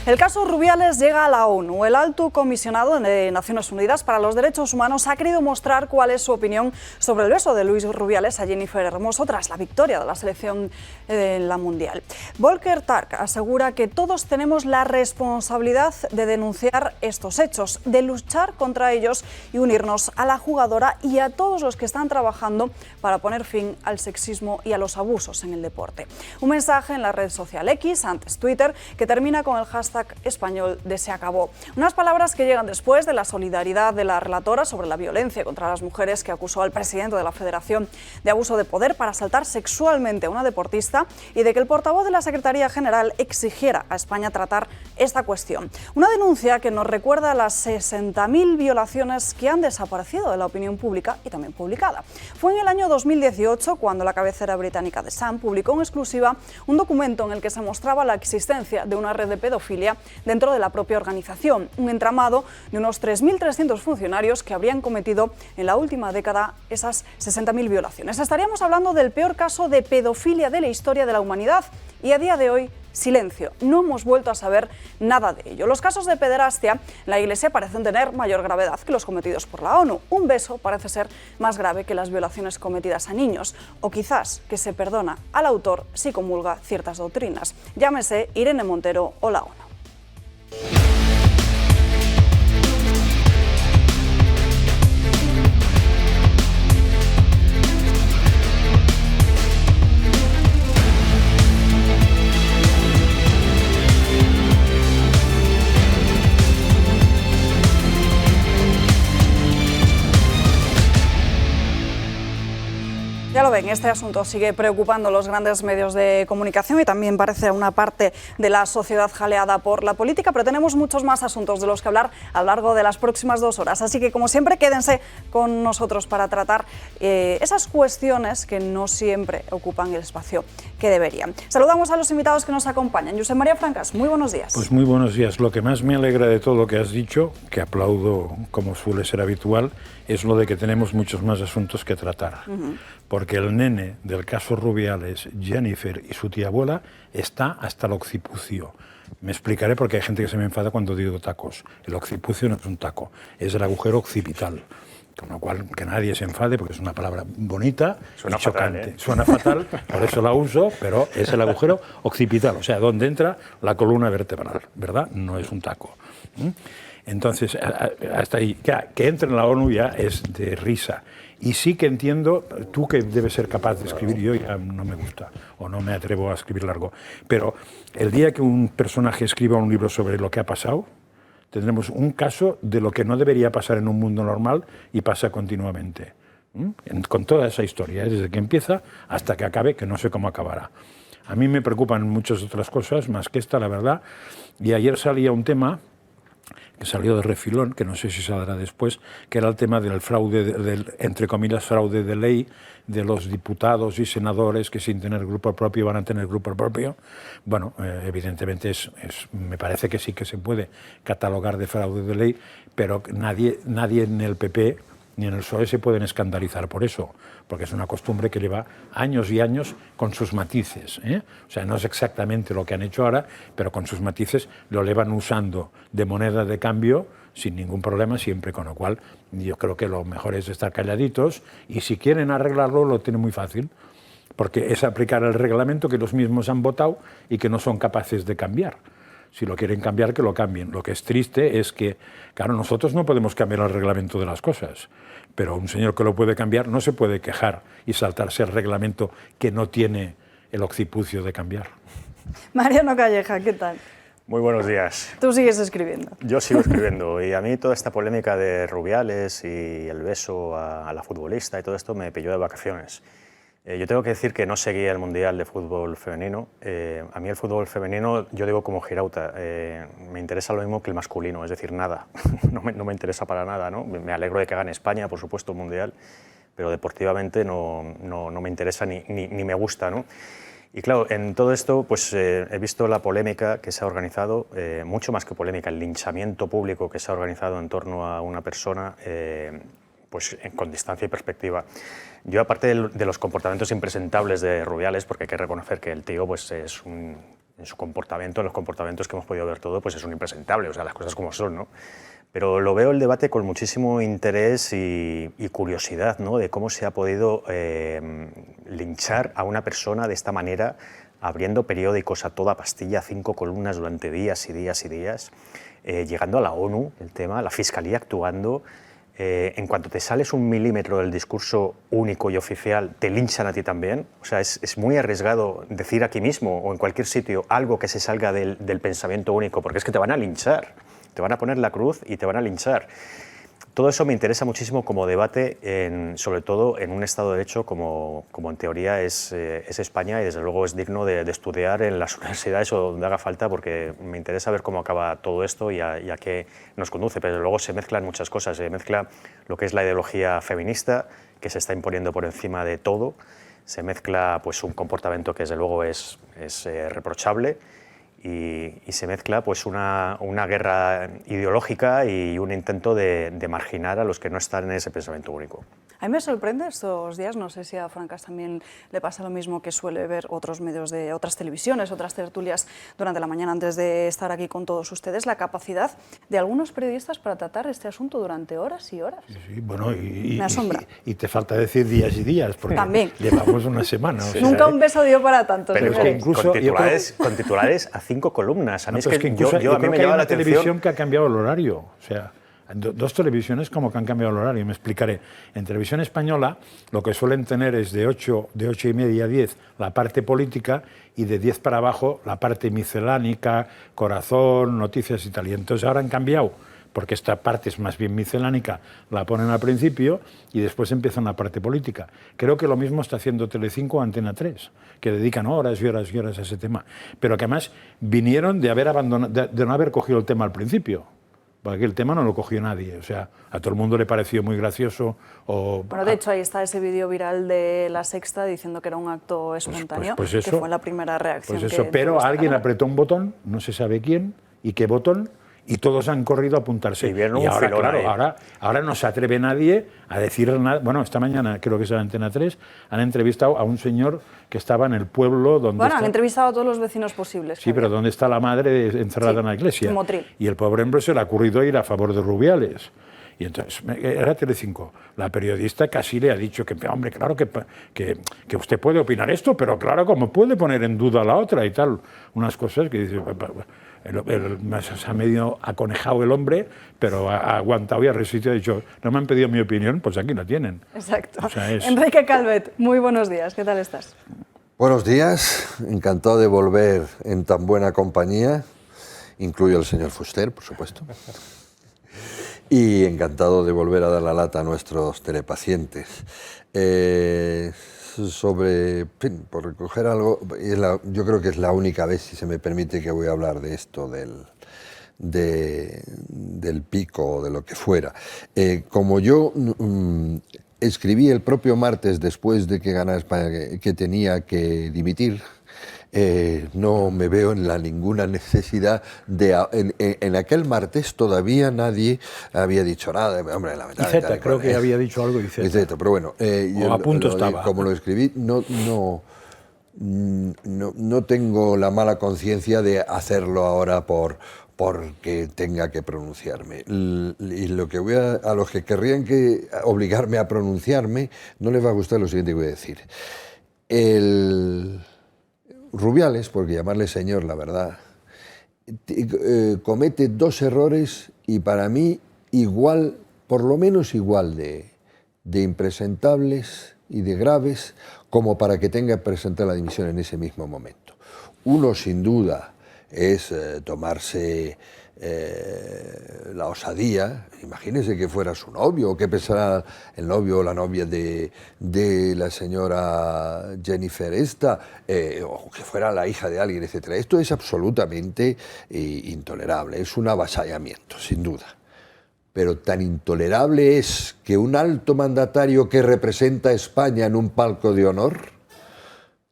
El caso Rubiales llega a la ONU. El alto comisionado de Naciones Unidas para los Derechos Humanos ha querido mostrar cuál es su opinión sobre el beso de Luis Rubiales a Jennifer Hermoso tras la victoria de la selección en la Mundial. Volker Turk asegura que todos tenemos la responsabilidad de denunciar estos hechos, de luchar contra ellos y unirnos a la jugadora y a todos los que están trabajando para poner fin al sexismo y a los abusos en el deporte. Un mensaje en la red social X, antes Twitter, que termina con el hashtag español de Se acabó. Unas palabras que llegan después de la solidaridad de la relatora sobre la violencia contra las mujeres que acusó al presidente de la Federación de abuso de poder para asaltar sexualmente a una deportista y de que el portavoz de la Secretaría General exigiera a España tratar esta cuestión. Una denuncia que nos recuerda a las 60.000 violaciones que han desaparecido de la opinión pública y también publicada. Fue en el año 2018 cuando la cabecera británica The Sun publicó en exclusiva un documento en el que se mostraba la existencia de una red de pedofilia dentro de la propia organización, un entramado de unos 3.300 funcionarios que habrían cometido en la última década esas 60.000 violaciones. Estaríamos hablando del peor caso de pedofilia de la historia de la humanidad y a día de hoy, silencio. No hemos vuelto a saber nada de ello. Los casos de pederastia en la Iglesia parecen tener mayor gravedad que los cometidos por la ONU. Un beso parece ser más grave que las violaciones cometidas a niños, o quizás que se perdona al autor si comulga ciertas doctrinas. Llámese Irene Montero o la ONU. Ya lo ven, este asunto sigue preocupando a los grandes medios de comunicación y también parece a una parte de la sociedad jaleada por la política, pero tenemos muchos más asuntos de los que hablar a lo largo de las próximas 2 horas. Así que, como siempre, quédense con nosotros para tratar esas cuestiones que no siempre ocupan el espacio que deberían. Saludamos a los invitados que nos acompañan. Josep María Francas, muy buenos días. Pues muy buenos días. Lo que más me alegra de todo lo que has dicho, que aplaudo como suele ser habitual, es lo de que tenemos muchos más asuntos que tratar. Porque el nene del caso Rubiales, Jennifer y su tía abuela está hasta el occipucio. Me explicaré porque hay gente que se me enfada cuando digo tacos. El occipucio no es un taco, es el agujero occipital. Con lo cual, que nadie se enfade, porque es una palabra bonita y chocante. Fatal, ¿eh? Suena fatal, por eso la uso, pero es el agujero occipital, o sea, donde entra la columna vertebral, ¿verdad? No es un taco. Entonces, hasta ahí, que entre en la ONU ya es de risa. Y sí que entiendo, tú que debes ser capaz de escribir, yo ya no me gusta, o no me atrevo a escribir largo, pero el día que un personaje escriba un libro sobre lo que ha pasado, tendremos un caso de lo que no debería pasar en un mundo normal y pasa continuamente. Con toda esa historia, desde que empieza hasta que acabe, que no sé cómo acabará. A mí me preocupan muchas otras cosas, más que esta, la verdad, y ayer salía un tema que salió de refilón, que no sé si saldrá después, que era el tema del fraude, entre comillas, fraude de ley de los diputados y senadores que sin tener grupo propio van a tener grupo propio. Bueno, evidentemente me parece que sí que se puede catalogar de fraude de ley, pero nadie en el PP ni en el PSOE se pueden escandalizar por eso, porque es una costumbre que lleva años y años con sus matices, ¿eh? O sea, no es exactamente lo que han hecho ahora, pero con sus matices lo llevan usando de moneda de cambio sin ningún problema siempre, con lo cual yo creo que lo mejor es estar calladitos y si quieren arreglarlo lo tienen muy fácil, porque es aplicar el reglamento que los mismos han votado y que no son capaces de cambiar. Si lo quieren cambiar, que lo cambien. Lo que es triste es que, claro, nosotros no podemos cambiar el reglamento de las cosas, pero un señor que lo puede cambiar no se puede quejar y saltarse el reglamento que no tiene el occipucio de cambiar. Mariano Calleja, ¿qué tal? Muy buenos días. Tú sigues escribiendo. Yo sigo escribiendo y a mí toda esta polémica de Rubiales y el beso a la futbolista y todo esto me pilló de vacaciones. Yo tengo que decir que no seguía el Mundial de Fútbol Femenino. A mí el fútbol femenino, yo digo como Girauta, me interesa lo mismo que el masculino, es decir, nada. No me interesa para nada, ¿no? Me alegro de que gane España, por supuesto, el Mundial, pero deportivamente no me interesa ni me gusta, ¿no? Y claro, en todo esto pues, he visto la polémica que se ha organizado, mucho más que polémica, el linchamiento público que se ha organizado en torno a una persona pues, con distancia y perspectiva. Yo, aparte de los comportamientos impresentables de Rubiales, porque hay que reconocer que el tío pues, es un en su comportamiento, en los comportamientos que hemos podido ver todo, pues es un impresentable, o sea, las cosas como son, ¿no? Pero lo veo el debate con muchísimo interés y curiosidad, ¿no? De cómo se ha podido linchar a una persona de esta manera, abriendo periódicos a toda pastilla, 5 columnas durante días y días y días, llegando a la ONU, el tema, la Fiscalía actuando. En cuanto te sales un milímetro del discurso único y oficial, te linchan a ti también. O sea, es muy arriesgado decir aquí mismo o en cualquier sitio algo que se salga del pensamiento único, porque es que te van a linchar, te van a poner la cruz y te van a linchar. Todo eso me interesa muchísimo como debate, sobre todo en un Estado de Derecho como en teoría es España, y desde luego es digno de estudiar en las universidades o donde haga falta, porque me interesa ver cómo acaba todo esto y a qué nos conduce. Pero luego se mezclan muchas cosas, se mezcla lo que es la ideología feminista, que se está imponiendo por encima de todo, se mezcla pues, un comportamiento que desde luego es reprochable, y se mezcla pues una guerra ideológica y un intento de marginar a los que no están en ese pensamiento único. A mí me sorprende estos días, no sé si a Francas también le pasa lo mismo, que suele ver otros medios de otras televisiones, otras tertulias durante la mañana antes de estar aquí con todos ustedes, la capacidad de algunos periodistas para tratar este asunto durante horas y horas. Sí, bueno, me asombra. Y te falta decir días y días, porque también llevamos una semana. Sí, nunca un beso dio para tanto. Pero es que incluso con titulares a 5 columnas. A mí no, es que incluso, yo a mí me llama la atención. Televisión que ha cambiado el horario. O sea, dos televisiones como que han cambiado el horario, me explicaré. En Televisión Española lo que suelen tener es de 8:30 a 10 la parte política y de 10 para abajo la parte miscelánica, corazón, noticias y tal. Y entonces ahora han cambiado, porque esta parte es más bien miscelánica, la ponen al principio y después empiezan la parte política. Creo que lo mismo está haciendo Telecinco o Antena 3, que dedican horas y horas y horas a ese tema. Pero que además vinieron de haber abandonado, de no haber cogido el tema al principio. Porque el tema no lo cogió nadie, o sea, a todo el mundo le pareció muy gracioso. Bueno, de hecho, ahí está ese vídeo viral de La Sexta diciendo que era un acto espontáneo, pues eso, que fue la primera reacción. Pues eso, pero alguien apretó un botón, no se sabe quién y qué botón, y todos han corrido a apuntarse. Y ahora, claro, ahora no se atreve nadie a decir nada. Bueno, esta mañana, creo que es en Antena 3, han entrevistado a un señor que estaba en el pueblo donde... Bueno, han entrevistado a todos los vecinos posibles. Sí, pero ¿dónde está la madre encerrada en la iglesia? Motril. Y el pobre hombre se le ha ocurrido ir a favor de Rubiales. Y entonces, era Telecinco. La periodista casi le ha dicho que, hombre, claro que usted puede opinar esto, pero claro, como puede poner en duda la otra y tal. Unas cosas que dice... se ha medio aconejado el hombre, pero ha aguantado y ha resistido y ha dicho, no me han pedido mi opinión, pues aquí la tienen. Exacto. O sea, Enrique Calvet, muy buenos días, ¿qué tal estás? Buenos días, encantado de volver en tan buena compañía, incluyo al señor Fuster, por supuesto, y encantado de volver a dar la lata a nuestros telepacientes. Por recoger algo, yo creo que es la única vez, si se me permite, que voy a hablar de esto, del pico o de lo que fuera. Como yo escribí el propio martes, después de que ganara España, que tenía que dimitir, no me veo en ninguna necesidad de... En aquel martes todavía nadie había dicho nada. Hombre, Iceta, creo que había dicho algo Iceta. Pero bueno, yo a punto estaba. Como lo escribí, no tengo la mala conciencia de hacerlo ahora porque tenga que pronunciarme. Y lo que a los que querrían obligarme a pronunciarme, no les va a gustar lo siguiente que voy a decir. Rubiales, porque llamarle señor, la verdad, comete 2 errores y para mí igual, por lo menos igual de impresentables y de graves como para que tenga que presentar la dimisión en ese mismo momento. Uno, sin duda, es tomarse la osadía. Imagínese que fuera su novio, o que pensara el novio o la novia de la señora Jennifer o que fuera la hija de alguien, etc. Esto es absolutamente intolerable, es un avasallamiento, sin duda. Pero tan intolerable es que un alto mandatario que representa a España en un palco de honor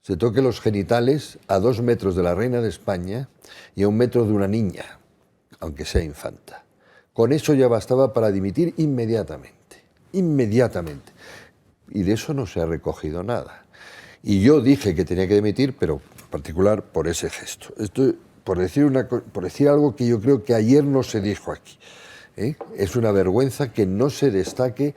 se toque los genitales a 2 metros de la reina de España y a 1 metro de una niña, aunque sea infanta. Con eso ya bastaba para dimitir inmediatamente. Y de eso no se ha recogido nada. Y yo dije que tenía que dimitir, pero particular por ese gesto. Esto por decir algo que yo creo que ayer no se dijo aquí. Es una vergüenza que no se destaque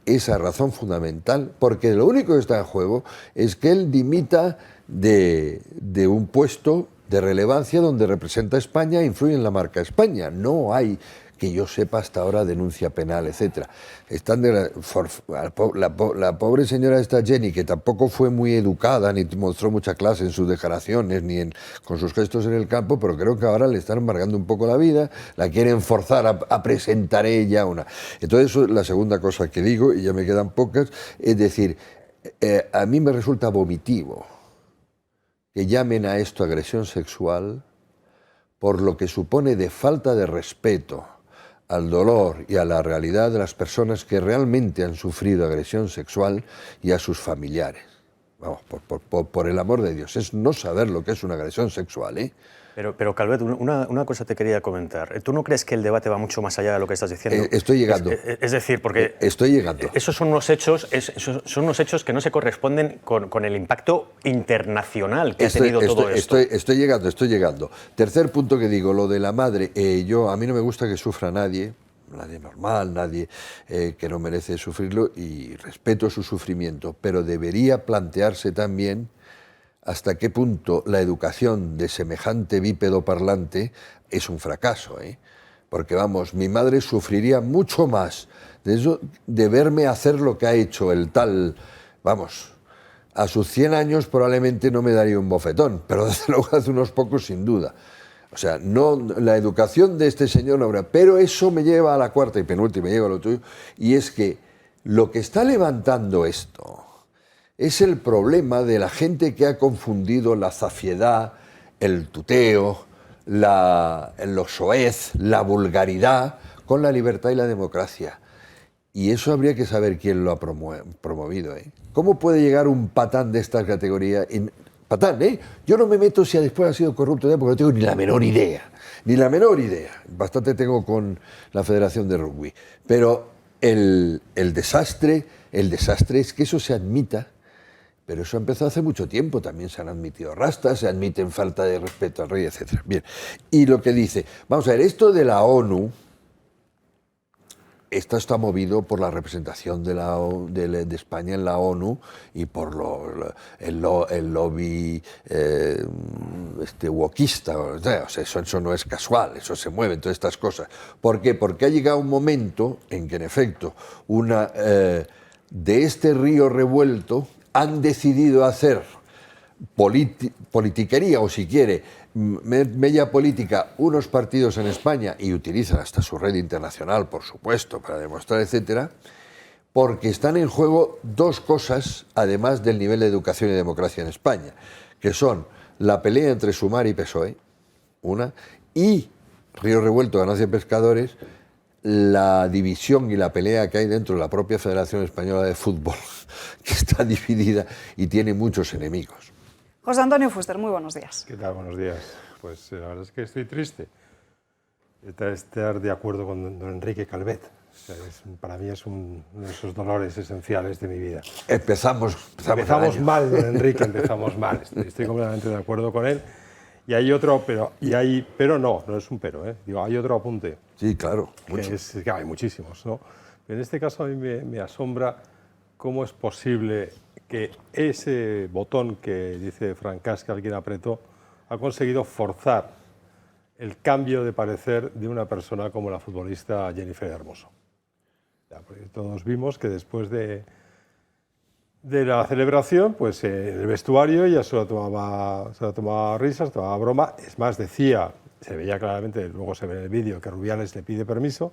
esa razón fundamental, porque lo único que está en juego es que él dimita de un puesto de relevancia donde representa a España e influye en la marca España. No hay, que yo sepa hasta ahora, denuncia penal, etc. La pobre señora esta Jenny, que tampoco fue muy educada, ni mostró mucha clase en sus declaraciones, ni con sus gestos en el campo, pero creo que ahora le están embargando un poco la vida, la quieren forzar a presentar ella una... Entonces, eso es la segunda cosa que digo, y ya me quedan pocas, es decir, a mí me resulta vomitivo que llamen a esto agresión sexual por lo que supone de falta de respeto al dolor y a la realidad de las personas que realmente han sufrido agresión sexual y a sus familiares. Vamos, por el amor de Dios, es no saber lo que es una agresión sexual, ¿eh? Pero Calvet, una cosa te quería comentar. ¿Tú no crees que el debate va mucho más allá de lo que estás diciendo? Estoy llegando. Es decir, porque... Estoy llegando. Esos son unos hechos que no se corresponden con el impacto internacional que ha tenido todo esto. Estoy llegando. Tercer punto que digo, lo de la madre. A mí no me gusta que sufra nadie normal, nadie que no merece sufrirlo, y respeto su sufrimiento, pero debería plantearse también hasta qué punto la educación de semejante bípedo parlante es un fracaso, Porque, vamos, mi madre sufriría mucho más de verme hacer lo que ha hecho el tal, vamos, a sus 100 años probablemente no me daría un bofetón, pero desde luego hace unos pocos sin duda. O sea, no, la educación de este señor no habrá, pero eso me lleva a la cuarta y penúltima, me lleva a lo tuyo, y es que lo que está levantando esto es el problema de la gente que ha confundido la zafiedad, el tuteo, lo soez, la vulgaridad con la libertad y la democracia. Y eso habría que saber quién lo ha promovido. ¿Cómo puede llegar un patán de esta categoría? Patán, Yo no me meto si después ha sido corrupto, porque no tengo ni la menor idea. Ni la menor idea. Bastante tengo con la Federación de Rugby. Pero el desastre es que eso se admita. Pero eso empezó hace mucho tiempo, también se han admitido rastas, se admiten falta de respeto al rey, etc. Bien, y lo que dice, vamos a ver, esto de la ONU, esto está movido por la representación de España en la ONU y por el lobby wokista, o sea, eso no es casual, eso se mueve, todas estas cosas. ¿Por qué? Porque ha llegado un momento en que, en efecto, de este río revuelto, han decidido hacer politiquería, o si quiere, mella política, unos partidos en España, y utilizan hasta su red internacional, por supuesto, para demostrar, etcétera, porque están en juego dos cosas, además del nivel de educación y democracia en España, que son la pelea entre Sumar y PSOE, y Río Revuelto, Ganancia de Pescadores, la división y la pelea que hay dentro de la propia Federación Española de Fútbol, que está dividida y tiene muchos enemigos. José Antonio Fuster, muy buenos días. ¿Qué tal? Buenos días. Pues la verdad es que estoy triste de estar de acuerdo con don Enrique Calvet. O sea, para mí es uno de esos dolores esenciales de mi vida. Empezamos mal, don Enrique, empezamos mal. Estoy completamente de acuerdo con él. Y hay otro, pero no es un pero, Digo, hay otro apunte. Sí, claro. Que hay muchísimos, ¿no? Pero en este caso a mí me asombra cómo es posible que ese botón que dice Francás que alguien apretó ha conseguido forzar el cambio de parecer de una persona como la futbolista Jennifer Hermoso. Porque todos vimos que después de la celebración, pues en el vestuario ya se lo tomaba risas, se tomaba broma. Es más, se veía claramente, luego se ve en el vídeo, que Rubiales le pide permiso.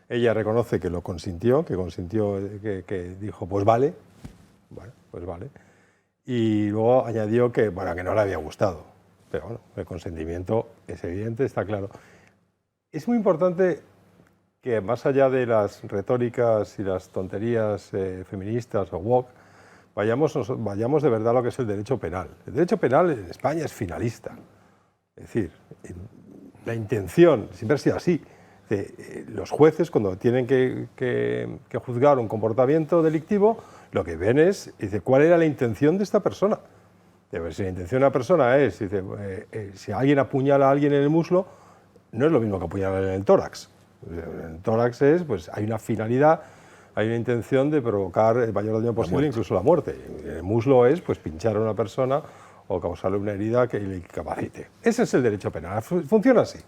Ella reconoce que lo consintió, que dijo, pues vale. Bueno, pues vale. Y luego añadió que no le había gustado. Pero bueno, el consentimiento es evidente, está claro. Es muy importante que, más allá de las retóricas y las tonterías feministas o woke, vayamos de verdad a lo que es el derecho penal. El derecho penal en España es finalista. Es decir, la intención, siempre ha sido así. Los jueces, cuando tienen que juzgar un comportamiento delictivo, lo que ven es, cuál era la intención de esta persona. Pero si la intención de una persona es, dice, si alguien apuñala a alguien en el muslo, no es lo mismo que apuñalar en el tórax. En el tórax es, pues hay una finalidad, hay una intención de provocar el mayor daño posible, incluso la muerte. En el muslo es, pues, pinchar a una persona o causarle una herida que le incapacite. Ese es el derecho penal, funciona así.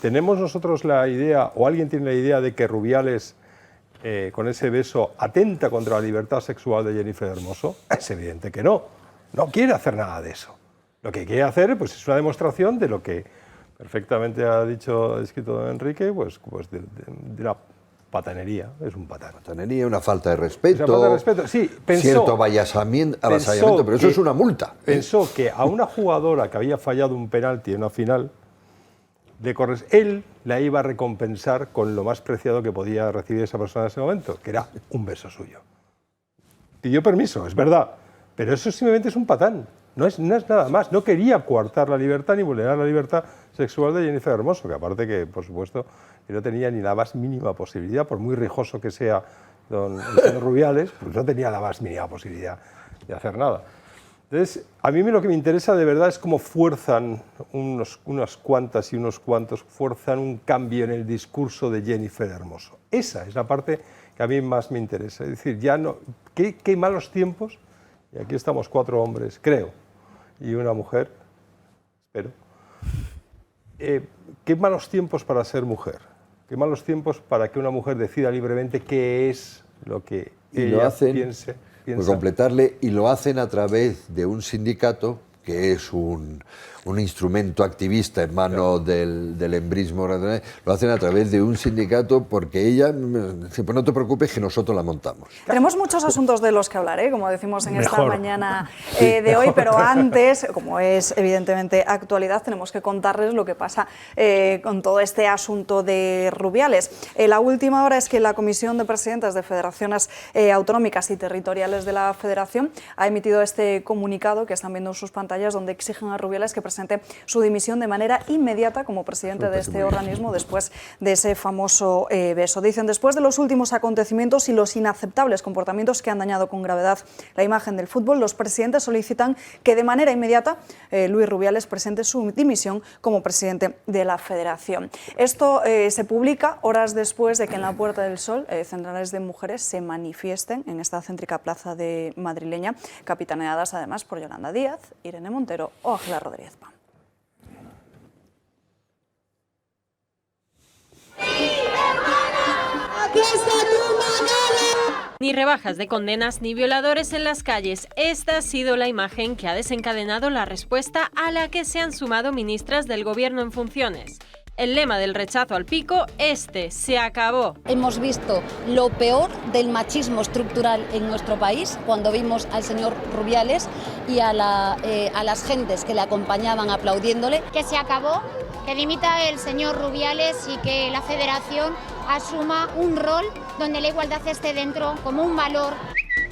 ¿Tenemos nosotros la idea, o alguien tiene la idea de que Rubiales, con ese beso, atenta contra la libertad sexual de Jennifer Hermoso? Es evidente que no. No quiere hacer nada de eso. Lo que quiere hacer, pues, es una demostración de lo que perfectamente ha descrito Enrique, pues de la patanería. Es un patán. Patanería, una falta de respeto, falta de respeto. Sí, cierto avasallamiento, pero eso es una multa. Pensó que a una jugadora que había fallado un penalti en una final, él la iba a recompensar con lo más preciado que podía recibir esa persona en ese momento, que era un beso suyo. Pidió permiso, es verdad, pero eso simplemente es un patán, no es nada más. No quería coartar la libertad ni vulnerar la libertad sexual de Jennifer Hermoso, que aparte que, por supuesto, no tenía ni la más mínima posibilidad, por muy rijoso que sea el señor Rubiales, pues no tenía la más mínima posibilidad de hacer nada. Entonces, a mí lo que me interesa de verdad es cómo fuerzan unas cuantas y unos cuantos, fuerzan un cambio en el discurso de Jennifer Hermoso. Esa es la parte que a mí más me interesa. Es decir, ya no, qué malos tiempos, y aquí estamos 4 hombres, creo, y una mujer, espero. Qué malos tiempos para ser mujer, qué malos tiempos para que una mujer decida libremente qué es lo que ella piensa. Por completarle, y lo hacen a través de un sindicato que es un instrumento activista en manos del embrismo, lo hacen a través de un sindicato porque ella, pues no te preocupes que nosotros la montamos. Tenemos muchos asuntos de los que hablar, como decimos en esta mañana de hoy, pero antes, como es evidentemente actualidad, tenemos que contarles lo que pasa con todo este asunto de Rubiales. La última hora es que la Comisión de Presidentes de Federaciones Autonómicas y Territoriales de la Federación ha emitido este comunicado que están viendo en sus pantallas, donde exigen a Rubiales que presente su dimisión de manera inmediata como presidente de este organismo después de ese famoso beso. Dicen, después de los últimos acontecimientos y los inaceptables comportamientos que han dañado con gravedad la imagen del fútbol, los presidentes solicitan que de manera inmediata Luis Rubiales presente su dimisión como presidente de la Federación. Esto se publica horas después de que en la Puerta del Sol centenares de mujeres se manifiesten en esta céntrica plaza madrileña, capitaneadas además por Yolanda Díaz, Irene Montero o Ángela Rodríguez Pam. Ni rebajas de condenas ni violadores en las calles. Esta ha sido la imagen que ha desencadenado la respuesta a la que se han sumado ministras del Gobierno en funciones. El lema del rechazo al pico, se acabó. Hemos visto lo peor del machismo estructural en nuestro país cuando vimos al señor Rubiales y a las gentes que le acompañaban aplaudiéndole. Que se acabó, que dimita el señor Rubiales y que la Federación asuma un rol donde la igualdad esté dentro como un valor.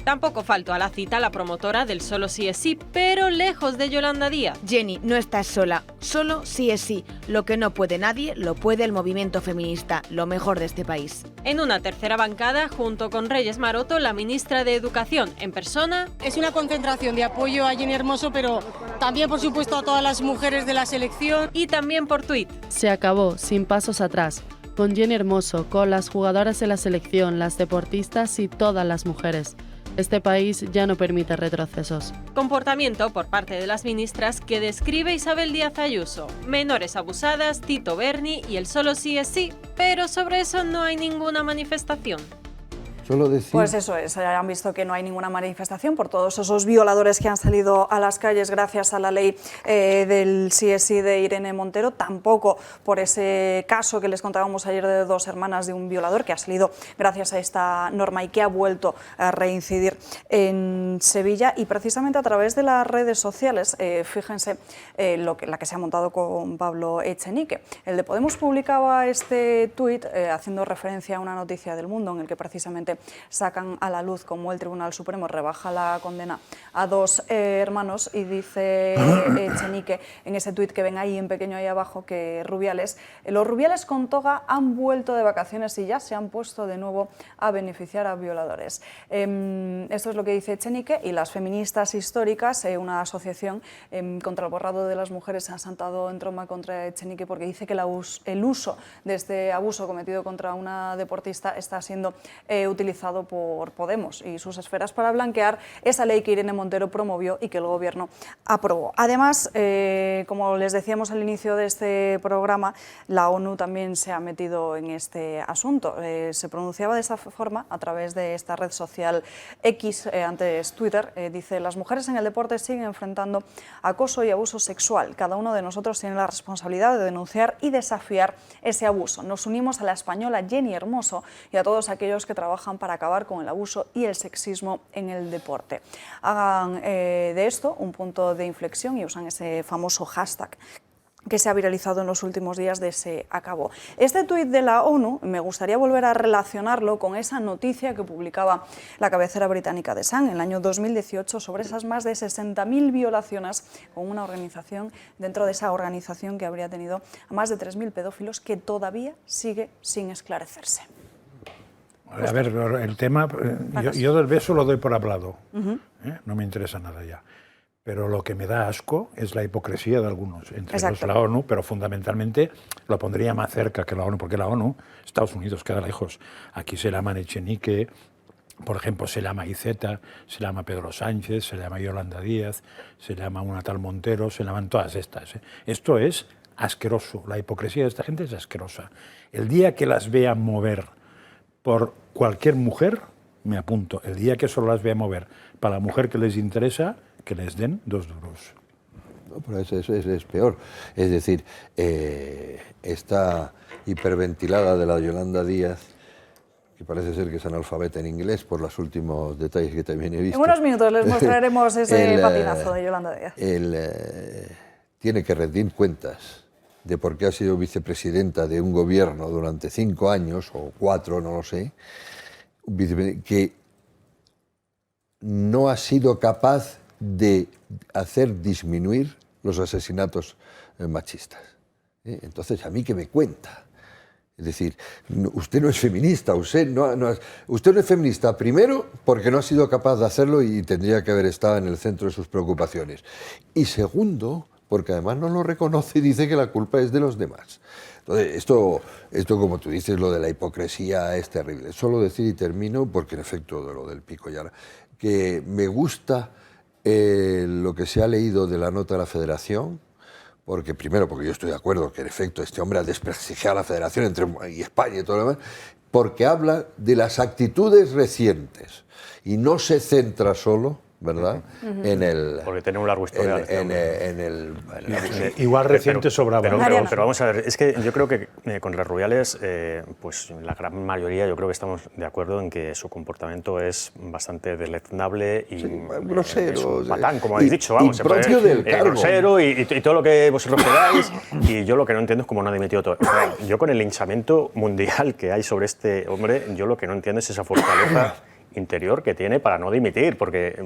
Tampoco faltó a la cita la promotora del solo sí es sí, pero lejos de Yolanda Díaz. Jenny, no estás sola, solo sí es sí. Lo que no puede nadie, lo puede el movimiento feminista, lo mejor de este país. En una tercera bancada, junto con Reyes Maroto, la ministra de Educación, en persona. Es una concentración de apoyo a Jenny Hermoso, pero también, por supuesto, a todas las mujeres de la selección. Y también por tuit. Se acabó, sin pasos atrás. Con Jenny Hermoso, con las jugadoras de la selección, las deportistas y todas las mujeres. Este país ya no permite retrocesos. Comportamiento por parte de las ministras que describe Isabel Díaz Ayuso. Menores abusadas, Tito Berni y el solo sí es sí, pero sobre eso no hay ninguna manifestación. Solo decir... Pues eso es, han visto que no hay ninguna manifestación por todos esos violadores que han salido a las calles gracias a la ley del sí es sí de Irene Montero, tampoco por ese caso que les contábamos ayer de 2 hermanas de un violador que ha salido gracias a esta norma y que ha vuelto a reincidir en Sevilla, y precisamente a través de las redes sociales, fíjense la que se ha montado con Pablo Echenique. El de Podemos publicaba este tuit haciendo referencia a una noticia del Mundo en el que precisamente finalmente sacan a la luz cómo el Tribunal Supremo rebaja la condena a 2 hermanos, y dice Echenique en ese tuit que ven ahí en pequeño ahí abajo que los Rubiales con toga han vuelto de vacaciones y ya se han puesto de nuevo a beneficiar a violadores. Esto es lo que dice Echenique, y las feministas históricas, una asociación contra el borrado de las mujeres, se han saltado en tromba contra Echenique porque dice que el uso de este abuso cometido contra una deportista está siendo utilizado por Podemos y sus esferas para blanquear esa ley que Irene Montero promovió y que el Gobierno aprobó. Además, como les decíamos al inicio de este programa, la ONU también se ha metido en este asunto. Se pronunciaba de esta forma a través de esta red social X, antes Twitter. Dice: las mujeres en el deporte siguen enfrentando acoso y abuso sexual. Cada uno de nosotros tiene la responsabilidad de denunciar y desafiar ese abuso. Nos unimos a la española Jenny Hermoso y a todos aquellos que trabajan para acabar con el abuso y el sexismo en el deporte. Hagan de esto un punto de inflexión y usan ese famoso hashtag que se ha viralizado en los últimos días de Se acabó. Este tuit de la ONU me gustaría volver a relacionarlo con esa noticia que publicaba la cabecera británica The Sun en el año 2018 sobre esas más de 60.000 violaciones con una organización, dentro de esa organización que habría tenido a más de 3.000 pedófilos, que todavía sigue sin esclarecerse. A ver, el tema, yo del beso lo doy por hablado, no me interesa nada ya. Pero lo que me da asco es la hipocresía de algunos, entre ellos la ONU, pero fundamentalmente lo pondría más cerca que la ONU, porque la ONU, Estados Unidos queda lejos. Aquí se llama Echenique, por ejemplo, se llama Iceta, se llama Pedro Sánchez, se llama Yolanda Díaz, se llama una tal Montero, se llaman todas estas. Esto es asqueroso, la hipocresía de esta gente es asquerosa. El día que las vean mover por cualquier mujer, me apunto. El día que solo las vea mover para la mujer que les interesa, que les den 2 duros. No, pero eso es peor. Es decir, esta hiperventilada de la Yolanda Díaz, que parece ser que es analfabeta en inglés por los últimos detalles que también he visto. En unos minutos les mostraremos ese patinazo de Yolanda Díaz. Tiene que rendir cuentas de por qué ha sido vicepresidenta de un gobierno durante 5 años, o 4, no lo sé, que no ha sido capaz de hacer disminuir los asesinatos machistas. Entonces, ¿a mí qué me cuenta? Es decir, usted no es feminista, usted no es feminista, primero, porque no ha sido capaz de hacerlo y tendría que haber estado en el centro de sus preocupaciones. Y segundo, porque además no lo reconoce y dice que la culpa es de los demás. Entonces, esto como tú dices, lo de la hipocresía es terrible. Solo decir, y termino, porque en efecto de lo del pico ya, que me gusta lo que se ha leído de la nota de la Federación, porque primero, porque yo estoy de acuerdo que en efecto este hombre ha desprestigiado a la Federación y España y todo lo demás, porque habla de las actitudes recientes y no se centra solo, ¿verdad? En el... Porque tiene un largo historial. Igual reciente sobraba. Pero vamos a ver, es que yo creo que contra Rubiales, pues la gran mayoría yo creo que estamos de acuerdo en que su comportamiento es bastante deleznable y grosero, patán, como habéis dicho, vamos. Propio del cargo. Grosero y todo lo que vosotros queráis. Y yo lo que no entiendo es cómo no ha dimitido todo. O sea, yo con el linchamiento mundial que hay sobre este hombre, yo lo que no entiendo es esa fortaleza interior que tiene para no dimitir, porque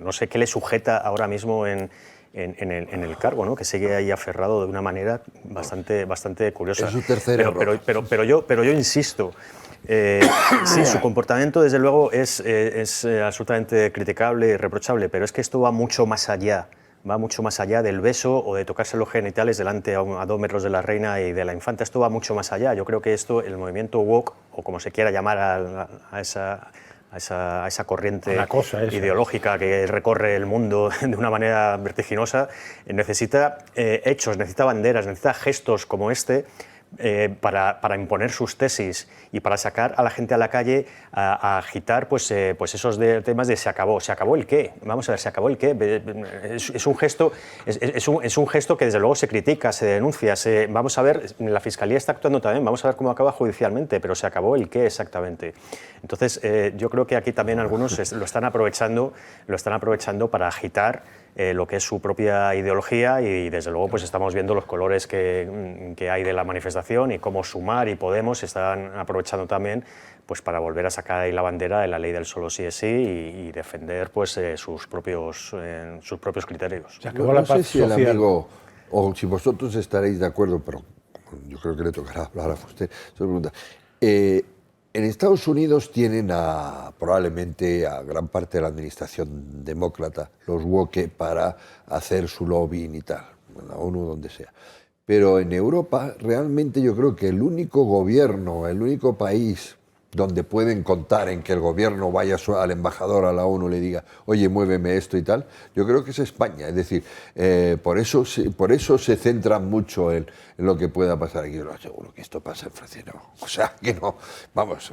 no sé qué le sujeta ahora mismo en el cargo, ¿no? Que sigue ahí aferrado de una manera bastante curiosa. Es su tercer error. Pero yo insisto, sí, su comportamiento desde luego es absolutamente criticable y reprochable, pero es que esto va mucho más allá del beso o de tocarse los genitales delante a 2 metros de la reina y de la infanta. Esto va mucho más allá. Yo creo que el movimiento woke, o como se quiera llamar a esa corriente ideológica que recorre el mundo de una manera vertiginosa, necesita hechos, necesita banderas, necesita gestos como este para imponer sus tesis y para sacar a la gente a la calle a agitar pues esos temas de se acabó el qué. Vamos a ver, se acabó el qué. Es un gesto que desde luego se critica, se denuncia. Vamos a ver, la Fiscalía está actuando también, vamos a ver cómo acaba judicialmente, pero se acabó el qué exactamente. Entonces yo creo que aquí también algunos lo están aprovechando para agitar lo que es su propia ideología y desde luego pues estamos viendo los colores que hay de la manifestación y cómo Sumar y Podemos están aprovechando también pues para volver a sacar ahí la bandera de la ley del solo sí es sí y defender pues sus propios criterios. No sé si el amigo o si vosotros estaréis de acuerdo, pero yo creo que le tocará hablar a usted. En Estados Unidos tienen probablemente a gran parte de la administración demócrata, los woke, para hacer su lobbying y tal, en la ONU, donde sea. Pero en Europa realmente yo creo que el único gobierno, el único país donde pueden contar en que el gobierno vaya al embajador a la ONU y le diga, oye, muéveme esto y tal, yo creo que es España. Es decir, por eso se centran mucho en lo que pueda pasar aquí. Yo lo aseguro que esto pasa en Francia, no. O sea, que no, vamos,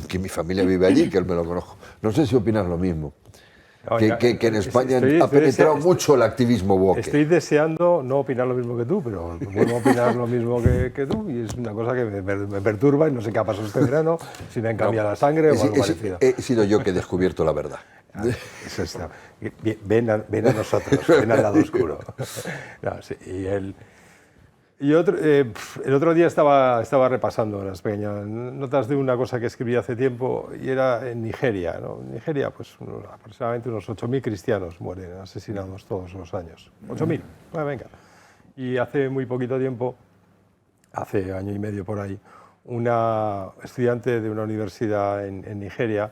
que mi familia vive allí, que él me lo conozco. No sé si opinas lo mismo. Que en España ha penetrado mucho el activismo woke. Estoy deseando no opinar lo mismo que tú, pero vuelvo a opinar lo mismo que tú y es una cosa que me perturba y no sé qué ha pasado este verano, si me han cambiado la sangre o algo parecido. He sido yo que he descubierto la verdad. Eso está. Ven a nosotros, ven al lado oscuro. No, sí, el otro día estaba repasando las pequeñas notas de una cosa que escribí hace tiempo y era en Nigeria. ¿no? En Nigeria, pues aproximadamente unos 8.000 cristianos mueren asesinados todos los años. 8.000, bueno, venga. Y hace muy poquito tiempo, hace año y medio por ahí, una estudiante de una universidad en Nigeria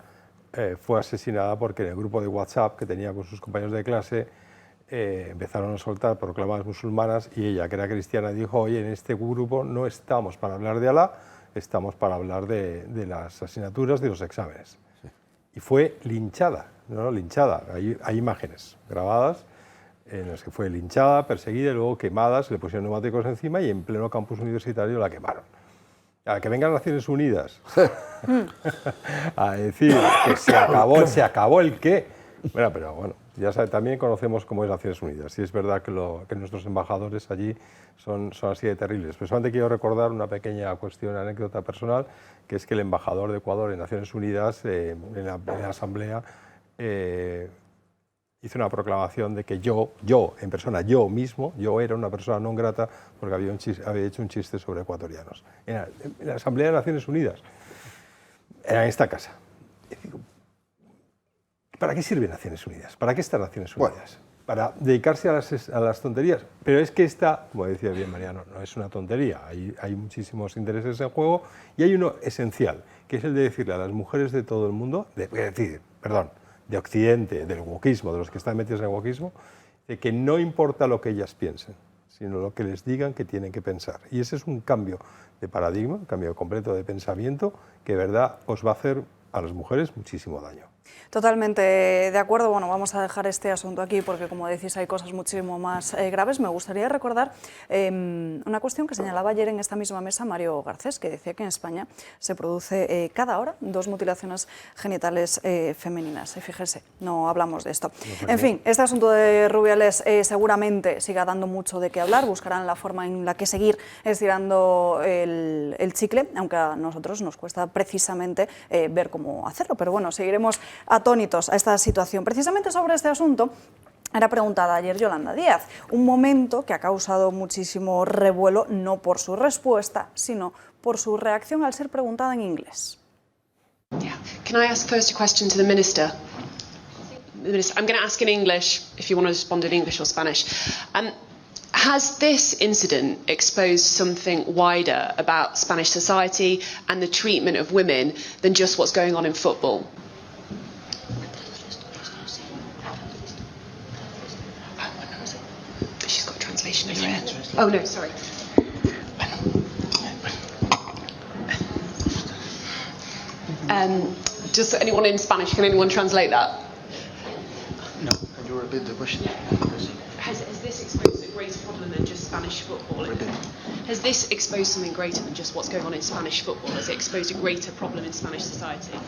fue asesinada porque en el grupo de WhatsApp que tenía con sus compañeros de clase empezaron a soltar proclamadas musulmanas y ella, que era cristiana, dijo, oye, en este grupo no estamos para hablar de Alá, estamos para hablar de las asignaturas de los exámenes. Sí. Y fue linchada, ¿no? Linchada. Hay imágenes grabadas en las que fue linchada, perseguida y luego quemada, se le pusieron neumáticos encima y en pleno campus universitario la quemaron. A que vengan las Naciones Unidas a decir que se acabó el qué. Bueno, pero bueno, ya sabe, también conocemos cómo es Naciones Unidas. Y es verdad que nuestros embajadores allí son así de terribles. Pero solamente quiero recordar una pequeña cuestión, anécdota personal, que es que el embajador de Ecuador en Naciones Unidas, en la asamblea, hizo una proclamación de que yo en persona, yo mismo, yo era una persona non grata porque había hecho un chiste sobre ecuatorianos. En la Asamblea de Naciones Unidas, era en esta casa. ¿Para qué sirve Naciones Unidas? ¿Para qué están Naciones Unidas? Bueno. Para dedicarse a las tonterías. Pero es que esta, como decía bien Mariano, no es una tontería. Hay muchísimos intereses en juego y hay uno esencial, que es el de decirle a las mujeres de todo el mundo, de Occidente, del wokismo, de los que están metidos en el wokismo, de que no importa lo que ellas piensen, sino lo que les digan que tienen que pensar. Y ese es un cambio de paradigma, un cambio completo de pensamiento, que de verdad os va a hacer a las mujeres muchísimo daño. Totalmente de acuerdo. Bueno, vamos a dejar este asunto aquí porque, como decís, hay cosas muchísimo más graves. Me gustaría recordar una cuestión que señalaba ayer en esta misma mesa Mario Garcés, que decía que en España se produce cada hora 2 mutilaciones genitales femeninas. Y fíjese, no hablamos de esto. En fin, este asunto de Rubiales seguramente siga dando mucho de qué hablar. Buscarán la forma en la que seguir estirando el chicle, aunque a nosotros nos cuesta precisamente ver cómo hacerlo. Pero bueno, seguiremos atónitos a esta situación. Precisamente sobre este asunto era preguntada ayer Yolanda Díaz, un momento que ha causado muchísimo revuelo, no por su respuesta, sino por su reacción al ser preguntada en inglés. Yeah. Can I ask first a question to the Minister? I'm going to ask in English, if you want to respond in English or Spanish. Has this incident exposed something wider about Spanish society and the treatment of women than just what's going on in football? She's got a translation in her head. Oh no, sorry. Does anyone in Spanish, can anyone translate that? No, can you repeat the question? Has this exposed a greater problem than just Spanish football? Has this exposed something greater than just what's going on in Spanish football? Has it exposed a greater problem in Spanish society?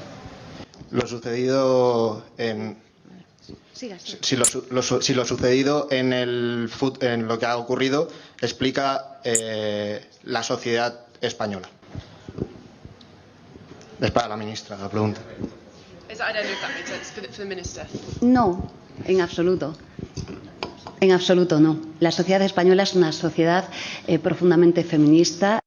Lo sucedido en... Si lo sucedido en lo que ha ocurrido explica la sociedad española. Es para la ministra la pregunta. I don't know if that makes sense for the minister. No, en absoluto. En absoluto no. La sociedad española es una sociedad profundamente feminista.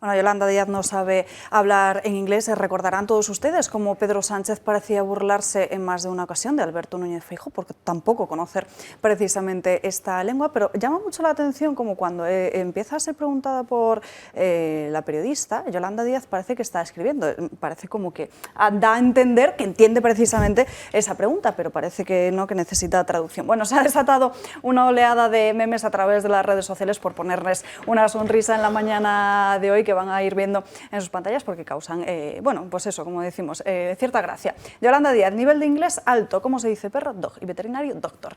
Bueno, Yolanda Díaz no sabe hablar en inglés. Recordarán todos ustedes cómo Pedro Sánchez parecía burlarse en más de una ocasión de Alberto Núñez Feijóo, porque tampoco conocer precisamente esta lengua, pero llama mucho la atención como cuando empieza a ser preguntada por la periodista, Yolanda Díaz parece que está escribiendo, parece como que da a entender que entiende precisamente esa pregunta, pero parece que no, que necesita traducción. Bueno, se ha desatado una oleada de memes a través de las redes sociales por ponerles una sonrisa en la mañana de hoy, que van a ir viendo en sus pantallas porque causan, bueno, pues eso, como decimos, cierta gracia. Yolanda Díaz, nivel de inglés alto, ¿cómo se dice perro? Dog, y veterinario, doctor.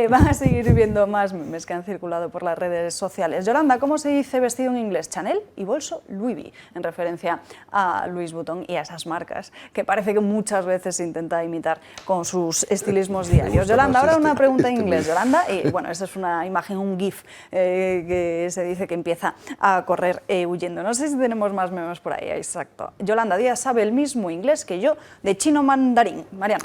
Van a seguir viendo más memes que han circulado por las redes sociales. Yolanda, ¿cómo se dice vestido en inglés? Chanel y bolso Louis V, en referencia a Louis Vuitton y a esas marcas que parece que muchas veces se intenta imitar con sus estilismos diarios. Yolanda, ahora una pregunta en inglés, Yolanda, y bueno, esa es una imagen, un GIF que se dice que empieza a correr huyendo. No sé si tenemos más memes por ahí, exacto. Yolanda Díaz sabe el mismo inglés que yo de chino mandarín. Mariano.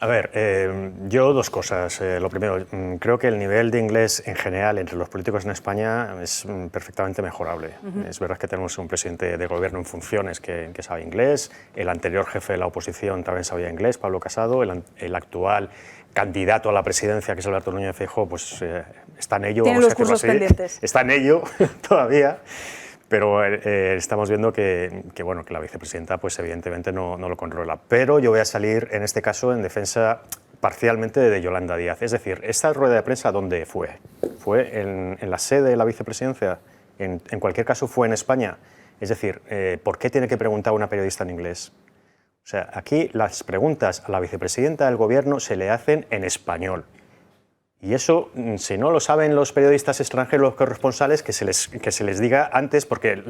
A ver, yo dos cosas. Lo primero, creo que el nivel de inglés en general entre los políticos en España es perfectamente mejorable. Es verdad que tenemos un presidente de gobierno en funciones que sabe inglés, el anterior jefe de la oposición también sabía inglés, Pablo Casado, el actual candidato a la presidencia, que es Alberto Núñez Feijóo, pues está en ello. Tiene los cursos pendientes. Está en ello todavía. Pero estamos viendo que la vicepresidenta pues evidentemente no lo controla. Pero yo voy a salir en este caso en defensa parcialmente de Yolanda Díaz. Es decir, ¿esta rueda de prensa dónde fue? ¿Fue en la sede de la vicepresidencia? En cualquier caso fue en España. Es decir, ¿por qué tiene que preguntar una periodista en inglés? O sea, aquí las preguntas a la vicepresidenta del gobierno se le hacen en español. Y eso, si no lo saben los periodistas extranjeros, los corresponsales, que se les diga antes, porque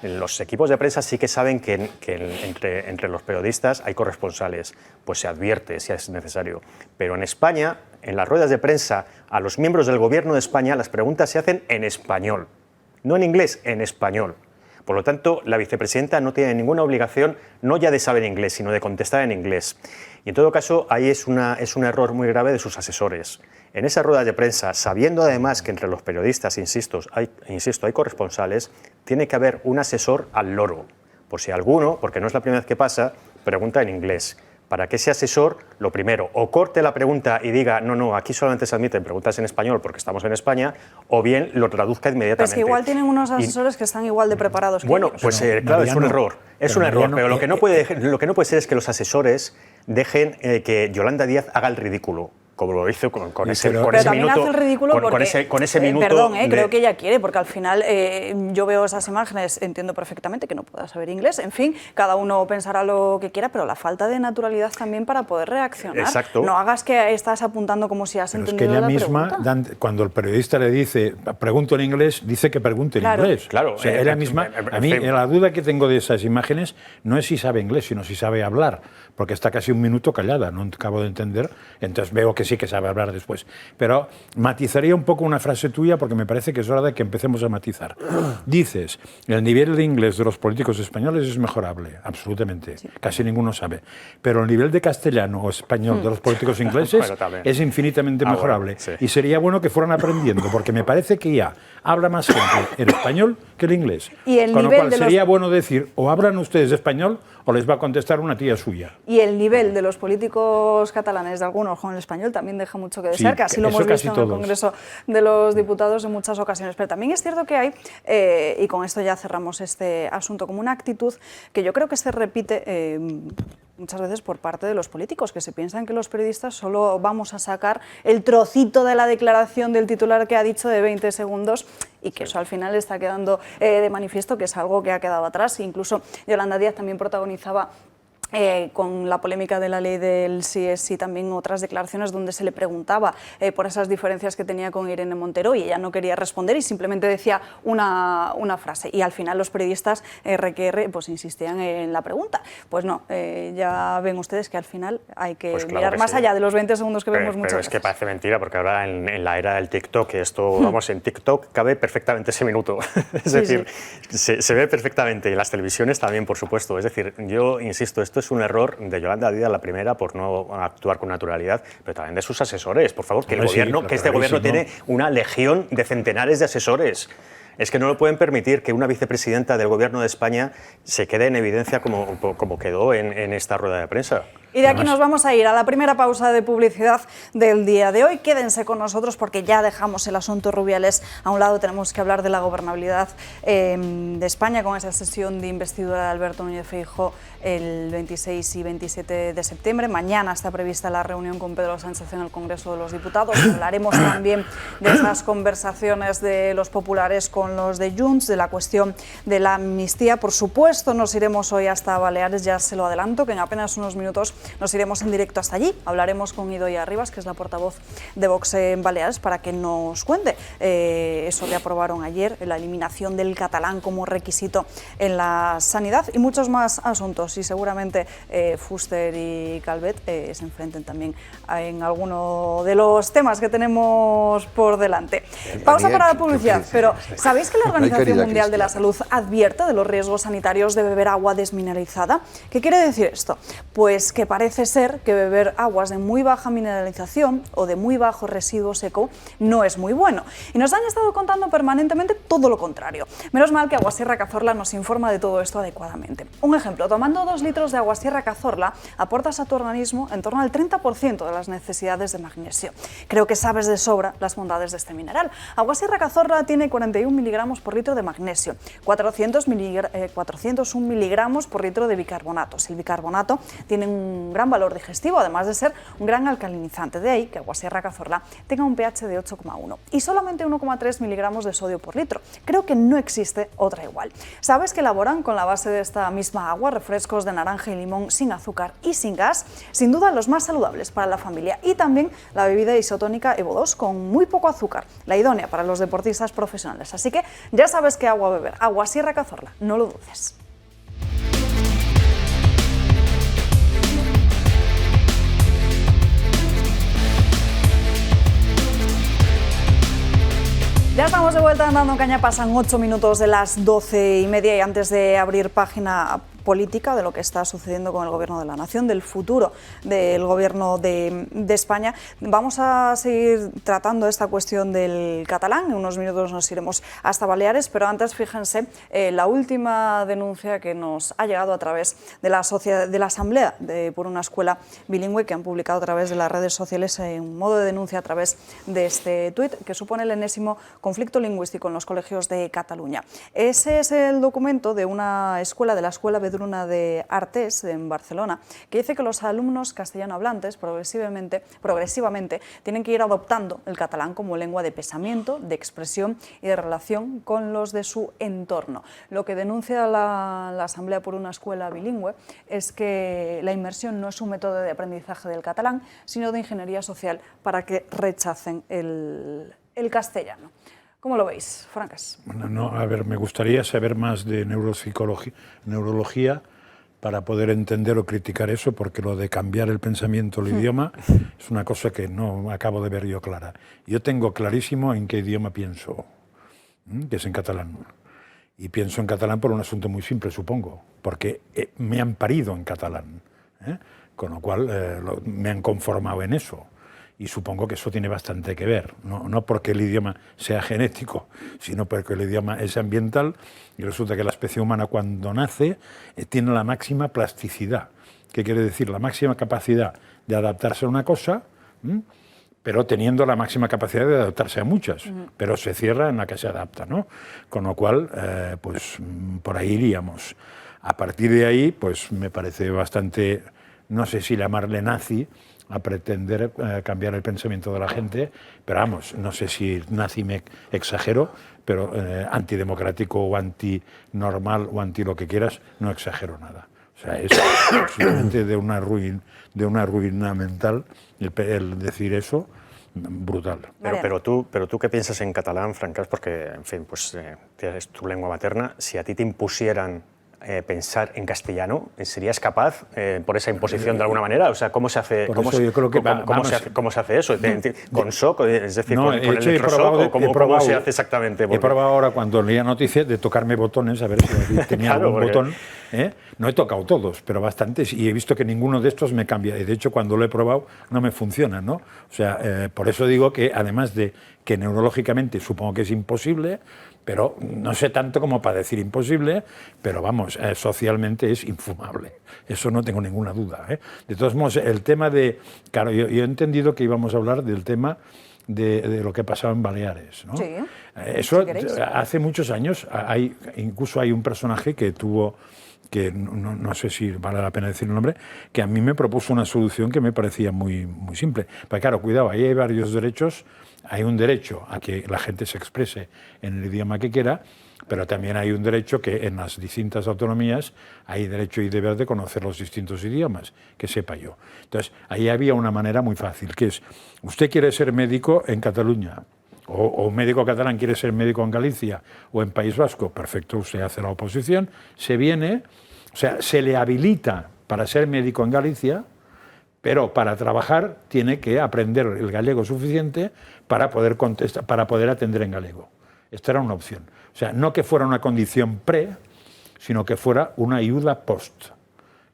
los equipos de prensa sí que saben que entre los periodistas hay corresponsales, pues se advierte si es necesario. Pero en España, en las ruedas de prensa, a los miembros del Gobierno de España las preguntas se hacen en español, no en inglés, en español. Por lo tanto, la vicepresidenta no tiene ninguna obligación, no ya de saber inglés, sino de contestar en inglés. Y en todo caso, ahí es un error muy grave de sus asesores. En esas ruedas de prensa, sabiendo además que entre los periodistas, insisto, hay corresponsales, tiene que haber un asesor al loro. Por si alguno, porque no es la primera vez que pasa, pregunta en inglés. Para que ese asesor, lo primero, o corte la pregunta y diga, no, aquí solamente se admiten preguntas en español porque estamos en España, o bien lo traduzca inmediatamente. Pero es que igual tienen unos asesores que están igual de preparados que ellos. Pues claro, es un error. Es un error, pero lo que no puede ser es que los asesores dejen que Yolanda Díaz haga el ridículo, como lo hizo con ese minuto. Hace el ridículo con ese minuto. Perdón, creo que ella quiere, porque al final yo veo esas imágenes, entiendo perfectamente que no pueda saber inglés, en fin, cada uno pensará lo que quiera, pero la falta de naturalidad también para poder reaccionar. Exacto. No hagas que estás apuntando como si has entendido la pregunta. Es que ella misma, cuando el periodista le dice, pregunto en inglés, dice que pregunte en inglés. Claro. O sea, ella misma, a mí la duda que tengo de esas imágenes no es si sabe inglés, sino si sabe hablar, porque está casi un minuto callada, no acabo de entender, entonces veo que sí que sabe hablar después. Pero matizaría un poco una frase tuya porque me parece que es hora de que empecemos a matizar. Dices, el nivel de inglés de los políticos españoles es mejorable, absolutamente, sí. Casi ninguno sabe. Pero el nivel de castellano o español de los políticos ingleses es infinitamente mejorable. Sí. Y sería bueno que fueran aprendiendo, porque me parece que ya habla más gente el español que el inglés. Y el Con lo nivel cual sería bueno decir, o hablan ustedes español o les va a contestar una tía suya. Y el nivel de los políticos catalanes, de algunos con el español, también deja mucho que desear, que así lo hemos visto en el Congreso de los Diputados en muchas ocasiones. Pero también es cierto que hay, y con esto ya cerramos este asunto, como una actitud que yo creo que se repite muchas veces por parte de los políticos, que se piensan que los periodistas solo vamos a sacar el trocito de la declaración del titular que ha dicho de 20 segundos y que eso al final está quedando de manifiesto que es algo que ha quedado atrás. Incluso Yolanda Díaz también protagonizaba con la polémica de la ley del sí es sí, también otras declaraciones donde se le preguntaba por esas diferencias que tenía con Irene Montero y ella no quería responder y simplemente decía una frase. Y al final los periodistas RQR pues insistían en la pregunta. Pues no, ya ven ustedes que al final hay que mirar más allá de los 20 segundos que vemos muchas veces. Pero es que parece mentira, porque ahora en la era del TikTok, esto, vamos, en TikTok cabe perfectamente ese minuto. Es decir, Se ve perfectamente, y las televisiones también, por supuesto. Es decir, yo insisto, esto es un error de Yolanda Díaz, la primera, por no actuar con naturalidad, pero también de sus asesores. Por favor, que el gobierno, que este gobierno tiene una legión de centenares de asesores. Es que no lo pueden permitir que una vicepresidenta del Gobierno de España se quede en evidencia como quedó en esta rueda de prensa. Y de aquí nos vamos a ir a la primera pausa de publicidad del día de hoy. Quédense con nosotros porque ya dejamos el asunto Rubiales a un lado. Tenemos que hablar de la gobernabilidad de España con esa sesión de investidura de Alberto Núñez Feijóo el 26 y 27 de septiembre. Mañana está prevista la reunión con Pedro Sánchez en el Congreso de los Diputados. Hablaremos también de esas conversaciones de los populares con los de Junts, de la cuestión de la amnistía. Por supuesto, nos iremos hoy hasta Baleares, ya se lo adelanto, que en apenas unos minutos nos iremos en directo hasta allí. Hablaremos con Idoia Rivas, que es la portavoz de Vox en Baleares, para que nos cuente eso que aprobaron ayer, la eliminación del catalán como requisito en la sanidad y muchos más asuntos. Y seguramente Fuster y Calvet se enfrenten también en alguno de los temas que tenemos por delante. Pausa para la publicidad, pero ¿sabéis que la Organización Mundial de la Salud advierte de los riesgos sanitarios de beber agua desmineralizada? ¿Qué quiere decir esto? Pues que parece ser que beber aguas de muy baja mineralización o de muy bajo residuo seco no es muy bueno. Y nos han estado contando permanentemente todo lo contrario. Menos mal que Aguasierra Cazorla nos informa de todo esto adecuadamente. Un ejemplo, tomando 2 litros de Aguasierra Cazorla, aportas a tu organismo en torno al 30% de las necesidades de magnesio. Creo que sabes de sobra las bondades de este mineral. Aguasierra Cazorla tiene 41 miligramos por litro de magnesio, 401 miligramos por litro de bicarbonatos. El bicarbonato tiene un gran valor digestivo, además de ser un gran alcalinizante. De ahí que Aguasierra Cazorla tenga un pH de 8,1 y solamente 1,3 miligramos de sodio por litro. Creo que no existe otra igual. ¿Sabes que elaboran con la base de esta misma agua refrescos de naranja y limón sin azúcar y sin gas? Sin duda los más saludables para la familia, y también la bebida isotónica Evo 2 con muy poco azúcar, la idónea para los deportistas profesionales. Así que ya sabes qué agua beber. Aguasierra Cazorla, no lo dudes. Ya estamos de vuelta andando caña, pasan 8 minutos de las 12:30 y antes de abrir página política de lo que está sucediendo con el Gobierno de la Nación, del futuro del Gobierno de España, vamos a seguir tratando esta cuestión del catalán. En unos minutos nos iremos hasta Baleares, pero antes fíjense la última denuncia que nos ha llegado a través de la Asamblea por una escuela bilingüe, que han publicado a través de las redes sociales un modo de denuncia a través de este tuit que supone el enésimo conflicto lingüístico en los colegios de Cataluña. Ese es el documento de una escuela, de la Escuela Vedruna de Artés en Barcelona, que dice que los alumnos castellano hablantes progresivamente tienen que ir adoptando el catalán como lengua de pensamiento, de expresión y de relación con los de su entorno. Lo que denuncia la Asamblea por una escuela bilingüe es que la inmersión no es un método de aprendizaje del catalán, sino de ingeniería social para que rechacen el castellano. ¿Cómo lo veis, Francas? Bueno, no, a ver, me gustaría saber más de neurología para poder entender o criticar eso, porque lo de cambiar el pensamiento, el idioma, es una cosa que no acabo de ver yo clara. Yo tengo clarísimo en qué idioma pienso, que es en catalán. Y pienso en catalán por un asunto muy simple, supongo, porque me han parido en catalán, con lo cual me han conformado en eso. Y supongo que eso tiene bastante que ver, no porque el idioma sea genético, sino porque el idioma es ambiental, y resulta que la especie humana cuando nace tiene la máxima plasticidad. ¿Qué quiere decir? La máxima capacidad de adaptarse a una cosa, pero teniendo la máxima capacidad de adaptarse a muchas, pero se cierra en la que se adapta, ¿no? Con lo cual, pues por ahí iríamos. A partir de ahí, pues me parece bastante, no sé si llamarle nazi, a pretender cambiar el pensamiento de la gente, pero vamos, no sé si nazi me exagero, pero antidemocrático o antinormal o anti lo que quieras, no exagero nada. O sea, es absolutamente de una ruina mental el decir eso, brutal. Pero tú ¿qué piensas en catalán, Francas? Porque, en fin, pues es tu lengua materna. Si a ti te impusieran pensar en castellano? ¿Serías capaz por esa imposición de alguna manera? O sea, ¿cómo se hace, cómo se hace eso? ¿Con SOC? Es decir, no, con electroshock, ¿cómo se hace exactamente? He probado ahora, cuando leía noticias, de tocarme botones, a ver si tenía claro, algún botón. No he tocado todos, pero bastantes, y he visto que ninguno de estos me cambia. Y de hecho, cuando lo he probado, no me funciona, ¿no? O sea, por eso digo que, además de que neurológicamente supongo que es imposible, pero no sé tanto como para decir imposible, pero vamos, socialmente es infumable. Eso no tengo ninguna duda. De todos modos, el tema de... Claro, yo he entendido que íbamos a hablar del tema de lo que pasaba en Baleares, ¿no? Sí. Eso hace muchos años, incluso hay un personaje que tuvo, que no sé si vale la pena decir el nombre, que a mí me propuso una solución que me parecía muy, muy simple. Porque claro, cuidado, ahí hay varios derechos. Hay un derecho a que la gente se exprese en el idioma que quiera, pero también hay un derecho que en las distintas autonomías hay derecho y deber de conocer los distintos idiomas, que sepa yo. Entonces, ahí había una manera muy fácil, que es, usted quiere ser médico en Cataluña, o un médico catalán quiere ser médico en Galicia o en País Vasco, perfecto, usted hace la oposición, se viene, o sea, se le habilita para ser médico en Galicia, pero para trabajar tiene que aprender el gallego suficiente para poder contestar, para poder atender en galego. Esta era una opción. O sea, no que fuera una condición pre, sino que fuera una ayuda post.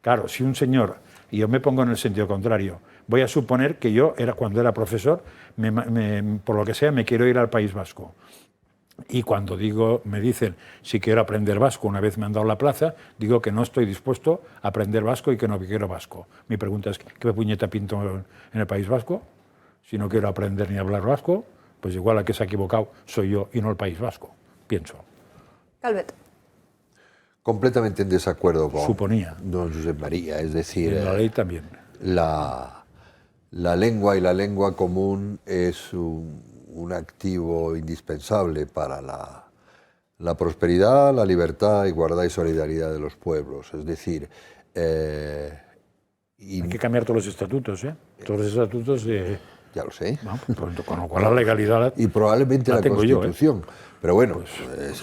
Claro, si un señor, y yo me pongo en el sentido contrario, voy a suponer que yo, cuando era profesor, por lo que sea, me quiero ir al País Vasco. Y cuando me dicen si quiero aprender vasco, una vez me han dado la plaza, digo que no estoy dispuesto a aprender vasco y que no quiero vasco. Mi pregunta es, ¿qué puñeta pinto en el País Vasco? Si no quiero aprender ni hablar vasco, pues igual a que se ha equivocado soy yo y no el País Vasco, pienso. Calvet. Completamente en desacuerdo con Suponía. don Josep María, es decir... En la ley también. La lengua y la lengua común es un activo indispensable para la prosperidad, la libertad, igualdad y solidaridad de los pueblos. Es decir... hay que cambiar todos los estatutos, ¿eh? Todos los estatutos de... Ya lo sé. No, con lo cual la legalidad... Y probablemente la Constitución. Yo, ¿eh? Pero bueno,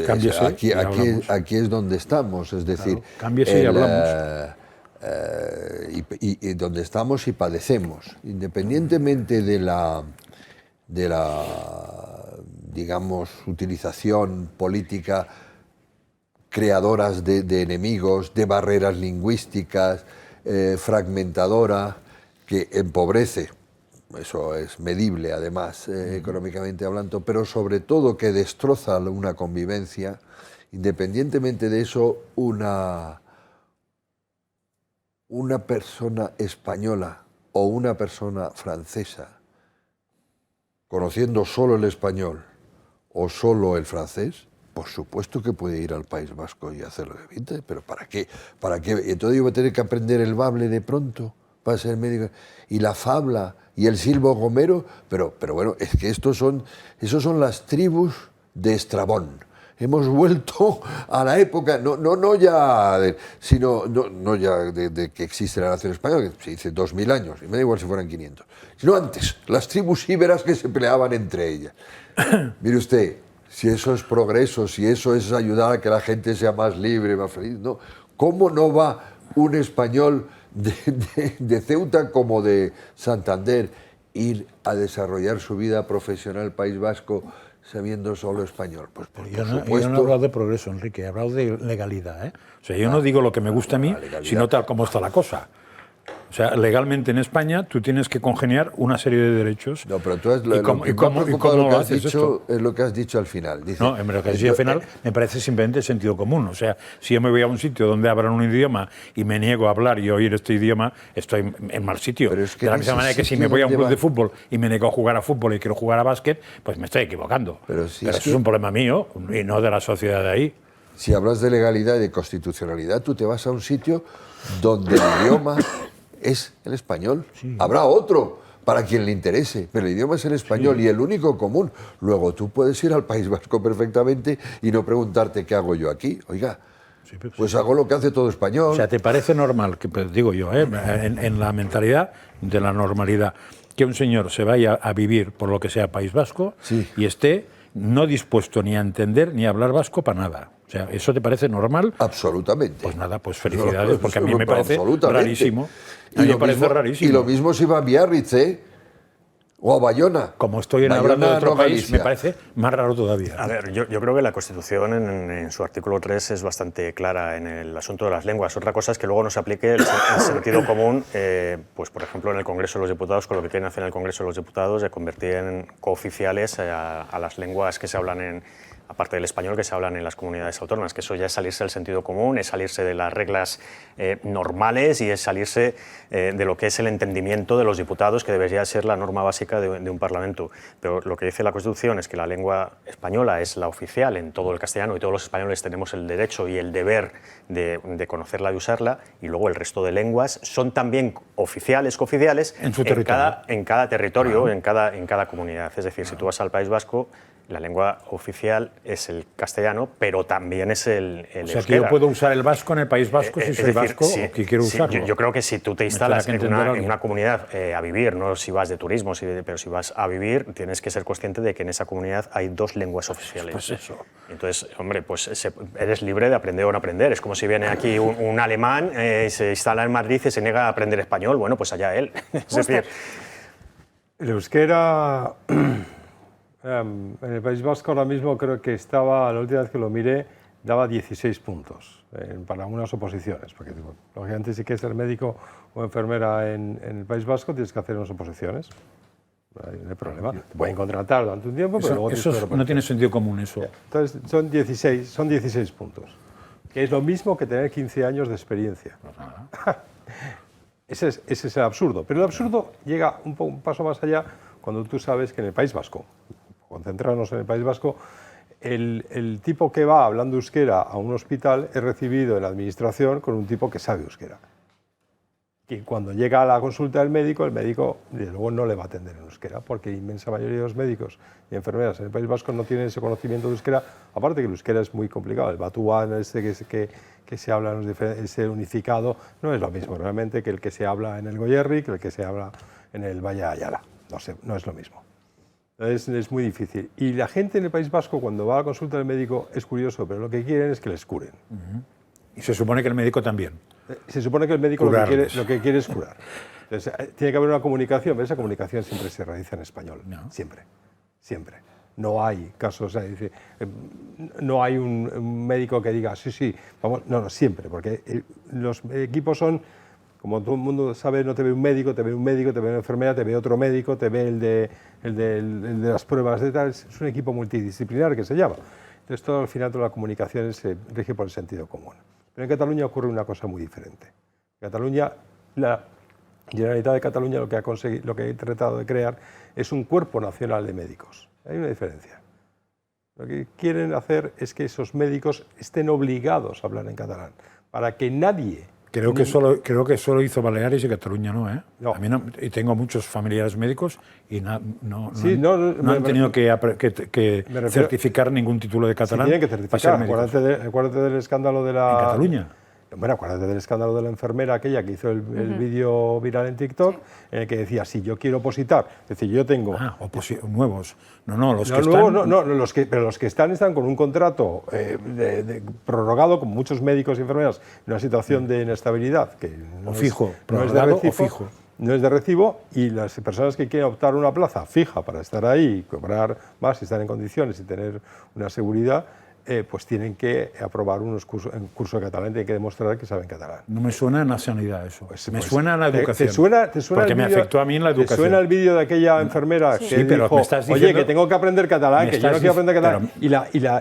cámbiese aquí es donde estamos. Es decir, claro, cámbiese y hablamos. Y donde estamos y padecemos. Independientemente de la digamos, utilización política creadoras de enemigos, de barreras lingüísticas, fragmentadora, que empobrece, eso es medible además, económicamente hablando, pero sobre todo que destroza una convivencia. Independientemente de eso, una persona española o una persona francesa, conociendo solo el español o solo el francés, por supuesto que puede ir al País Vasco y hacerlo de 20, pero ¿para qué? ¿Para qué? Entonces yo voy a tener que aprender el bable de pronto para ser médico, y la fabla y el silbo gomero, pero bueno, es que esos son las tribus de Estrabón. Hemos vuelto a la época, no ya de que existe la nación española, que se dice 2000 años, y me da igual si fueran 500, sino antes, las tribus íberas que se peleaban entre ellas. Mire usted, si eso es progreso, si eso es ayudar a que la gente sea más libre, más feliz, no. ¿Cómo no va un español de Ceuta como de Santander ir a desarrollar su vida profesional al País Vasco sabiendo solo español? Pues por supuesto. Yo no he hablado de progreso, Enrique, he hablado de legalidad, ¿eh? O sea, yo no digo lo que me gusta a mí, sino tal como está la cosa. O sea, legalmente en España tú tienes que congeniar una serie de derechos. No, pero tú ¿cómo lo haces esto? Es lo que has dicho al final. Dice, no, lo que has dicho al final me parece simplemente sentido común. O sea, si yo me voy a un sitio donde hablan un idioma y me niego a hablar y a oír este idioma, estoy en mal sitio. Pero es que de la misma manera que si me voy a un club de fútbol y me niego a jugar a fútbol y quiero jugar a básquet, pues me estoy equivocando. Pero eso es un problema mío y no de la sociedad de ahí. Si hablas de legalidad y de constitucionalidad, tú te vas a un sitio donde el idioma es el español. Sí. Habrá otro para quien le interese, pero el idioma es el español y el único común. Luego tú puedes ir al País Vasco perfectamente y no preguntarte qué hago yo aquí. Oiga, pues hago lo que hace todo español. O sea, ¿te parece normal, que pues, digo yo, en la mentalidad de la normalidad, que un señor se vaya a vivir por lo que sea País Vasco y esté no dispuesto ni a entender ni a hablar vasco para nada? O sea, ¿eso te parece normal? Absolutamente. Pues nada, pues felicidades, porque a mí me parece rarísimo. A mí me parece rarísimo. Y lo mismo si va a Biarritz, o a Bayona. Como estoy hablando de otro país, me parece más raro todavía. A ver, yo creo que la Constitución en su artículo 3 es bastante clara en el asunto de las lenguas. Otra cosa es que luego no se aplique el sentido común, pues por ejemplo en el Congreso de los Diputados, con lo que quieren hacer en el Congreso de los Diputados, de convertir en cooficiales a las lenguas que se hablan aparte del español, que se hablan en las comunidades autónomas, que eso ya es salirse del sentido común, es salirse de las reglas normales y es salirse de lo que es el entendimiento de los diputados, que debería ser la norma básica de un Parlamento. Pero lo que dice la Constitución es que la lengua española es la oficial en todo el castellano y todos los españoles tenemos el derecho y el deber de conocerla y usarla, y luego el resto de lenguas son también oficiales, cooficiales en cada territorio, en cada comunidad. Es decir, si tú vas al País Vasco, la lengua oficial es el castellano, pero también es el euskera. O sea, que yo puedo usar el vasco en el País Vasco si soy vasco o que quiero usarlo. Yo creo que si tú te instalas en una comunidad a vivir, no si vas de turismo, pero si vas a vivir, tienes que ser consciente de que en esa comunidad hay 2 lenguas oficiales. Pues eso. Entonces, hombre, pues eres libre de aprender o no aprender. Es como si viene aquí un alemán, se instala en Madrid y se niega a aprender español. Bueno, pues allá él. Es decir, el euskera... En el País Vasco ahora mismo creo que estaba, la última vez que lo miré, daba 16 puntos para unas oposiciones, porque lógicamente si quieres ser médico o enfermera en el País Vasco tienes que hacer unas oposiciones, no hay problema, te pueden contratar durante un tiempo, pero luego eso no tiene sentido común eso. Entonces son 16 puntos, que es lo mismo que tener 15 años de experiencia. Ese es el absurdo, pero el absurdo llega un paso más allá cuando tú sabes que en el País Vasco, concentrarnos en el País Vasco, el tipo que va hablando euskera a un hospital es recibido en la administración con un tipo que sabe euskera. Y cuando llega a la consulta del médico, el médico desde luego no le va a atender en euskera, porque la inmensa mayoría de los médicos y enfermeras en el País Vasco no tienen ese conocimiento de euskera, aparte que el euskera es muy complicado, el batuán que se habla, ese unificado, no es lo mismo realmente que el que se habla en el Goierri, que el que se habla en el Valle de Ayala, no es lo mismo. Es muy difícil. Y la gente en el País Vasco, cuando va a la consulta del médico, es curioso, pero lo que quieren es que les curen. Y se supone que el médico también. Se supone que el médico lo que quiere es curar. Entonces, tiene que haber una comunicación, pero esa comunicación siempre se realiza en español. No. Siempre. No hay casos, no hay un médico que diga, sí, vamos, no, siempre, porque los equipos son... Como todo el mundo sabe, no te ve un médico, te ve una enfermera, te ve otro médico, te ve el de las pruebas de tal. Es un equipo multidisciplinar que se llama. Entonces, al final, toda la comunicación se rige por el sentido común. Pero en Cataluña ocurre una cosa muy diferente. En Cataluña, la Generalitat de Cataluña lo que ha tratado de crear es un cuerpo nacional de médicos. Hay una diferencia. Lo que quieren hacer es que esos médicos estén obligados a hablar en catalán, para que nadie... Creo que solo hizo Baleares y Cataluña no, ¿eh? No. A mí no, y tengo muchos familiares médicos y no han tenido que certificar ningún título de catalán. Sí, tienen que certificar. Acuérdate del escándalo de la... ¿En Cataluña? Bueno, acuérdate del escándalo de la enfermera aquella que hizo el vídeo viral en TikTok, en el que decía, si yo quiero opositar, es decir, yo tengo... nuevos. Pero los que están con un contrato prorrogado, como muchos médicos y enfermeras, en una situación de inestabilidad, que no es de recibo, y las personas que quieren optar una plaza fija para estar ahí, cobrar más y estar en condiciones y tener una seguridad, pues tienen que aprobar un curso de catalán, tienen que demostrar que saben catalán. No me suena en la sanidad eso. Me suena en la educación. ¿Te suena porque me afectó a mí en la educación. ¿Te suena el vídeo de aquella enfermera que dijo, me estás diciendo, oye, que tengo que aprender catalán, que yo no quiero aprender catalán?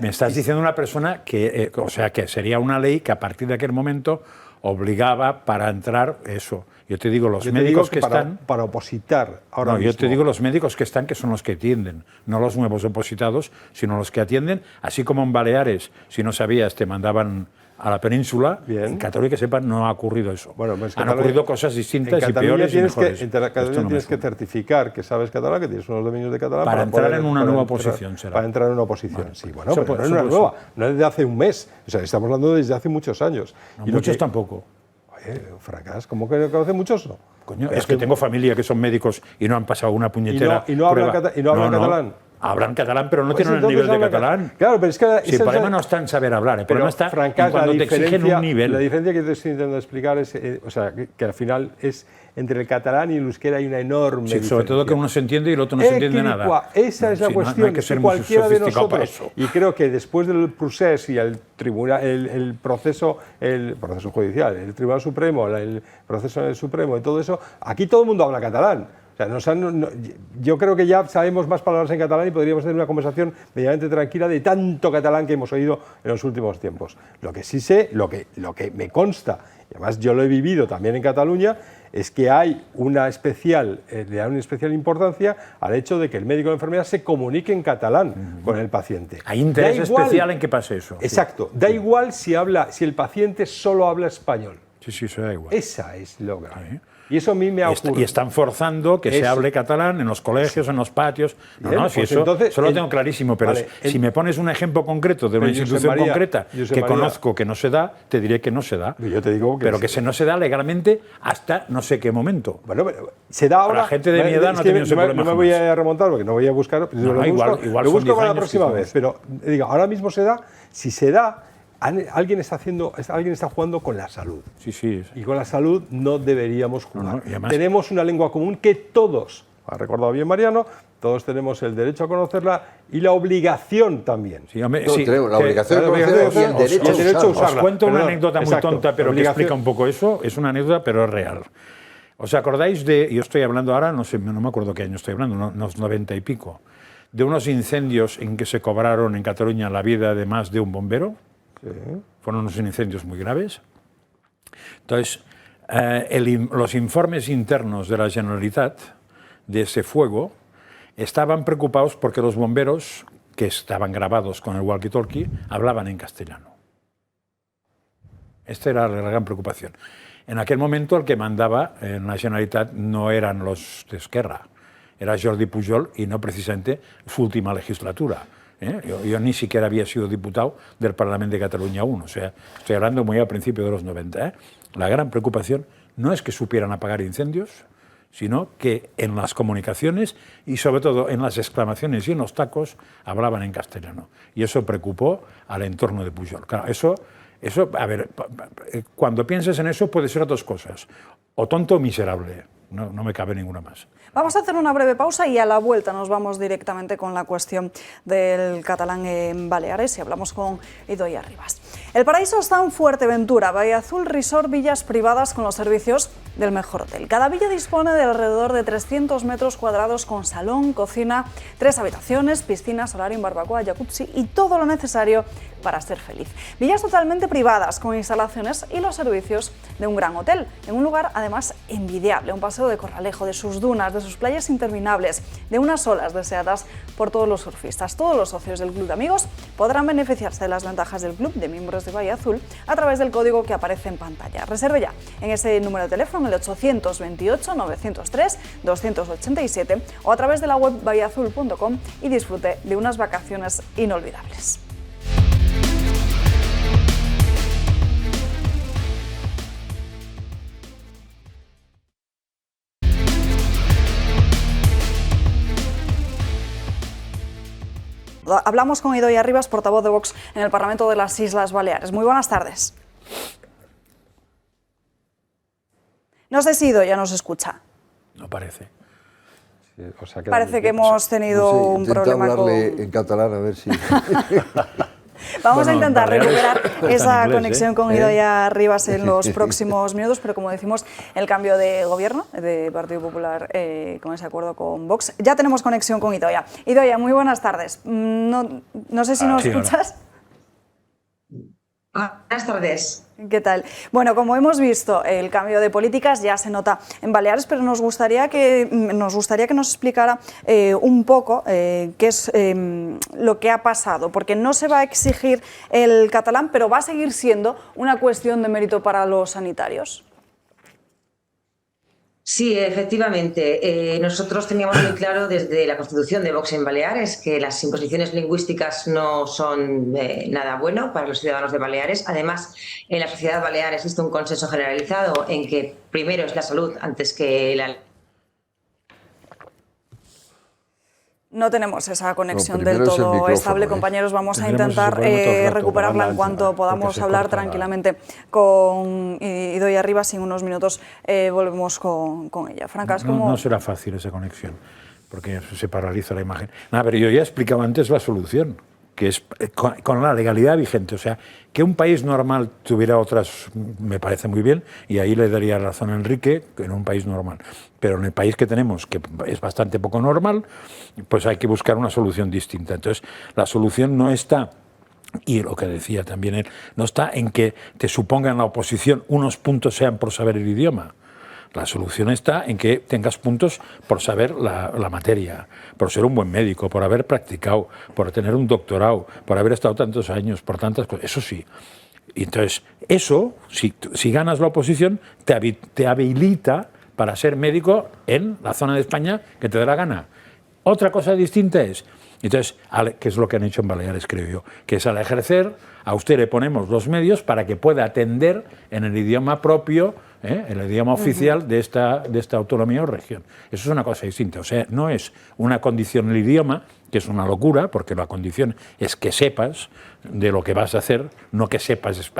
Me estás diciendo una persona que, que sería una ley que a partir de aquel momento obligaba para entrar eso. Yo te digo, los médicos que están... Para opositar ahora mismo. Yo te digo los médicos que están, que son los que atienden, no los nuevos opositados, sino los que atienden, así como en Baleares, si no sabías, te mandaban a la península. Bien. En Cataluña, que sepan, no ha ocurrido eso. Bueno, han ocurrido cosas distintas y peores y mejores. En Cataluña tienes que certificar que sabes catalán, que tienes unos dominios de catalán... Para entrar en una nueva oposición, será. Para entrar en una oposición, sí. Bueno, pero no es una nueva, no es de hace un mes. O sea, estamos hablando desde hace muchos años. Y muchos tampoco. Fracas, ¿cómo que conoce muchos? No. Coño, es que tengo familia que son médicos y no han pasado una puñetera ¿Y no hablan catalán? hablan catalán, pero no tienen el nivel de catalán. Claro, pero es que... Si el problema no está en saber hablar, el problema está en cuando te exigen un nivel. La diferencia que te estoy intentando explicar es, o sea, que al final es entre el catalán y el euskera hay una enorme diferencia. Sobre todo que uno se entiende y el otro no se entiende nada. Esa es la cuestión. No hay que ser muy sofisticado para eso. Y creo que después del procés y el tribunal, el proceso judicial, el Tribunal Supremo, el proceso en el Supremo y todo eso, aquí todo el mundo habla catalán. O sea, yo creo que ya sabemos más palabras en catalán y podríamos tener una conversación medianamente tranquila de tanto catalán que hemos oído en los últimos tiempos. Lo que sí sé, lo que me consta, y además yo lo he vivido también en Cataluña, es que hay una especial importancia al hecho de que el médico de la enfermedad se comunique en catalán con el paciente. Hay interés especial en que pase eso. Exacto. Da igual si el paciente solo habla español. Sí, eso da igual. Esa es lo grave. Y eso a mí me ha ocurrido. Y están forzando que se hable catalán en los colegios, en los patios. No, si eso lo tengo clarísimo, pero si me pones un ejemplo concreto de una institución concreta que conozco que no se da, te diré que no se da. Yo te digo pero que no se da legalmente hasta no sé qué momento. Bueno, pero se da ahora. La gente de mi edad no ha tenido ese problema. No me voy a remontar porque no voy a buscar. Igual lo busco para la próxima vez. Pero digo, ahora mismo se da. Si se da, alguien está jugando con la salud. Sí. Y con la salud no deberíamos jugar. Tenemos una lengua común que todos, ha recordado bien Mariano, todos tenemos el derecho a conocerla y la obligación también. Tenemos la obligación de conocerla y el derecho a usarla. Os cuento una anécdota muy tonta, pero que explica un poco eso. Es una anécdota, pero es real. ¿Os acordáis yo estoy hablando ahora, no me acuerdo qué año estoy hablando, unos 90 y pico, de unos incendios en que se cobraron en Cataluña la vida de más de un bombero? Sí. Fueron unos incendios muy graves. Entonces, los informes internos de la Generalitat de ese fuego estaban preocupados porque los bomberos, que estaban grabados con el walkie-talkie, hablaban en castellano. Esta era la gran preocupación. En aquel momento el que mandaba en la Generalitat no eran los de Esquerra, era Jordi Pujol y no precisamente su última legislatura. Yo ni siquiera había sido diputado del Parlamento de Cataluña 1, o sea, estoy hablando muy al principio de los 90. La gran preocupación no es que supieran apagar incendios, sino que en las comunicaciones y sobre todo en las exclamaciones y en los tacos hablaban en castellano. Y eso preocupó al entorno de Pujol. Claro, eso, a ver, cuando pienses en eso puede ser dos cosas, o tonto o miserable, no me cabe ninguna más. Vamos a hacer una breve pausa y a la vuelta nos vamos directamente con la cuestión del catalán en Baleares y hablamos con Idoia Ribas. El paraíso está en Fuerteventura, Bahía Azul Resort, villas privadas con los servicios del mejor hotel. Cada villa dispone de alrededor de 300 metros cuadrados con salón, cocina, 3 habitaciones, piscina, solarium, barbacoa, jacuzzi y todo lo necesario para ser feliz. Villas totalmente privadas con instalaciones y los servicios de un gran hotel, en un lugar además envidiable, un paseo de Corralejo, de sus dunas, de sus playas interminables, de unas olas deseadas por todos los surfistas. Todos los socios del Club de Amigos podrán beneficiarse de las ventajas del club de miembros de Bahía Azul a través del código que aparece en pantalla. Reserve ya en ese número de teléfono, el 828-903-287 o a través de la web bahiaazul.com y disfrute de unas vacaciones inolvidables. Hablamos con Idoia Ribas, portavoz de Vox en el Parlamento de las Islas Baleares. Muy buenas tardes. No sé si Idoia nos escucha. No parece. Sí, parece que hemos tenido un problema hablarle con... en catalán, a ver si... Vamos a intentar recuperar esa conexión con Idoia Ribas en los próximos minutos, pero como decimos, el cambio de gobierno de Partido Popular con ese acuerdo con Vox. Ya tenemos conexión con Idoia. Idoia, muy buenas tardes. No sé si nos escuchas. Buenas tardes. ¿Qué tal? Bueno, como hemos visto, el cambio de políticas ya se nota en Baleares, pero nos gustaría que nos explicara un poco qué es lo que ha pasado, porque no se va a exigir el catalán, pero va a seguir siendo una cuestión de mérito para los sanitarios. Sí, efectivamente. Nosotros teníamos muy claro desde la constitución de Vox en Baleares que las imposiciones lingüísticas no son nada bueno para los ciudadanos de Baleares. Además, en la sociedad balear existe un consenso generalizado en que primero es la salud antes que la... No tenemos esa conexión No, del primero es el todo micrófono, estable, compañeros. Vamos a Tendremos intentar ese problema todo el rato, recuperarla en con la cuanto lanza, podamos porque se hablar corta tranquilamente con Idoia Rivas. Y en unos minutos volvemos con ella. Francas, ¿cómo? No será fácil esa conexión, porque se paraliza la imagen. Nada, pero yo ya explicaba antes la solución, que es con la legalidad vigente. O sea, que un país normal tuviera otras, me parece muy bien, y ahí le daría razón a Enrique, en un país normal. Pero en el país que tenemos, que es bastante poco normal, pues hay que buscar una solución distinta. Entonces, la solución no está, y lo que decía también él, no está en que te supongan la oposición unos puntos sean por saber el idioma. La solución está en que tengas puntos por saber la materia, por ser un buen médico, por haber practicado, por tener un doctorado, por haber estado tantos años, por tantas cosas. Eso sí. Y entonces, eso, si ganas la oposición, te habilita para ser médico en la zona de España que te dé la gana. Otra cosa distinta es, entonces, que es lo que han hecho en Baleares, creo yo, que es al ejercer, a usted le ponemos los medios para que pueda atender en el idioma propio, el idioma oficial de esta autonomía o región. Eso es una cosa distinta. O sea, no es una condición el idioma, que es una locura, porque la condición es que sepas de lo que vas a hacer, no que sepas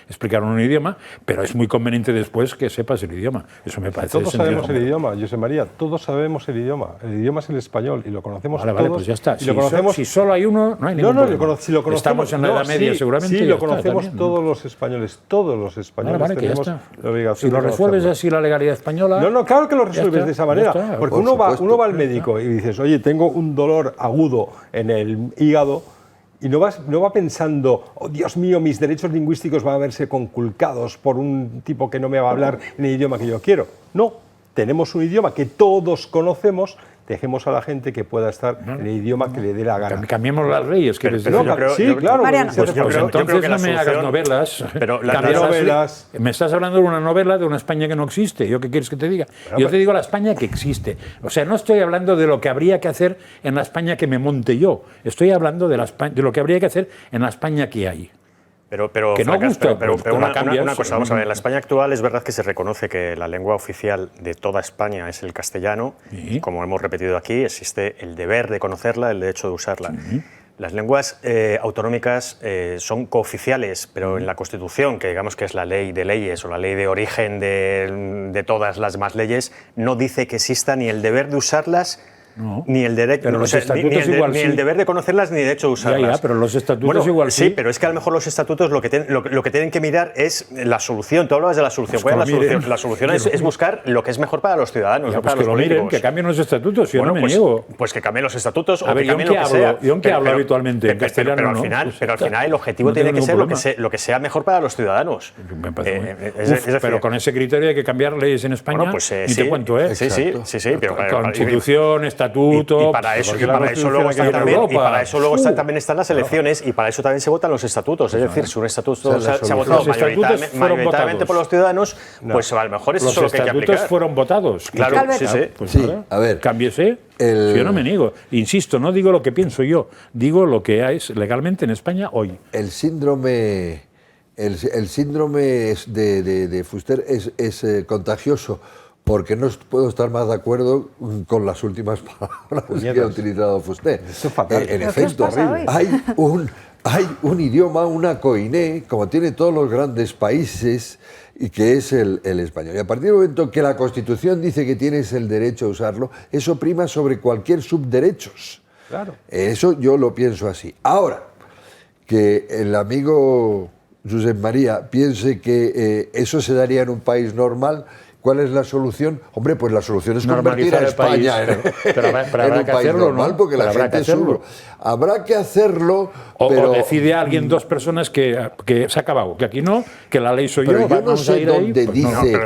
explicar un idioma, pero es muy conveniente después que sepas el idioma. Eso me parece Todos sabemos el idioma, José María, todos sabemos el idioma. El idioma es el español y lo conocemos todos. Vale, pues ya está. Y lo conocemos... si solo hay uno, no hay ningún problema. Si lo conocemos, estamos en la Edad Media, seguramente. Sí, ya lo está, conocemos también, todos ¿no? los españoles Vale, tenemos que ya está. la obligación. Si lo resuelves así la legalidad española... No, claro que lo resuelves de esa manera. Está, porque uno va al médico y dices, oye, tengo un dolor agudo en el hígado, y no va pensando, oh Dios mío, mis derechos lingüísticos van a verse conculcados por un tipo que no me va a hablar en el idioma que yo quiero. No, tenemos un idioma que todos conocemos, dejemos a la gente que pueda estar en el idioma que le dé la gana. Cambiemos las leyes, ¿quieres decir? Sí, claro. Pues entonces no me hagas novelas. Pero novelas. Me estás hablando de una novela de una España que no existe. ¿Yo qué quieres que te diga? Yo te digo la España que existe. O sea, no estoy hablando de lo que habría que hacer en la España que me monte yo. Estoy hablando de lo que habría que hacer en la España que hay. Pero que no gusta, pero cambias, una cosa, vamos a ver, en la España actual es verdad que se reconoce que la lengua oficial de toda España es el castellano, y como hemos repetido aquí, existe el deber de conocerla, el derecho de usarla. Las lenguas autonómicas son cooficiales, pero en la Constitución, que digamos que es la ley de leyes o la ley de origen de todas las demás leyes, no dice que exista ni el deber de usarlas, no. Ni el derecho, ni el deber de conocerlas ni el derecho de usarlas. Ya, pero los estatutos igual sí. Pero es que a lo mejor los estatutos lo que tienen que mirar es la solución. Tú hablabas de la solución. Pues ¿cuál es la solución? La solución es buscar lo que es mejor para los ciudadanos, no pues para que los políticos. Miren, que cambien los estatutos, yo no me pues, niego. Pues que cambien los estatutos o que cambien lo que sea. Yo aunque hablo habitualmente en castellano, pero al final el objetivo tiene que ser lo que sea mejor para los ciudadanos. Pero con ese criterio hay que cambiar leyes en España, y te cuento, ¿eh? Sí. Constitución, estatuto... Para eso luego también están las elecciones y para eso también se votan los estatutos. Es decir, si un estatuto se ha votado mayoritariamente por los ciudadanos, pues a lo mejor es eso lo que hay que aplicar. Los estatutos fueron votados. Claro, sí. A ver, cámbiese. Yo no me niego. Insisto, no digo lo que pienso yo, digo lo que es legalmente en España hoy. El síndrome de Fuster es contagioso. Porque no puedo estar más de acuerdo con las últimas palabras que ha utilizado Fuster. Eso es fatal. En efecto, hay un idioma, una coiné, como tiene todos los grandes países, y que es el español. Y a partir del momento que la Constitución dice que tienes el derecho a usarlo, eso prima sobre cualquier subderechos. Claro. Eso yo lo pienso así. Ahora, que el amigo Josep María piense que eso se daría en un país normal... ¿Cuál es la solución? Hombre, pues la solución es convertir a España en un país normal, porque la gente seguro. Habrá que hacerlo, pero... O decide alguien, dos personas que se ha acabado, que aquí no, que la ley soy pero yo. Yo no sé dónde dice...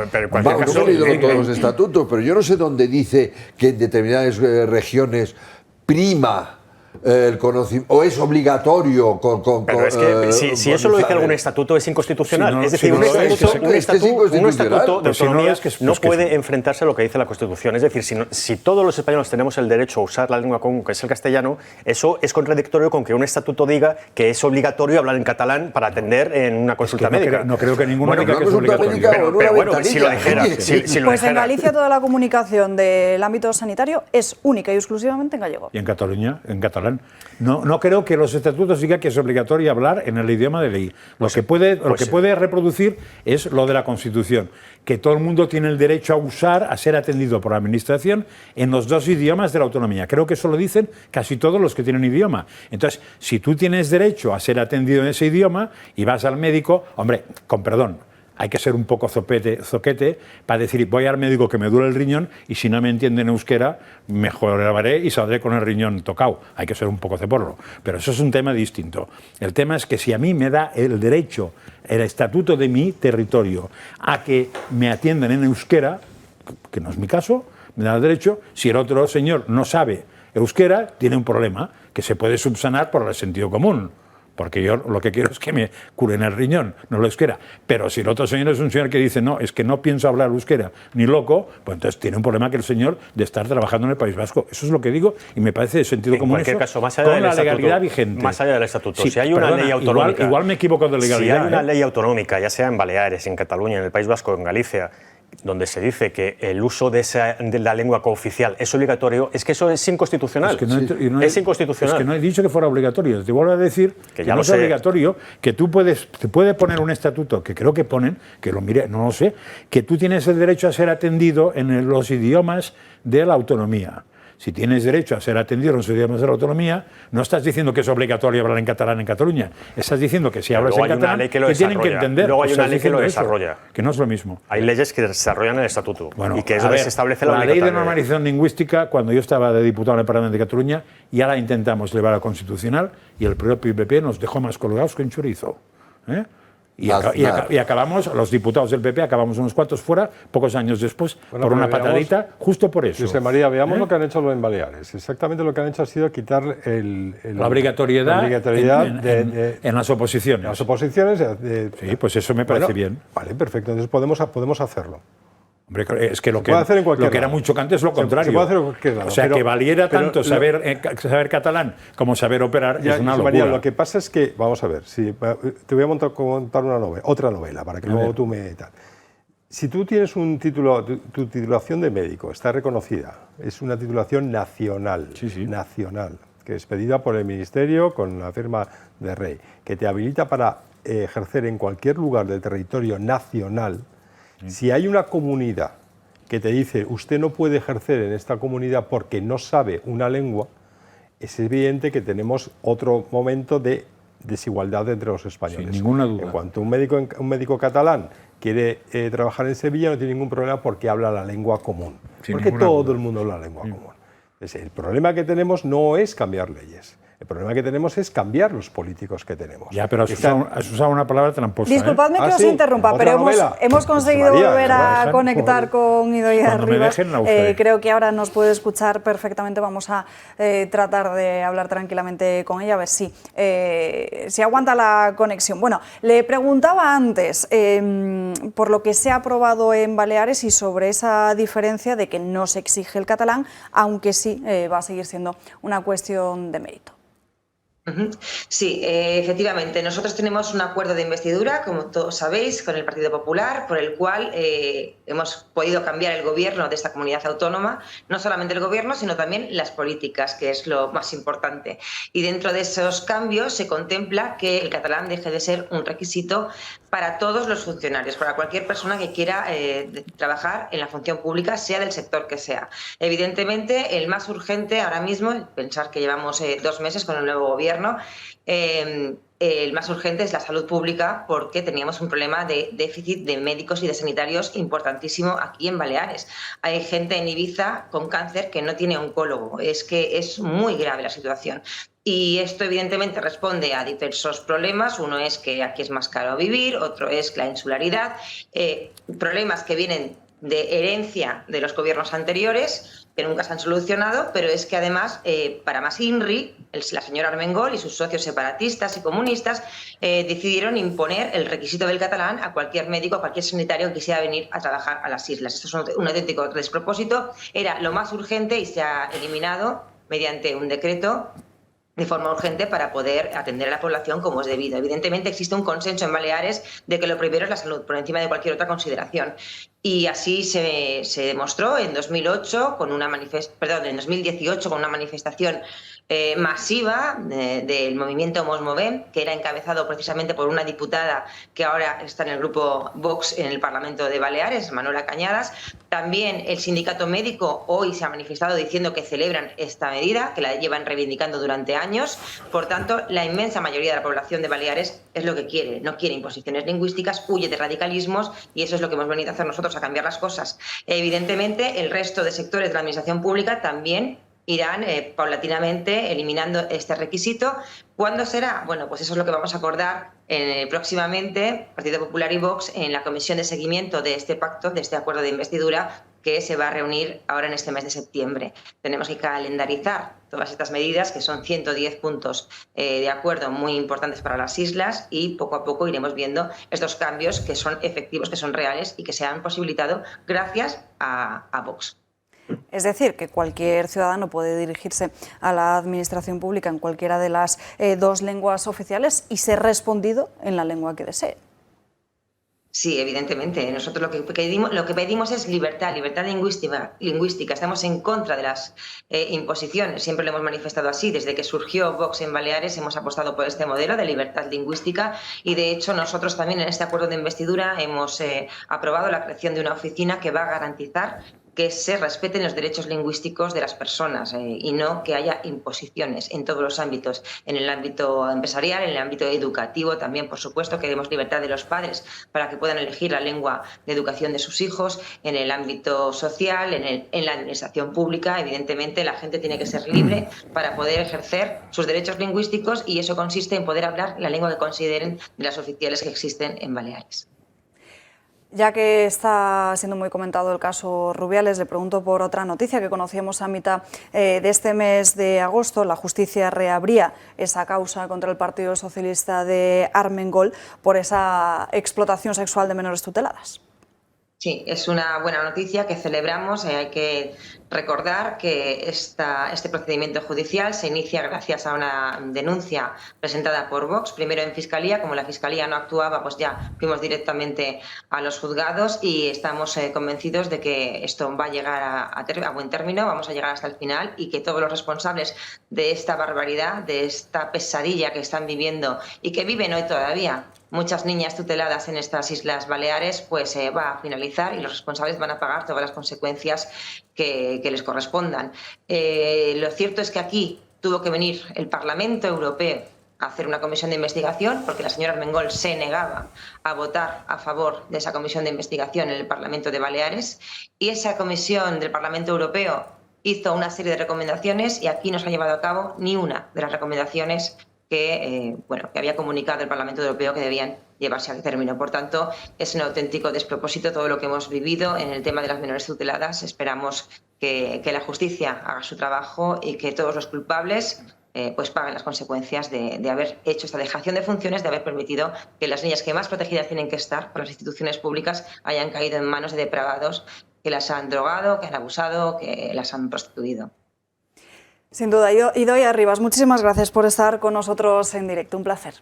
No he leído todos los estatutos, pero yo no sé dónde dice que en determinadas regiones prima el conocimiento, o es obligatorio Pero es que si eso lo dice algún estatuto es inconstitucional. Es decir, un estatuto de autonomía no puede enfrentarse a lo que dice la Constitución. Es decir, si todos los españoles tenemos el derecho a usar la lengua común, que es el castellano, eso es contradictorio con que un estatuto diga que es obligatorio hablar en catalán para atender en una consulta médica. No creo que ninguno diga que es obligatorio. Pero bueno, si lo dijera. Pues en Galicia toda la comunicación del ámbito sanitario es única y exclusivamente en gallego. Y en Cataluña, en catalán. No creo que los estatutos digan que es obligatorio hablar en el idioma de ley. Lo que puede reproducir es lo de la Constitución, que todo el mundo tiene el derecho a usar, a ser atendido por la Administración en los dos idiomas de la autonomía. Creo que eso lo dicen casi todos los que tienen idioma. Entonces, si tú tienes derecho a ser atendido en ese idioma y vas al médico, hombre, con perdón, hay que ser un poco zoquete para decir, voy al médico que me duele el riñón y si no me entiende en euskera, mejoraré y saldré con el riñón tocado. Hay que ser un poco ceporro. Pero eso es un tema distinto. El tema es que si a mí me da el derecho, el estatuto de mi territorio, a que me atiendan en euskera, que no es mi caso, me da el derecho, si el otro señor no sabe euskera, tiene un problema que se puede subsanar por el sentido común. Porque yo lo que quiero es que me curen el riñón, no lo euskera. Pero si el otro señor es un señor que dice, no, es que no pienso hablar euskera, ni loco, pues entonces tiene un problema que el señor de estar trabajando en el País Vasco. Eso es lo que digo y me parece de sentido común. En cualquier caso, más allá con del la estatuto, legalidad vigente. Más allá del estatuto, Sí, si hay una perdona, ley autonómica... Igual me equivoco de legalidad. Si hay una ley autonómica, ya sea en Baleares, en Cataluña, en el País Vasco, en Galicia, donde se dice que el uso de la lengua cooficial es obligatorio, es que eso es inconstitucional. Es inconstitucional. Es que no he dicho que fuera obligatorio. Te vuelvo a decir que ya no es obligatorio, que te puede poner un estatuto, que creo que ponen, que lo mire, no lo sé, que tú tienes el derecho a ser atendido en los idiomas de la autonomía. Si tienes derecho a ser atendido en los idiomas de la autonomía, no estás diciendo que es obligatorio hablar en catalán en Cataluña. Estás diciendo que si hablas en catalán, que tienen que entender. Luego hay una ley que lo desarrolla. Que no es lo mismo. Hay leyes que desarrollan el estatuto y que es donde se establece la ley de normalización lingüística, cuando yo estaba de diputado en el Parlamento de Cataluña, ya la intentamos llevar a Constitucional y el propio PP nos dejó más colgados que un chorizo. Y acabamos, los diputados del PP acabamos unos cuantos fuera, pocos años después, por una patadita, justo por eso. José María, veamos lo que han hecho en Baleares. Exactamente lo que han hecho ha sido quitar la obligatoriedad en las oposiciones. En las oposiciones. Sí, pues eso me parece bien. Vale, perfecto. Entonces podemos hacerlo. Hombre, es que lo que era muy chocante es lo contrario. Se puede hacer en cualquier lado. O sea, que valiera tanto saber catalán como saber operar es una locura. María, lo que pasa es que, vamos a ver, te voy a contar otra novela para que luego tú me... Si tú tienes un título, tu titulación de médico está reconocida, es una titulación nacional, nacional, que es pedida por el Ministerio con la firma de Rey, que te habilita para ejercer en cualquier lugar del territorio nacional. Si hay una comunidad que te dice usted no puede ejercer en esta comunidad porque no sabe una lengua, es evidente que tenemos otro momento de desigualdad entre los españoles. Sin ninguna duda. En cuanto un médico catalán quiere trabajar en Sevilla, no tiene ningún problema porque habla la lengua común. Porque todo el mundo habla la lengua común. Entonces, el problema que tenemos no es cambiar leyes. El problema que tenemos es cambiar los políticos que tenemos. Ya, pero has usado una palabra tramposa. Disculpadme que os interrumpa, pero hemos conseguido volver a conectar con Idoia Rivas. Creo que ahora nos puede escuchar perfectamente. Vamos a tratar de hablar tranquilamente con ella, a ver si aguanta la conexión. Bueno, le preguntaba antes por lo que se ha aprobado en Baleares y sobre esa diferencia de que no se exige el catalán, aunque sí va a seguir siendo una cuestión de mérito. Sí, efectivamente. Nosotros tenemos un acuerdo de investidura, como todos sabéis, con el Partido Popular, por el cual hemos podido cambiar el gobierno de esta comunidad autónoma, no solamente el gobierno, sino también las políticas, que es lo más importante. Y dentro de esos cambios se contempla que el catalán deje de ser un requisito para todos los funcionarios, para cualquier persona que quiera trabajar en la función pública, sea del sector que sea. Evidentemente, el más urgente ahora mismo, pensar que llevamos 2 meses con el nuevo gobierno, el más urgente es la salud pública, porque teníamos un problema de déficit de médicos y de sanitarios importantísimo aquí en Baleares. Hay gente en Ibiza con cáncer que no tiene oncólogo. Es que es muy grave la situación. Y esto evidentemente responde a diversos problemas. Uno es que aquí es más caro vivir, otro es la insularidad, problemas que vienen de herencia de los gobiernos anteriores, que nunca se han solucionado, pero es que además, para más INRI, la señora Armengol y sus socios separatistas y comunistas decidieron imponer el requisito del catalán a cualquier médico, a cualquier sanitario que quisiera venir a trabajar a las islas. Esto es un auténtico despropósito, era lo más urgente y se ha eliminado mediante un decreto de forma urgente para poder atender a la población como es debido. Evidentemente existe un consenso en Baleares de que lo primero es la salud, por encima de cualquier otra consideración. Y así se demostró en 2018 con una en 2018 con una manifestación masiva del movimiento Mos Movem, que era encabezado precisamente por una diputada que ahora está en el grupo Vox en el Parlamento de Baleares, Manuela Cañadas. También el sindicato médico hoy se ha manifestado diciendo que celebran esta medida, que la llevan reivindicando durante años. Por tanto, la inmensa mayoría de la población de Baleares es lo que quiere, no quiere imposiciones lingüísticas, huye de radicalismos y eso es lo que hemos venido a hacer nosotros, a cambiar las cosas. Evidentemente, el resto de sectores de la administración pública también irán paulatinamente eliminando este requisito. ¿Cuándo será? Bueno, pues eso es lo que vamos a acordar próximamente, Partido Popular y Vox, en la comisión de seguimiento de este pacto, de este acuerdo de investidura, que se va a reunir ahora en este mes de septiembre. Tenemos que calendarizar todas estas medidas, que son 110 puntos de acuerdo muy importantes para las islas, y poco a poco iremos viendo estos cambios que son efectivos, que son reales y que se han posibilitado gracias a Vox. Es decir, que cualquier ciudadano puede dirigirse a la administración pública en cualquiera de las dos lenguas oficiales y ser respondido en la lengua que desee. Sí, evidentemente. Nosotros lo que pedimos es libertad lingüística. Estamos en contra de las imposiciones. Siempre lo hemos manifestado así. Desde que surgió Vox en Baleares hemos apostado por este modelo de libertad lingüística y, de hecho, nosotros también en este acuerdo de investidura hemos aprobado la creación de una oficina que va a garantizar que se respeten los derechos lingüísticos de las personas y no que haya imposiciones en todos los ámbitos, en el ámbito empresarial, en el ámbito educativo también, por supuesto, queremos libertad de los padres para que puedan elegir la lengua de educación de sus hijos, en el ámbito social, en la administración pública. Evidentemente la gente tiene que ser libre para poder ejercer sus derechos lingüísticos y eso consiste en poder hablar la lengua que consideren de las oficiales que existen en Baleares. Ya que está siendo muy comentado el caso Rubiales, le pregunto por otra noticia que conocíamos a mitad de este mes de agosto. La justicia reabría esa causa contra el Partido Socialista de Armengol por esa explotación sexual de menores tuteladas. Sí, es una buena noticia que celebramos. Hay que recordar que este procedimiento judicial se inicia gracias a una denuncia presentada por Vox, primero en Fiscalía. Como la Fiscalía no actuaba, pues ya fuimos directamente a los juzgados y estamos convencidos de que esto va a llegar a buen término, vamos a llegar hasta el final y que todos los responsables de esta barbaridad, de esta pesadilla que están viviendo y que viven hoy todavía muchas niñas tuteladas en estas Islas Baleares, pues va a finalizar y los responsables van a pagar todas las consecuencias que les correspondan. Lo cierto es que aquí tuvo que venir el Parlamento Europeo a hacer una comisión de investigación porque la señora Armengol se negaba a votar a favor de esa comisión de investigación en el Parlamento de Baleares y esa comisión del Parlamento Europeo hizo una serie de recomendaciones y aquí no se ha llevado a cabo ni una de las recomendaciones que había comunicado el Parlamento Europeo que debían llevarse a término. Por tanto, es un auténtico despropósito todo lo que hemos vivido en el tema de las menores tuteladas. Esperamos que la justicia haga su trabajo y que todos los culpables pues paguen las consecuencias de haber hecho esta dejación de funciones, de haber permitido que las niñas que más protegidas tienen que estar por las instituciones públicas hayan caído en manos de depravados que las han drogado, que han abusado, que las han prostituido. Sin duda. Idoia Rivas, muchísimas gracias por estar con nosotros en directo. Un placer.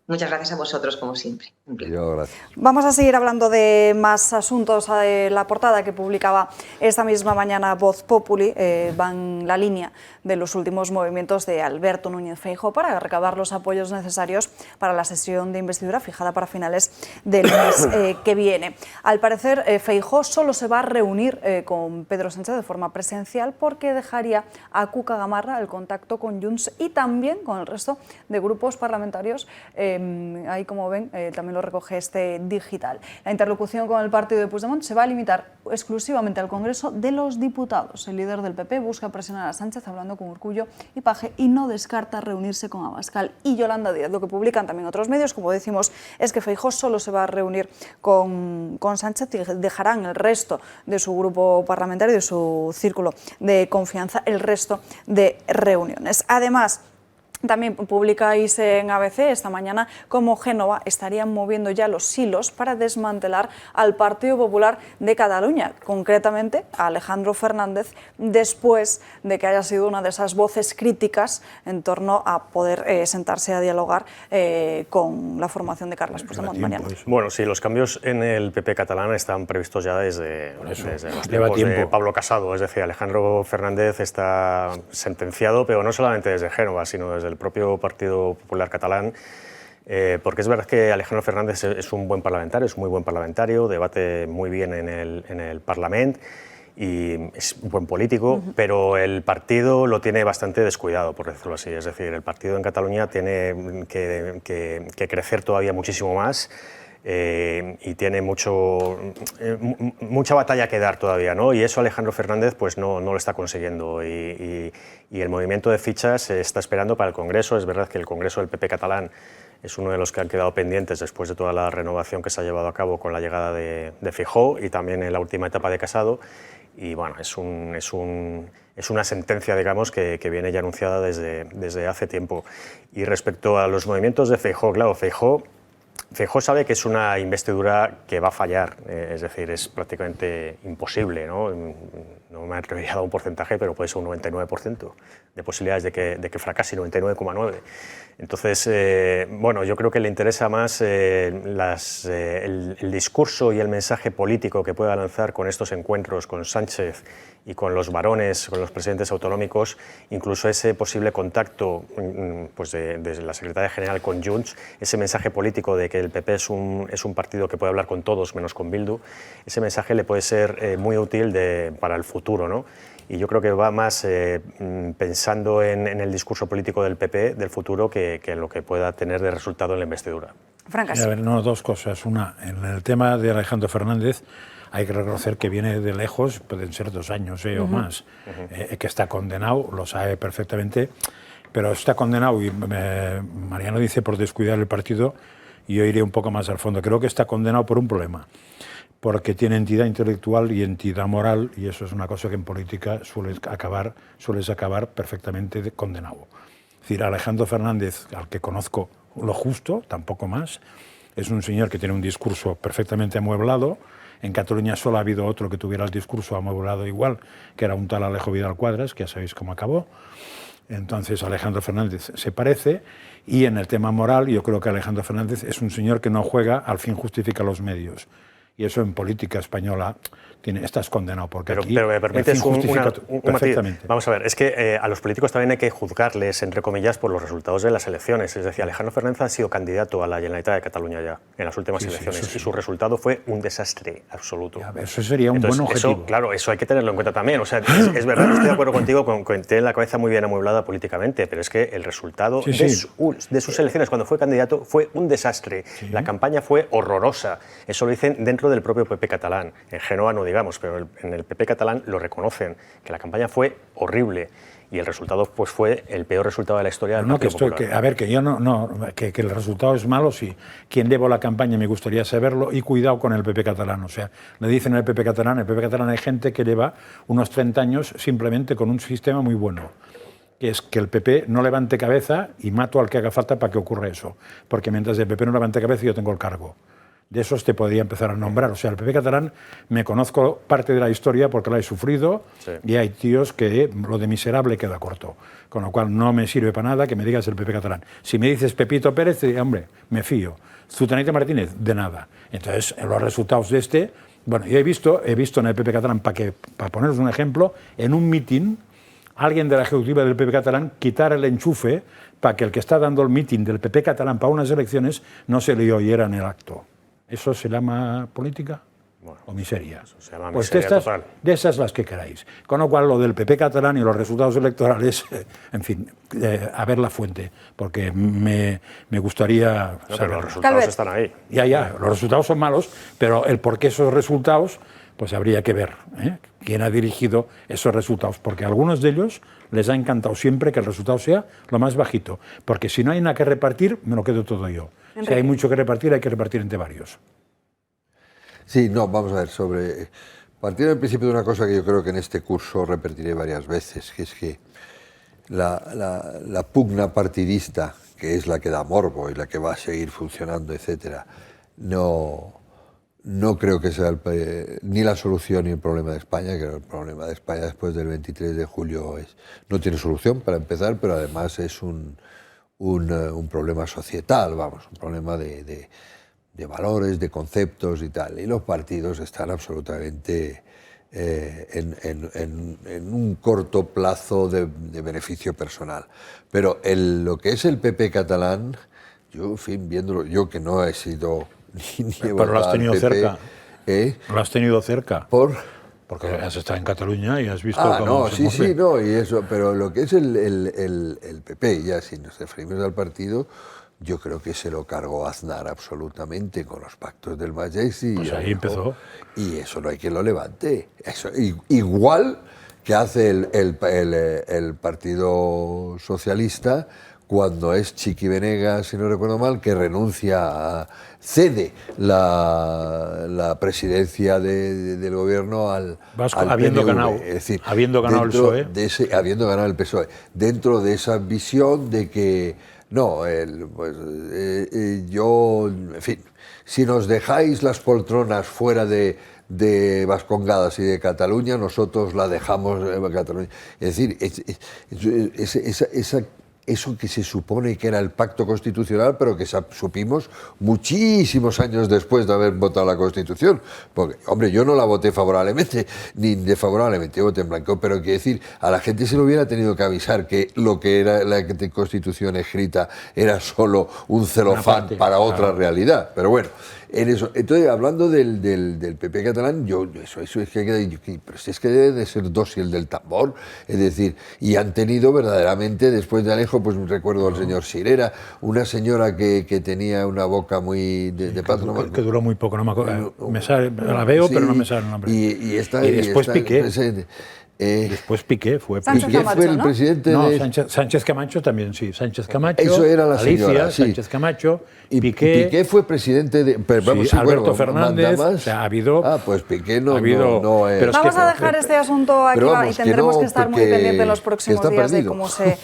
Muchas gracias a vosotros, como siempre. Gracias. Vamos a seguir hablando de más asuntos. La portada que publicaba esta misma mañana Voz Populi va en la línea de los últimos movimientos de Alberto Núñez Feijóo para recabar los apoyos necesarios para la sesión de investidura fijada para finales del mes que viene. Al parecer, Feijóo solo se va a reunir con Pedro Sánchez de forma presencial porque dejaría a Cuca Gamarra el contacto con Junts y también con el resto de grupos parlamentarios Ahí, como ven, también lo recoge este digital. La interlocución con el partido de Puigdemont se va a limitar exclusivamente al Congreso de los Diputados. El líder del PP busca presionar a Sánchez hablando con Urkullu y Paje y no descarta reunirse con Abascal y Yolanda Díaz. Lo que publican también otros medios, como decimos, es que Feijóo solo se va a reunir con Sánchez y dejarán el resto de su grupo parlamentario, de su círculo de confianza, el resto de reuniones. Además, también publicáis en ABC esta mañana cómo Génova estarían moviendo ya los hilos para desmantelar al Partido Popular de Cataluña, concretamente a Alejandro Fernández, después de que haya sido una de esas voces críticas en torno a poder sentarse a dialogar con la formación de Carles Puigdemont. Bueno, sí, los cambios en el PP catalán están previstos ya desde los tiempos de Pablo Casado. Es decir, Alejandro Fernández está sentenciado, pero no solamente desde Génova, sino desde el propio Partido Popular catalán, porque es verdad que Alejandro Fernández es un buen parlamentario, es un muy buen parlamentario, debate muy bien en el Parlamento y es un buen político, pero el partido lo tiene bastante descuidado, por decirlo así. Es decir, el partido en Cataluña tiene que crecer todavía muchísimo más. Y tiene mucha batalla que dar todavía, ¿no? Y eso Alejandro Fernández pues no lo está consiguiendo y el movimiento de fichas se está esperando para el Congreso. Es verdad que el Congreso del PP catalán es uno de los que han quedado pendientes después de toda la renovación que se ha llevado a cabo con la llegada de Feijóo y también en la última etapa de Casado. Y bueno, es una sentencia, digamos, que viene ya anunciada desde hace tiempo. Y respecto a los movimientos de Feijóo, claro, Feijóo sabe que es una investidura que va a fallar, es decir, es prácticamente imposible, ¿no? No me atrevería a dar un porcentaje, pero puede ser un 99% de posibilidades de que fracase, 99,9%. Entonces, bueno, yo creo que le interesa más el discurso y el mensaje político que pueda lanzar con estos encuentros con Sánchez y con los varones, con los presidentes autonómicos, incluso ese posible contacto pues de la secretaria general con Junts, ese mensaje político de que el PP es un partido que puede hablar con todos menos con Bildu, ese mensaje le puede ser muy útil para el futuro, ¿no? Y yo creo que va más pensando en el discurso político del PP del futuro que en lo que pueda tener de resultado en la investidura. Francas. A ver, no, dos cosas. Una, en el tema de Alejandro Fernández, hay que reconocer que viene de lejos, pueden ser 2 años o más, que está condenado, lo sabe perfectamente, pero está condenado, y Mariano dice por descuidar el partido, y yo iré un poco más al fondo. Creo que está condenado por un problema, porque tiene entidad intelectual y entidad moral, y eso es una cosa que en política sueles acabar perfectamente condenado. Es decir, Alejandro Fernández, al que conozco lo justo, tampoco más, es un señor que tiene un discurso perfectamente amueblado. En Cataluña solo ha habido otro que tuviera el discurso amueblado igual, que era un tal Alejo Vidal Quadras, que ya sabéis cómo acabó. Entonces Alejandro Fernández se parece, y en el tema moral yo creo que Alejandro Fernández es un señor que no juega al fin justifica los medios. Y eso en política española estás condenado, porque aquí pero me permites un perfectamente. Matiz. Vamos a ver, es que a los políticos también hay que juzgarles, entre comillas, por los resultados de las elecciones. Es decir, Alejandro Fernández ha sido candidato a la Generalitat de Cataluña ya, en las últimas elecciones, y su resultado fue un desastre absoluto. Eso sería un buen objetivo. Claro, eso hay que tenerlo en cuenta también. O sea, es verdad, estoy de acuerdo contigo con que tiene la cabeza muy bien amueblada políticamente, pero es que el resultado de sus elecciones cuando fue candidato fue un desastre. La campaña fue horrorosa. Eso lo dicen dentro del propio PP catalán. En Génova no digamos, pero en el PP catalán lo reconocen, que la campaña fue horrible y el resultado pues fue el peor resultado de la historia del Partido Popular. Que el resultado es malo, sí. Quien debo la campaña me gustaría saberlo, y cuidado con el PP catalán. O sea, le dicen el PP catalán hay gente que lleva unos 30 años simplemente con un sistema muy bueno, que es que el PP no levante cabeza y mato al que haga falta para que ocurra eso. Porque mientras el PP no levante cabeza yo tengo el cargo. De esos te podría empezar a nombrar. O sea, el PP catalán me conozco parte de la historia porque la he sufrido, y hay tíos que lo de miserable queda corto. Con lo cual no me sirve para nada que me digas el PP catalán. Si me dices Pepito Pérez, te digo, hombre, me fío. Zutanita Martínez, de nada. Entonces, los resultados de bueno, yo he visto en el PP catalán, para poneros un ejemplo, en un mitin, alguien de la ejecutiva del PP catalán quitar el enchufe para que el que está dando el mitin del PP catalán para unas elecciones no se le oyera en el acto. ¿Eso se llama política? o miseria. Se llama Pues miseria total. de esas las que queráis. Con lo cual, lo del PP catalán y los resultados electorales, en fin, a ver la fuente, porque me gustaría No, saber. pero los resultados están ahí. Ya, los resultados son malos, pero el por qué esos resultados, pues habría que ver quién ha dirigido esos resultados, porque a algunos de ellos les ha encantado siempre que el resultado sea lo más bajito, porque si no hay nada que repartir, me lo quedo todo yo. Enrique. Si hay mucho que repartir, hay que repartir entre varios. Sí, no, vamos a ver, partiendo en principio de una cosa que yo creo que en este curso repetiré varias veces, que es que la pugna partidista, que es la que da morbo y la que va a seguir funcionando, etcétera, no creo que sea ni la solución ni el problema de España, que el problema de España después del 23 de julio no tiene solución para empezar, pero además es un problema societal, vamos, un problema de valores, de conceptos y tal. Y los partidos están absolutamente en un corto plazo de beneficio personal. Pero lo que es el PP catalán, yo, en fin, viéndolo, yo que no he sido ni pero lo has tenido PP, cerca. Lo has tenido cerca. Porque has estado en Cataluña y has visto cómo se mueve. Sí, no, y eso, pero lo que es el PP, ya si nos referimos al partido, yo creo que se lo cargó Aznar absolutamente con los pactos del Majés y pues ahí empezó. Y eso no hay quien lo levante. Eso, igual que hace el Partido Socialista cuando es Chiqui Venegas, si no recuerdo mal, que cede la presidencia del gobierno al habiendo PNV. ganado, Es decir, habiendo ganado el PSOE. Habiendo ganado el PSOE. Dentro de esa visión de que no, yo, en fin, si nos dejáis las poltronas fuera de Vascongadas y de Cataluña, nosotros la dejamos en Cataluña. Es decir, eso que se supone que era el pacto constitucional, pero que supimos muchísimos años después de haber votado la Constitución. Porque, hombre, yo no la voté favorablemente, ni desfavorablemente, yo voté en blanco, pero quiero decir, a la gente se le hubiera tenido que avisar que lo que era la Constitución escrita era solo un celofán para otra realidad. Pero bueno, en eso. Entonces, hablando del PP catalán, eso es que debe de ser dócil del tambor, es decir, y han tenido verdaderamente, después de Alejo, pues recuerdo al señor Sirera, una señora que tenía una boca muy de pato. Que duró muy poco, no me acuerdo. La veo, sí, pero no me sale el nombre. Y después Piqué. Después Piqué fue el presidente de... Sánchez Camacho también, sí. Sánchez Camacho, eso era la Alicia, señora, sí. Sánchez Camacho, y Piqué fue presidente de... Alberto Fernández, o sea, ha habido... pues Piqué Vamos a dejar este asunto aquí y tendremos que estar muy pendientes en los próximos días de cómo se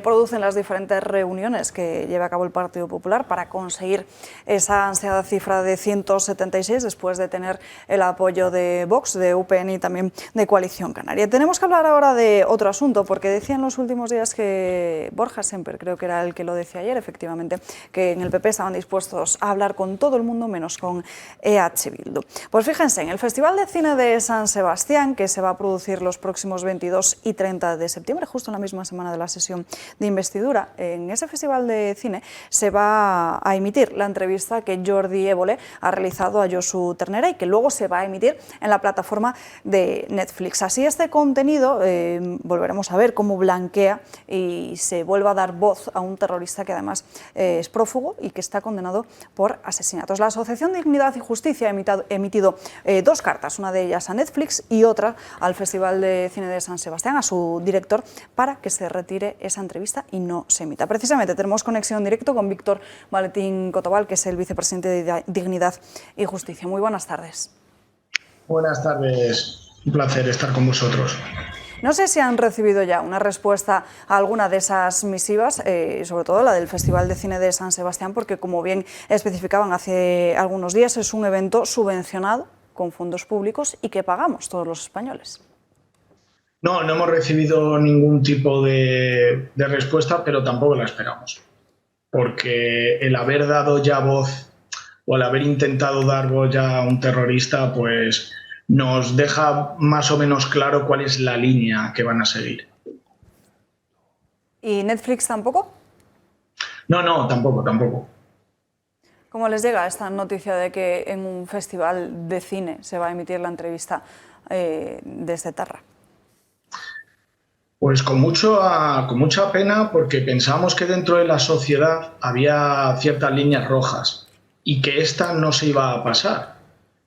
producen las diferentes reuniones que lleva a cabo el Partido Popular para conseguir esa ansiada cifra de 176 después de tener el apoyo de Vox, de UPN y también de Coalición Canaria. Tenemos que hablar ahora de otro asunto, porque decía en los últimos días que Borja Semper, creo que era el que lo decía ayer, efectivamente, que en el PP estaban dispuestos a hablar con todo el mundo menos con EH Bildu. Pues fíjense, en el Festival de Cine de San Sebastián, que se va a producir los próximos 22 y 30 de septiembre, justo en la misma semana de la sesión de investidura, en ese Festival de Cine se va a emitir la entrevista que Jordi Évole ha realizado a Josu Ternera y que luego se va a emitir en la plataforma de Netflix. Así este contenido volveremos a ver cómo blanquea y se vuelve a dar voz a un terrorista que además es prófugo y que está condenado por asesinatos. La Asociación Dignidad y Justicia ha emitido dos cartas, una de ellas a Netflix y otra al Festival de Cine de San Sebastián, a su director, para que se retire esa entrevista y no se emita. Precisamente tenemos conexión en directo con Víctor Valentín Cotobal, que es el vicepresidente de Dignidad y Justicia. Muy buenas tardes. Buenas tardes. Un placer estar con vosotros. No sé si han recibido ya una respuesta a alguna de esas misivas, sobre todo la del Festival de Cine de San Sebastián, porque como bien especificaban hace algunos días, es un evento subvencionado con fondos públicos y que pagamos todos los españoles. No hemos recibido ningún tipo de respuesta, pero tampoco la esperamos. Porque el haber dado ya voz o el haber intentado dar voz ya a un terrorista, pues nos deja más o menos claro cuál es la línea que van a seguir. ¿Y Netflix tampoco? No, tampoco. ¿Cómo les llega esta noticia de que en un festival de cine se va a emitir la entrevista desde Tarra? Pues con mucha pena, porque pensamos que dentro de la sociedad había ciertas líneas rojas y que esta no se iba a pasar,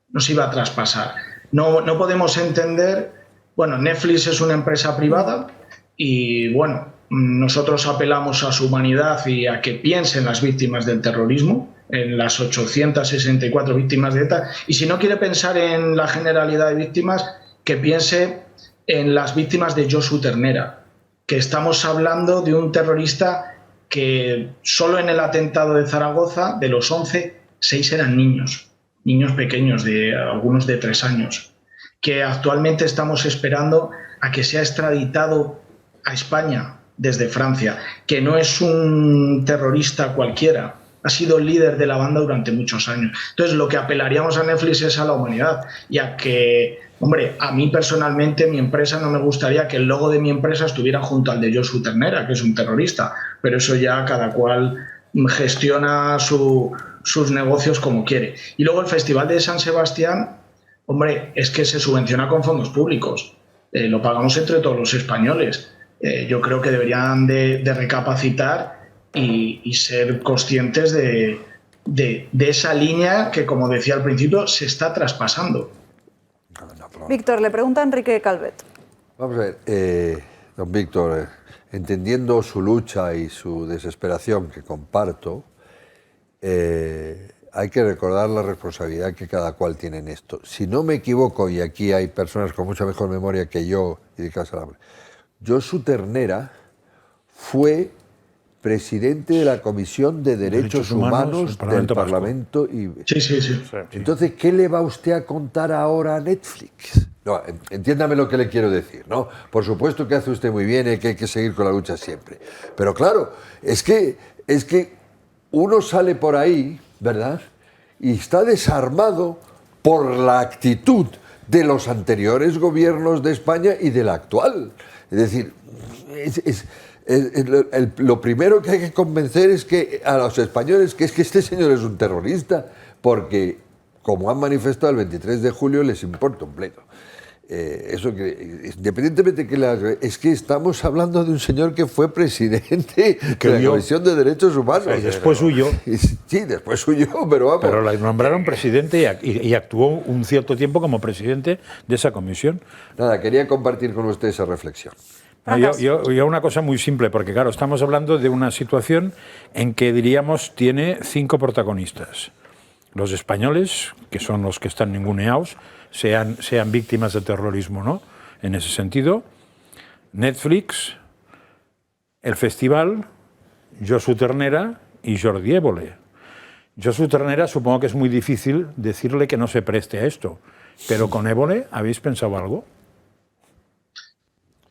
no se iba a traspasar. No podemos entender, bueno, Netflix es una empresa privada y bueno, nosotros apelamos a su humanidad y a que piensen las víctimas del terrorismo, en las 864 víctimas de ETA, y si no quiere pensar en la generalidad de víctimas, que piense en las víctimas de Josu Ternera, que estamos hablando de un terrorista que solo en el atentado de Zaragoza, de los 11, 6 eran niños pequeños, algunos de 3 años, que actualmente estamos esperando a que sea extraditado a España desde Francia, que no es un terrorista cualquiera, ha sido el líder de la banda durante muchos años. Entonces, lo que apelaríamos a Netflix es a la humanidad, y a que, hombre, a mí personalmente, mi empresa, no me gustaría que el logo de mi empresa estuviera junto al de Josu Ternera, que es un terrorista, pero eso ya cada cual gestiona sus negocios como quiere. Y luego el Festival de San Sebastián, hombre, es que se subvenciona con fondos públicos, lo pagamos entre todos los españoles. Yo creo que deberían de recapacitar y ser conscientes de esa línea que, como decía al principio, se está traspasando. Víctor, le pregunta a Enrique Calvet. Vamos a ver, don Víctor, entendiendo su lucha y su desesperación, que comparto, hay que recordar la responsabilidad que cada cual tiene en esto. Si no me equivoco, y aquí hay personas con mucha mejor memoria que yo, y de casa, Josu Ternera fue presidente de la Comisión de Derechos Humanos del Parlamento. Sí. Entonces, ¿qué le va usted a contar ahora a Netflix? No, entiéndame lo que le quiero decir, ¿no? Por supuesto que hace usted muy bien y que hay que seguir con la lucha siempre. Pero claro, es que uno sale por ahí, ¿verdad? Y está desarmado por la actitud de los anteriores gobiernos de España y del actual. Es decir, lo primero que hay que convencer es que a los españoles que es que este señor es un terrorista, porque, como han manifestado el 23 de julio, les importa un bledo. Eso que, independientemente que es que estamos hablando de un señor que fue presidente de la Comisión de Derechos Humanos. Y después huyó. Sí, después huyó, pero vamos. Pero le nombraron presidente y actuó un cierto tiempo como presidente de esa comisión. Nada, quería compartir con usted esa reflexión. No, yo una cosa muy simple, porque claro, estamos hablando de una situación en que diríamos tiene 5 protagonistas. Los españoles, que son los que están ninguneados, sean víctimas de terrorismo, ¿no? En ese sentido, Netflix, el festival, Josu Ternera y Jordi Évole. Josu Ternera supongo que es muy difícil decirle que no se preste a esto, pero con Évole, ¿habéis pensado algo?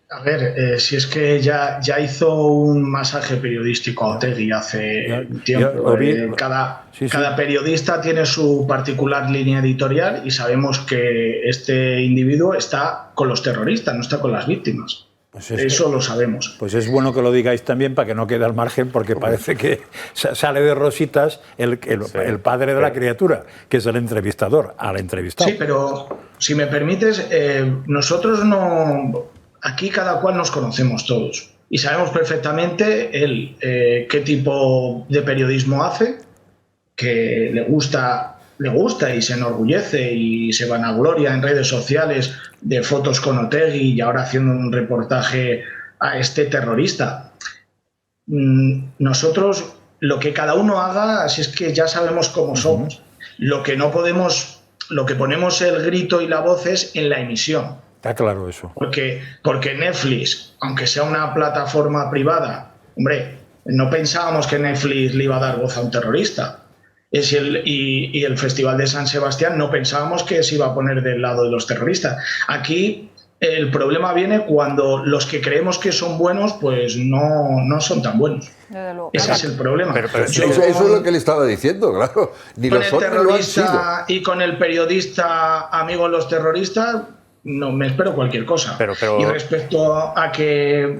A ver, si es que ya hizo un masaje periodístico a Otegi hace tiempo. Cada periodista tiene su particular línea editorial y sabemos que este individuo está con los terroristas, no está con las víctimas. Pues eso lo sabemos. Pues es bueno que lo digáis también para que no quede al margen, porque parece que sale de rositas el padre de la criatura, que es el entrevistador, al entrevistado. Sí, pero si me permites, nosotros no... Aquí cada cual nos conocemos todos y sabemos perfectamente qué tipo de periodismo hace, que le gusta y se enorgullece y se vanagloria en redes sociales de fotos con Otegi y ahora haciendo un reportaje a este terrorista. Nosotros, lo que cada uno haga, así es que ya sabemos cómo somos. Lo que no podemos, lo que ponemos el grito y la voz es en la emisión. Está claro eso. Porque Netflix, aunque sea una plataforma privada, hombre, no pensábamos que Netflix le iba a dar voz a un terrorista. Y el Festival de San Sebastián no pensábamos que se iba a poner del lado de los terroristas. Aquí el problema viene cuando los que creemos que son buenos, pues no son tan buenos. Ese es el problema. Eso es lo que le estaba diciendo, claro. Ni con los el terrorista y con el periodista amigo de los terroristas, no me espero cualquier cosa. Y respecto a que,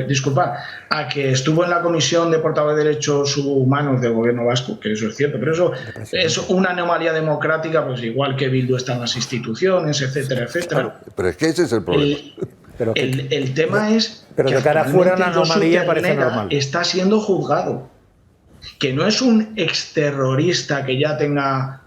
disculpad, a que estuvo en la Comisión de Portavoz de Derechos Humanos del Gobierno vasco, que eso es cierto, pero eso es una anomalía democrática, pues igual que Bildu está en las instituciones, etcétera, etcétera. Pero es que ese es el problema. El tema es pero que de cara afuera una Josu anomalía parece Ternera normal. está siendo juzgado, que no es un exterrorista que ya tenga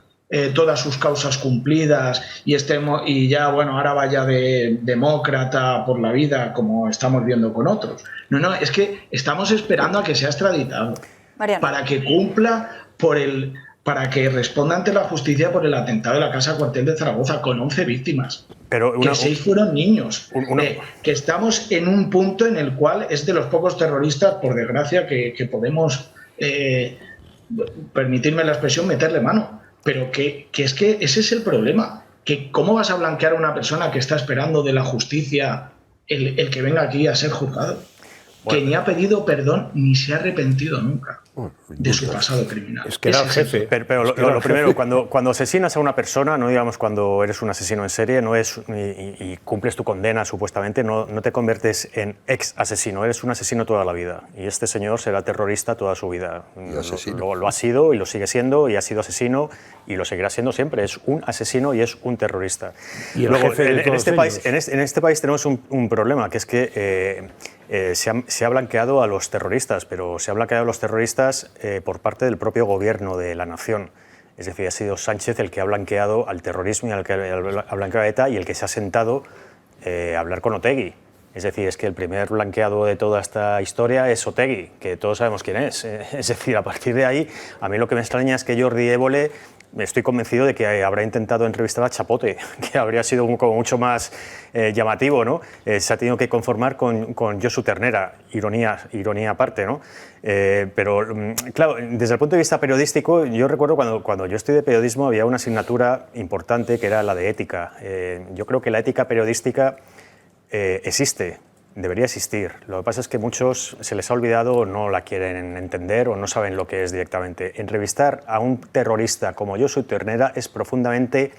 todas sus causas cumplidas y ya, bueno, ahora vaya de demócrata por la vida, como estamos viendo con otros. No, es que estamos esperando a que sea extraditado. Mariano. Para que cumpla para que responda ante la justicia por el atentado de la Casa Cuartel de Zaragoza con 11 víctimas. Que 6 fueron niños. Que estamos en un punto en el cual es de los pocos terroristas, por desgracia, que podemos, permitirme la expresión, meterle mano. Pero que es que ese es el problema. Que ¿cómo vas a blanquear a una persona que está esperando de la justicia el que venga aquí a ser juzgado? Bueno, que ni ha pedido perdón ni se ha arrepentido nunca de su pasado criminal. Es que era el jefe. Pero lo primero, cuando asesinas a una persona, no digamos cuando eres un asesino en serie, no es y cumples tu condena supuestamente, no te conviertes en ex asesino, eres un asesino toda la vida. Y este señor será terrorista toda su vida. Lo ha sido y lo sigue siendo, y ha sido asesino y lo seguirá siendo siempre. Es un asesino y es un terrorista. Y luego, en este país tenemos un problema, que es que se ha blanqueado a los terroristas, pero se ha blanqueado a los terroristas por parte del propio gobierno de la nación. Es decir, ha sido Sánchez el que ha blanqueado al terrorismo y el que ha blanqueado a ETA y el que se ha sentado a hablar con Otegi. Es decir, es que el primer blanqueado de toda esta historia es Otegi, que todos sabemos quién es. Es decir, a partir de ahí, a mí lo que me extraña es que Jordi Évole, estoy convencido de que habrá intentado entrevistar a Chapote, que habría sido como mucho más llamativo, ¿no? Se ha tenido que conformar con Josu Ternera, ironía aparte, ¿no? Pero, claro, desde el punto de vista periodístico, yo recuerdo cuando yo estudié periodismo había una asignatura importante que era la de ética. Yo creo que la ética periodística existe. Debería existir. Lo que pasa es que muchos se les ha olvidado o no la quieren entender o no saben lo que es directamente. Entrevistar a un terrorista como Josu Ternera es profundamente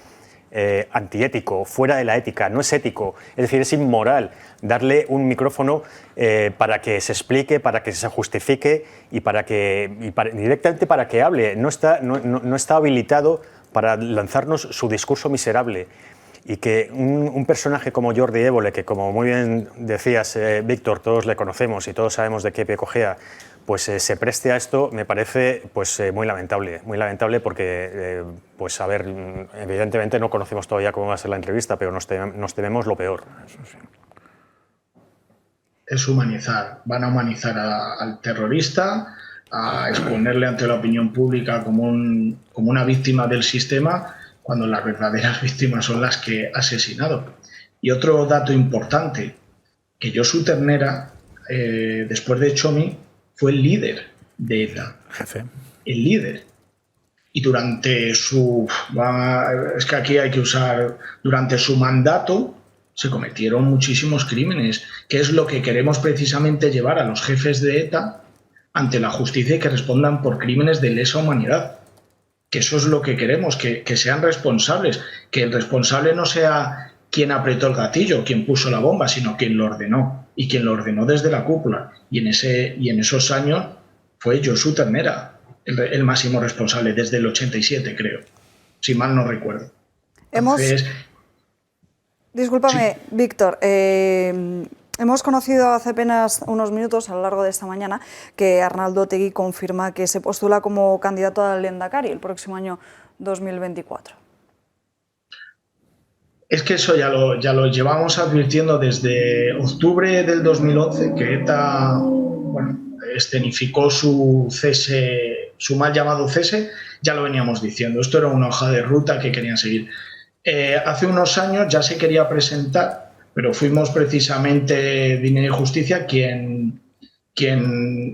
antiético, fuera de la ética, no es ético, es decir, es inmoral darle un micrófono para que se explique, para que se justifique y directamente para que hable. No está habilitado para lanzarnos su discurso miserable. Y que un personaje como Jordi Évole, que como muy bien decías, Víctor, todos le conocemos y todos sabemos de qué pie cojea, pues se preste a esto, me parece pues muy lamentable porque, pues a ver, evidentemente no conocemos todavía cómo va a ser la entrevista, pero nos tememos lo peor. Eso sí. Es humanizar, van a humanizar al terrorista, a exponerle ante la opinión pública como una víctima del sistema, cuando las verdaderas víctimas son las que ha asesinado. Y otro dato importante, que Josu Ternera, después de Txomin, fue el líder de ETA. Jefe. El líder. Y durante durante su mandato se cometieron muchísimos crímenes, que es lo que queremos precisamente llevar a los jefes de ETA ante la justicia y que respondan por crímenes de lesa humanidad. Que eso es lo que queremos, que sean responsables, que el responsable no sea quien apretó el gatillo, quien puso la bomba, sino quien lo ordenó, y quien lo ordenó desde la cúpula. Y en esos años fue Josu Ternera el máximo responsable, desde el 87, creo, si mal no recuerdo. Discúlpame, sí. Víctor, hemos conocido hace apenas unos minutos, a lo largo de esta mañana, que Arnaldo Otegi confirma que se postula como candidato al Lehendakari el próximo año 2024. Es que eso ya lo llevamos advirtiendo desde octubre del 2011, que ETA escenificó su cese, su mal llamado cese, ya lo veníamos diciendo. Esto era una hoja de ruta que querían seguir. Hace unos años ya se quería presentar, pero fuimos precisamente Dinero y Justicia quien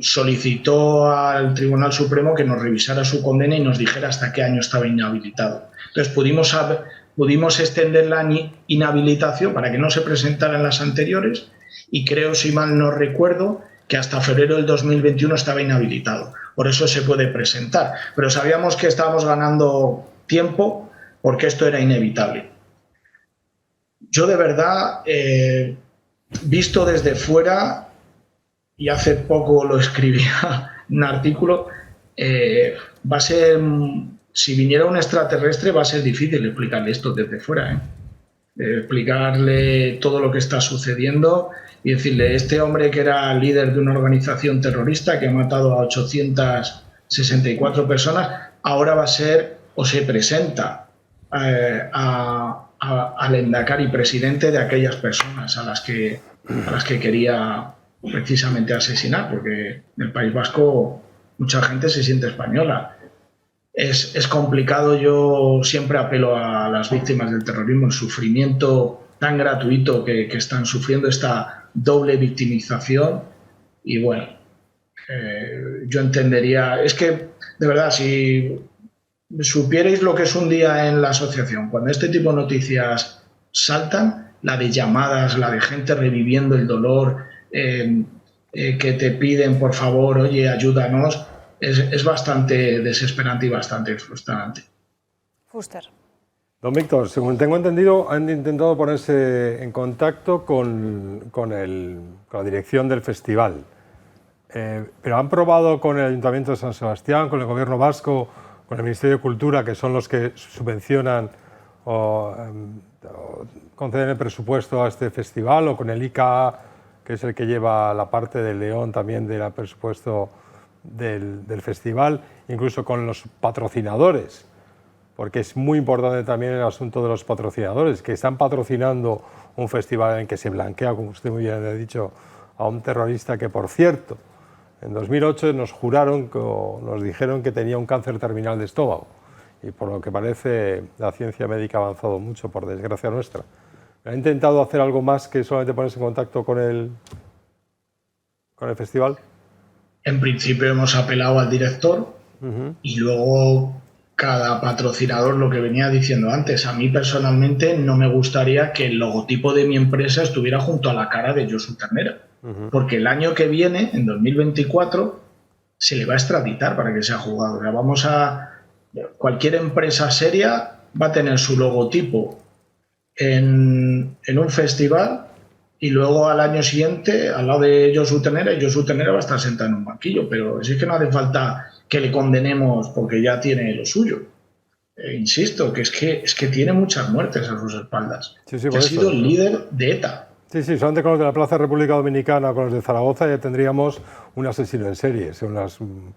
solicitó al Tribunal Supremo que nos revisara su condena y nos dijera hasta qué año estaba inhabilitado. Entonces pudimos extender la inhabilitación para que no se presentaran las anteriores y creo, si mal no recuerdo, que hasta febrero del 2021 estaba inhabilitado. Por eso se puede presentar. Pero sabíamos que estábamos ganando tiempo porque esto era inevitable. yo de verdad, visto desde fuera, y hace poco lo escribía en un artículo, va a ser, si viniera un extraterrestre va a ser difícil explicarle esto desde fuera, explicarle todo lo que está sucediendo y decirle, este hombre que era líder de una organización terrorista que ha matado a 864 personas, ahora va a ser o se presenta al Endacari, presidente de aquellas personas a las que quería precisamente asesinar, porque en el País Vasco mucha gente se siente española. Es complicado, yo siempre apelo a las víctimas del terrorismo, el sufrimiento tan gratuito que están sufriendo, esta doble victimización, y bueno, yo entendería, es que de verdad, si supierais lo que es un día en la asociación, cuando este tipo de noticias saltan, la de llamadas, la de gente reviviendo el dolor, que te piden por favor, oye, ayúdanos, es bastante desesperante y bastante frustrante. Fuster. Don Víctor, según tengo entendido, han intentado ponerse en contacto con la dirección del festival, pero han probado con el Ayuntamiento de San Sebastián, con el Gobierno vasco, con el Ministerio de Cultura, que son los que subvencionan o conceden el presupuesto a este festival, o con el ICA, que es el que lleva la parte de León también del presupuesto del festival, incluso con los patrocinadores, porque es muy importante también el asunto de los patrocinadores, que están patrocinando un festival en el que se blanquea, como usted muy bien ha dicho, a un terrorista que, por cierto, en 2008 nos juraron, nos dijeron que tenía un cáncer terminal de estómago, y por lo que parece la ciencia médica ha avanzado mucho, por desgracia nuestra. ¿Ha intentado hacer algo más que solamente ponerse en contacto con el festival? En principio hemos apelado al director y luego cada patrocinador, lo que venía diciendo antes, a mí personalmente no me gustaría que el logotipo de mi empresa estuviera junto a la cara de Josu Ternera, porque el año que viene, en 2024, se le va a extraditar para que sea juzgado. O sea, cualquier empresa seria va a tener su logotipo en un festival y luego al año siguiente al lado de Josu Ternera, y Josu Ternera va a estar sentado en un banquillo, pero es que no hace falta que le condenemos porque ya tiene lo suyo. Insisto, que es que tiene muchas muertes a sus espaldas. Sí, que ha sido el líder de ETA. Sí, solamente con los de la Plaza República Dominicana, con los de Zaragoza, ya tendríamos un asesino en serie, según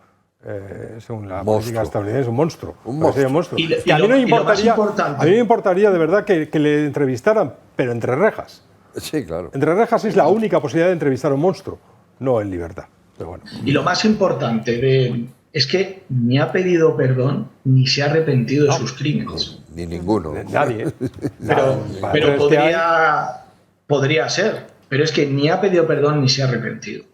la política estadounidense, un monstruo. Y a mí me importaría de verdad que le entrevistaran, pero entre rejas. Sí, claro. Entre rejas es la única posibilidad de entrevistar a un monstruo, no en libertad. Pero bueno. Y lo más importante es que ni ha pedido perdón ni se ha arrepentido de sus crímenes. Ni ninguno. Nadie. Pero podría ser. Pero es que ni ha pedido perdón ni se ha arrepentido.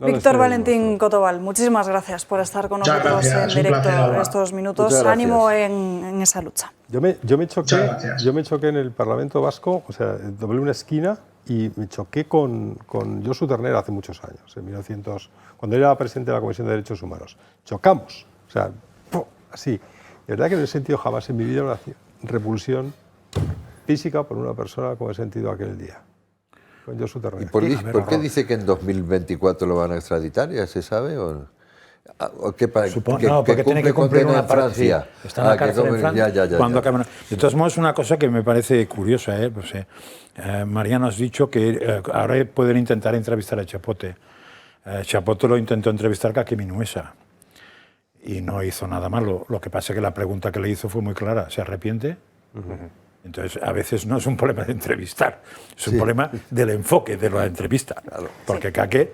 Víctor Valentín Cotobal, muchísimas gracias por estar con nosotros en directo estos minutos. Ánimo en esa lucha. Yo me choqué en el Parlamento Vasco, o sea, doblé una esquina y me choqué con Josu Ternera hace muchos años, en 1900, cuando era presidente de la Comisión de Derechos Humanos. Chocamos, o sea, así. De verdad que no he sentido jamás en mi vida una repulsión física por una persona como he sentido aquel día. Con Josu Ternera. ¿Y por qué dice que en 2024 lo van a extraditar? ¿Ya se sabe? ¿O qué porque tiene que cumplir una parte. Sí. Está en la cárcel en Francia. De todos modos, una cosa que me parece curiosa, Mariano, has dicho que ahora pueden intentar entrevistar a Chapote. Chapote lo intentó entrevistar a Kemi Nuesa y no hizo nada malo. Lo que pasa es que la pregunta que le hizo fue muy clara. ¿Se arrepiente? Entonces, a veces no es un problema de entrevistar, es un problema del enfoque de la entrevista. Claro. Porque Kake,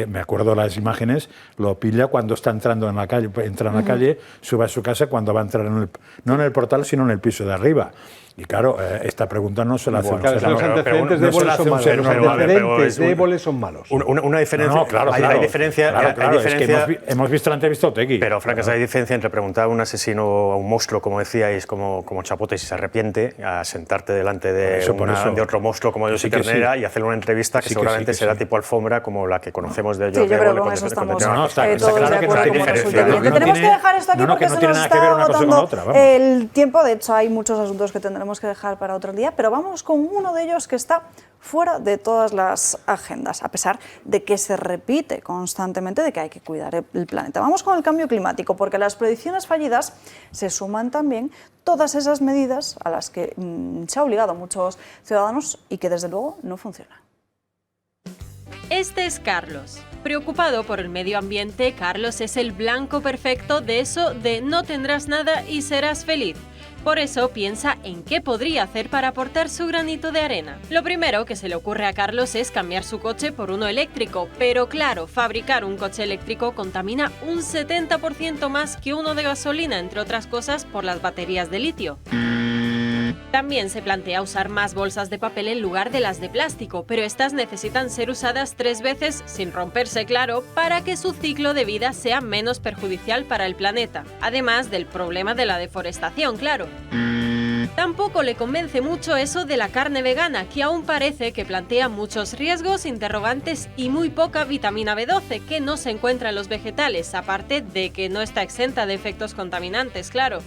me acuerdo de las imágenes, lo pilla cuando está entrando en la calle, entra en la calle, sube a su casa cuando va a entrar no en el portal, sino en el piso de arriba. Y claro, esta pregunta no se la hace. Los antecedentes de Évole son malos. Los antecedentes de Évole son malos. Una diferencia. Hay diferencia. Es que hemos visto la entrevista a Otegui. Pero, Francas, hay diferencia entre preguntar a un asesino, a un monstruo, como decíais, como Chapote, si se arrepiente, a sentarte delante de otro monstruo como Josu Ternera y hacerle una entrevista que seguramente será tipo alfombra, como la que conocemos de Jordi Évole. Con eso estamos todos de acuerdo con resulta. Tenemos que dejar esto aquí porque se nos está agotando el tiempo. De hecho, hay muchos asuntos que tendremos tendremos que dejar para otro día, pero vamos con uno de ellos que está fuera de todas las agendas, a pesar de que se repite constantemente de que hay que cuidar el planeta. Vamos con el cambio climático, porque a las predicciones fallidas se suman también todas esas medidas a las que se ha obligado a muchos ciudadanos y que desde luego no funcionan. Este es Carlos. Preocupado por el medio ambiente, Carlos es el blanco perfecto de eso de no tendrás nada y serás feliz. Por eso piensa en qué podría hacer para aportar su granito de arena. Lo primero que se le ocurre a Carlos es cambiar su coche por uno eléctrico, pero claro, fabricar un coche eléctrico contamina un 70% más que uno de gasolina, entre otras cosas por las baterías de litio. También se plantea usar más bolsas de papel en lugar de las de plástico, pero estas necesitan ser usadas 3 veces, sin romperse claro, para que su ciclo de vida sea menos perjudicial para el planeta, además del problema de la deforestación, claro. Tampoco le convence mucho eso de la carne vegana, que aún parece que plantea muchos riesgos, interrogantes y muy poca vitamina B12, que no se encuentra en los vegetales, aparte de que no está exenta de efectos contaminantes, claro.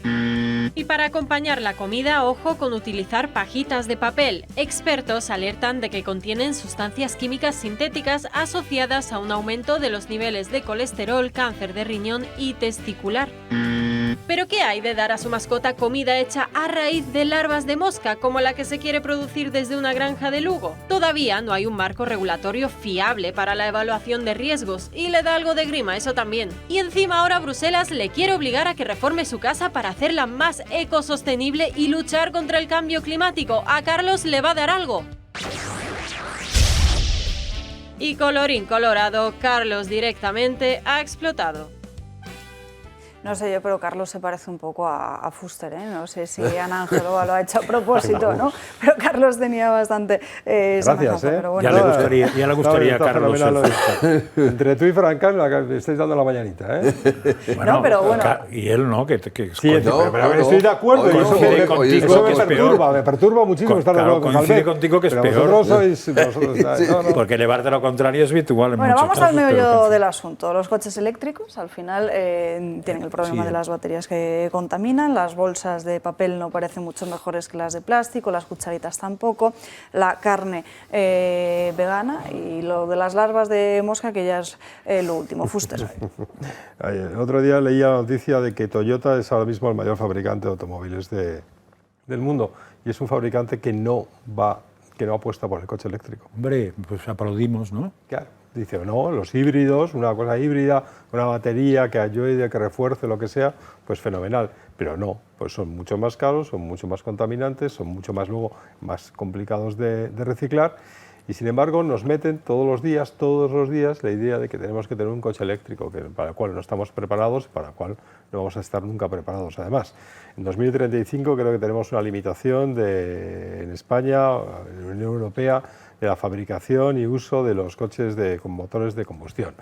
Y para acompañar la comida, ojo con utilizar pajitas de papel. Expertos alertan de que contienen sustancias químicas sintéticas asociadas a un aumento de los niveles de colesterol, cáncer de riñón y testicular. ¿Pero qué hay de dar a su mascota comida hecha a raíz de larvas de mosca, como la que se quiere producir desde una granja de Lugo? Todavía no hay un marco regulatorio fiable para la evaluación de riesgos, y le da algo de grima eso también. Y encima ahora Bruselas le quiere obligar a que reforme su casa para hacerla más ecosostenible y luchar contra el cambio climático. ¿A Carlos le va a dar algo? Y colorín colorado, Carlos directamente ha explotado. No sé yo, pero Carlos se parece un poco a Fuster, ¿eh? No sé si Ana Angelova lo ha hecho a propósito, ¿no? Pero Carlos tenía bastante Gracias, pero bueno. Ya le gustaría a Carlos. Entre tú y Francán me estáis dando la mañanita, ¿eh? Bueno, no, pero bueno. Y él no, que sí, pero estoy de acuerdo. Eso me perturba muchísimo estar de acuerdo con Calvet. Coincide contigo que es peor. Vosotros Porque llevarte lo contrario es habitual en bueno, muchos vamos al casos, meollo del asunto. Los coches eléctricos, al final, tienen el problema de las baterías que contaminan, las bolsas de papel no parecen mucho mejores que las de plástico, las cucharitas tampoco, la carne vegana y lo de las larvas de mosca, que ya es lo último. Fuster. El otro día leía la noticia de que Toyota es ahora mismo el mayor fabricante de automóviles del mundo, y es un fabricante que no apuesta por el coche eléctrico. Hombre, pues aplaudimos, ¿no? Claro. Dice, no, los híbridos, una cosa híbrida, una batería que ayude, que refuerce, lo que sea, pues fenomenal. Pero no, pues son mucho más caros, son mucho más contaminantes, son mucho más luego más complicados de reciclar. Y sin embargo nos meten todos los días, la idea de que tenemos que tener un coche eléctrico, para el cual no estamos preparados y para el cual no vamos a estar nunca preparados. Además, en 2035 creo que tenemos una limitación en España, en la Unión Europea, de la fabricación y uso de los coches con motores de combustión.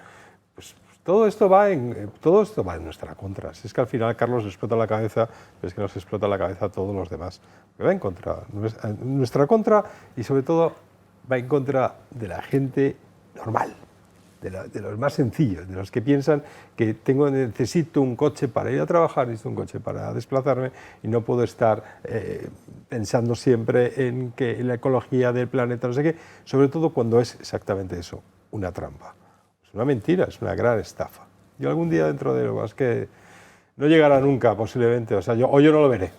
Pues todo esto va en nuestra contra. Si es que al final Carlos le explota la cabeza, pero es que nos explota la cabeza a todos los demás. Va en contra, nuestra contra, y sobre todo va en contra de la gente normal, de los más sencillos, de los que piensan que necesito un coche para ir a trabajar, necesito un coche para desplazarme y no puedo estar pensando siempre en la ecología del planeta, no sé qué, sobre todo cuando es exactamente eso, una trampa. Es una mentira, es una gran estafa. Yo algún día dentro de lo más que no llegará nunca posiblemente, o sea, yo no lo veré,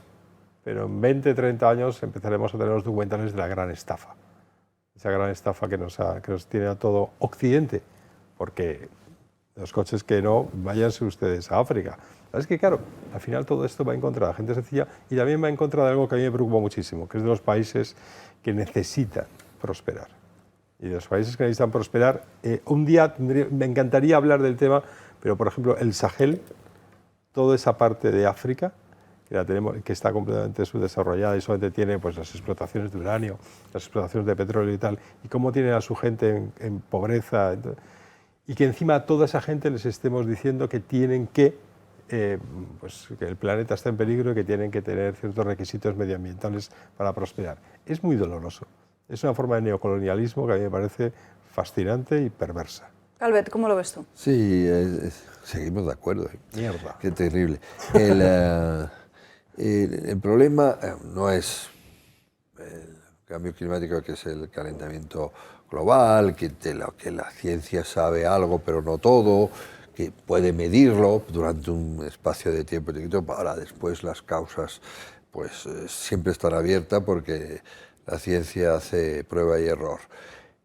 pero en 20, 30 años empezaremos a tener los documentales de la gran estafa. Esa gran estafa que nos tiene a todo Occidente, porque los coches que no, váyanse ustedes a África. Es que claro, al final todo esto va en contra de la gente sencilla y también va en contra de algo que a mí me preocupa muchísimo, que es de los países que necesitan prosperar. Y de los países que necesitan prosperar, un día me encantaría hablar del tema, pero por ejemplo el Sahel, toda esa parte de África, que está completamente subdesarrollada y solamente tiene pues, las explotaciones de uranio, las explotaciones de petróleo y tal, y cómo tiene a su gente en pobreza, y que encima a toda esa gente les estemos diciendo que tienen que el planeta está en peligro y que tienen que tener ciertos requisitos medioambientales para prosperar. Es muy doloroso. Es una forma de neocolonialismo que a mí me parece fascinante y perversa. Calvet, ¿cómo lo ves tú? Sí, seguimos de acuerdo. Mierda. Qué terrible. El problema no es cambio climático, que es el calentamiento global, de lo que la ciencia sabe algo pero no todo, que puede medirlo durante un espacio de tiempo chiquito. Ahora después las causas pues siempre están abiertas porque la ciencia hace prueba y error.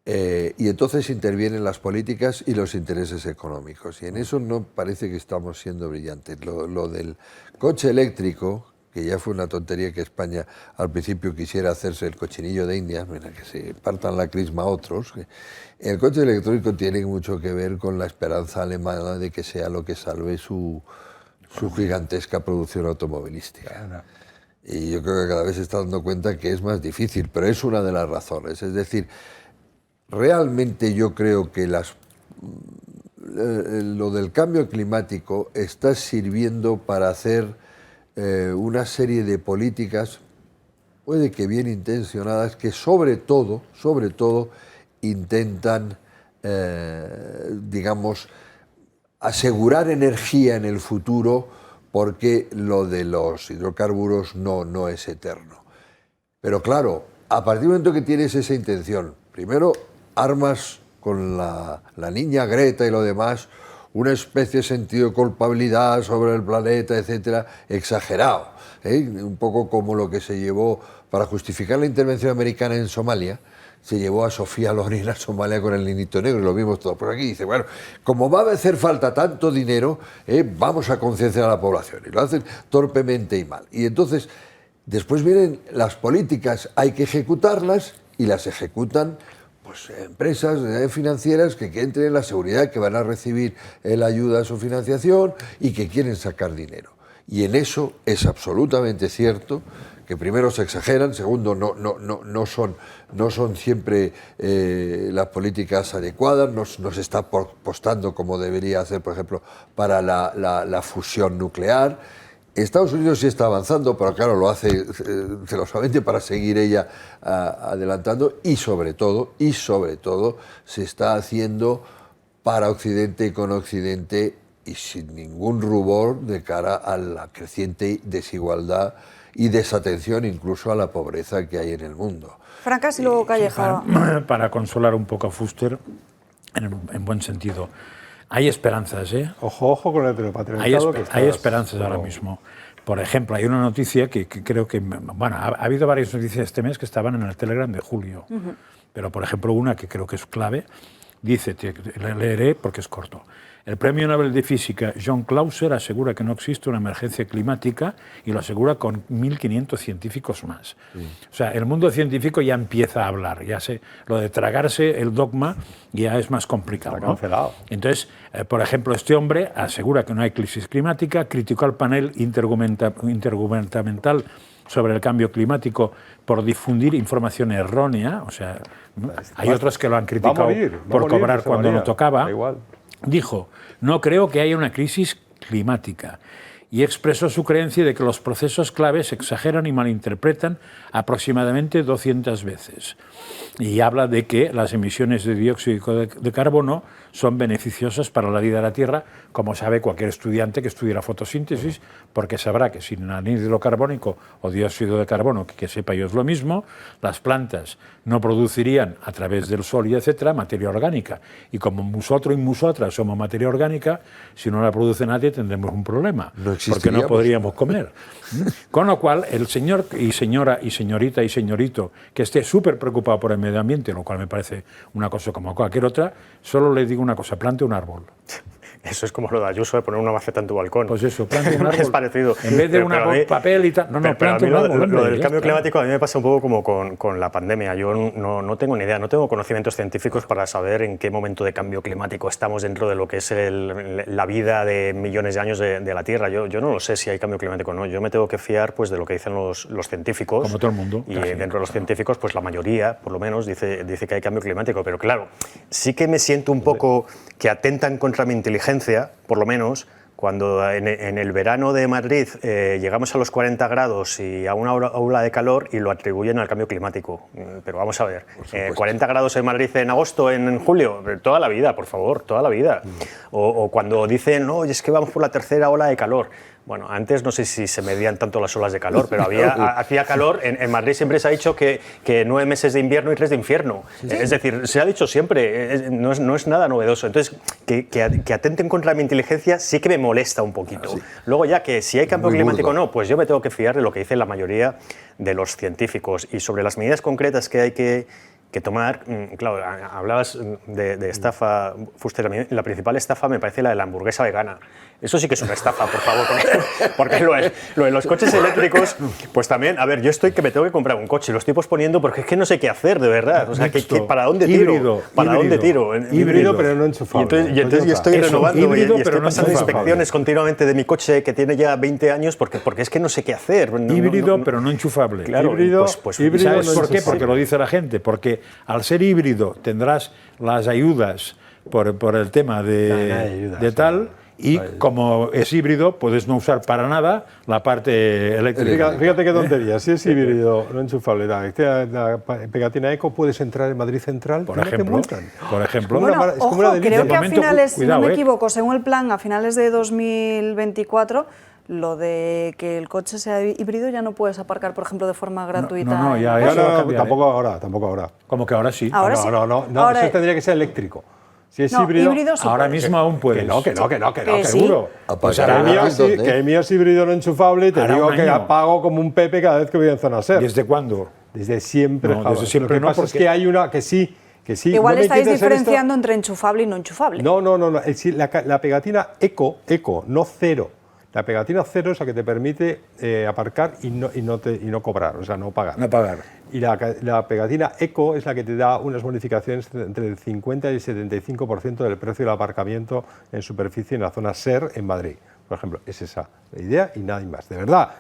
Y entonces intervienen las políticas y los intereses económicos. Y en eso no parece que estamos siendo brillantes. Lo del coche eléctrico, que ya fue una tontería que España al principio quisiera hacerse el cochinillo de India, mira, que se partan la crisma a otros. El coche eléctrico tiene mucho que ver con la esperanza alemana de que sea lo que salve su gigantesca producción automovilística. Y yo creo que cada vez se está dando cuenta que es más difícil, pero es una de las razones. Es decir, realmente yo creo que lo del cambio climático está sirviendo para hacer una serie de políticas, puede que bien intencionadas, que sobre todo intentan, digamos, asegurar energía en el futuro, porque lo de los hidrocarburos no es eterno. Pero claro, a partir del momento que tienes esa intención, primero armas con la niña Greta y lo demás una especie de sentido de culpabilidad sobre el planeta, etcétera, exagerado, un poco como lo que se llevó para justificar la intervención americana en Somalia. Se llevó a Sofía Loren a Somalia con el niñito negro, y lo vimos todo por aquí. Dice, bueno, como va a hacer falta tanto dinero, vamos a concienciar a la población. Y lo hacen torpemente y mal. Y entonces, después vienen las políticas, hay que ejecutarlas, y las ejecutan pues empresas financieras que entren en la seguridad que van a recibir la ayuda a su financiación y que quieren sacar dinero. Y en eso es absolutamente cierto que primero se exageran, segundo no son siempre las políticas adecuadas, no se está apostando como debería hacer, por ejemplo, para la fusión nuclear. Estados Unidos sí está avanzando, pero claro, lo hace celosamente para seguir ella adelantando, y sobre todo se está haciendo para Occidente y con Occidente, y sin ningún rubor de cara a la creciente desigualdad y desatención incluso a la pobreza que hay en el mundo. Francas y luego Calleja. Para consolar un poco a Fuster, en buen sentido. Hay esperanzas, ¿eh? Ojo con el heteropatriarcado. Hay esperanzas ahora mismo. Por ejemplo, hay una noticia que creo que... Bueno, ha habido varias noticias este mes que estaban en el Telegram de julio. Pero, por ejemplo, una que creo que es clave, dice, leeré porque es corto. El premio Nobel de Física John Clauser asegura que no existe una emergencia climática, y lo asegura con 1.500 científicos más. O sea, el mundo científico ya empieza a hablar, ya sé, lo de tragarse el dogma ya es más complicado, ¿no? Entonces, por ejemplo, este hombre asegura que no hay crisis climática, criticó al panel intergubernamental sobre el cambio climático por difundir información errónea, o sea, hay otros que lo han criticado por cobrar cuando no tocaba. Dijo, no creo que haya una crisis climática, y expresó su creencia de que los procesos clave se exageran y malinterpretan aproximadamente 200 veces. Y habla de que las emisiones de dióxido de carbono son beneficiosas para la vida de la Tierra, como sabe cualquier estudiante que estudiara fotosíntesis, porque sabrá que sin anhídrido carbónico o dióxido de carbono, que sepa yo es lo mismo, las plantas no producirían a través del sol y etcétera materia orgánica. Y como nosotros y nosotras somos materia orgánica, si no la produce nadie tendremos un problema, porque no podríamos comer. Con lo cual, el señor y señora y señorita y señorito que esté súper preocupado por el medio ambiente, lo cual me parece una cosa como cualquier otra, solo le digo una cosa, plante un árbol. Eso es como lo de Ayuso de poner una maceta en tu balcón. Pues eso, plante un árbol. Es parecido. En vez de papel y tal. Plante un árbol. Lo del cambio climático a mí me pasa un poco como con la pandemia. Yo no tengo ni idea, no tengo conocimientos científicos para saber en qué momento de cambio climático estamos dentro de lo que es la vida de millones de años de la Tierra. Yo no lo sé si hay cambio climático o no. Yo me tengo que fiar pues de lo que dicen los científicos. Como todo el mundo. Y dentro de los científicos, pues la mayoría, por lo menos, dice que hay cambio climático. Pero claro, sí que me siento un poco que atentan contra mi inteligencia, por lo menos, cuando en el verano de Madrid llegamos a los 40 grados y a una ola de calor y lo atribuyen al cambio climático. Pero vamos a ver, 40 grados en Madrid en agosto, en julio, toda la vida, por favor, toda la vida. O cuando dicen, no, es que vamos por la tercera ola de calor. Bueno, antes no sé si se medían tanto las olas de calor, pero hacía calor. En Madrid siempre se ha dicho que 9 meses de invierno y 3 de infierno. Sí. Es decir, se ha dicho siempre, no es nada novedoso. Entonces, que atenten contra mi inteligencia sí que me molesta un poquito. Sí. Luego ya que si hay cambio climático o no, pues yo me tengo que fiar de lo que dice la mayoría de los científicos. Y sobre las medidas concretas que hay que tomar, claro, hablabas de estafa, Fuster, la principal estafa me parece la de la hamburguesa vegana. Eso sí que es una estafa, por favor, porque lo es. Lo de los coches eléctricos, pues también, a ver, yo estoy que me tengo que comprar un coche, lo estoy posponiendo porque es que no sé qué hacer, de verdad. O sea, ¿para dónde tiro? ¿Dónde tiro? Híbrido, pero no enchufable. Y entonces yo estoy renovando y estoy pasando inspecciones continuamente de mi coche que tiene ya 20 años porque es que no sé qué hacer. Híbrido, pero no enchufable. Claro, híbrido, híbrido. ¿Sabes por qué? Porque lo dice la gente. Porque al ser híbrido tendrás las ayudas por el tema de tal. Y como es híbrido, puedes no usar para nada la parte eléctrica. Fíjate qué tontería, si es híbrido, no enchufable, la pegatina eco, puedes entrar en Madrid Central, por ejemplo. Bueno, es como creo que a finales, no me equivoco, según el plan, a finales de 2024, lo de que el coche sea híbrido ya no puedes aparcar, por ejemplo, de forma gratuita. No, tampoco ahora. Como que ahora sí. ¿Ahora sí? No, eso tendría que ser eléctrico. Si es híbrido, sí ahora mismo aún puedes. Que no, seguro. Pues que el mío es híbrido no enchufable y te digo que apago como un Pepe cada vez que voy en zona SER. ¿Desde cuándo? Desde siempre. Desde siempre. Lo que pasa es que hay una que sí. Igual estáis diferenciando entre enchufable y no enchufable. No. La pegatina eco, no cero. La pegatina cero es la que te permite aparcar y no cobrar, o sea, no pagar. Y la pegatina eco es la que te da unas bonificaciones entre el 50 y el 75% del precio del aparcamiento en superficie en la zona SER en Madrid. Por ejemplo, es esa la idea y nada más. De verdad,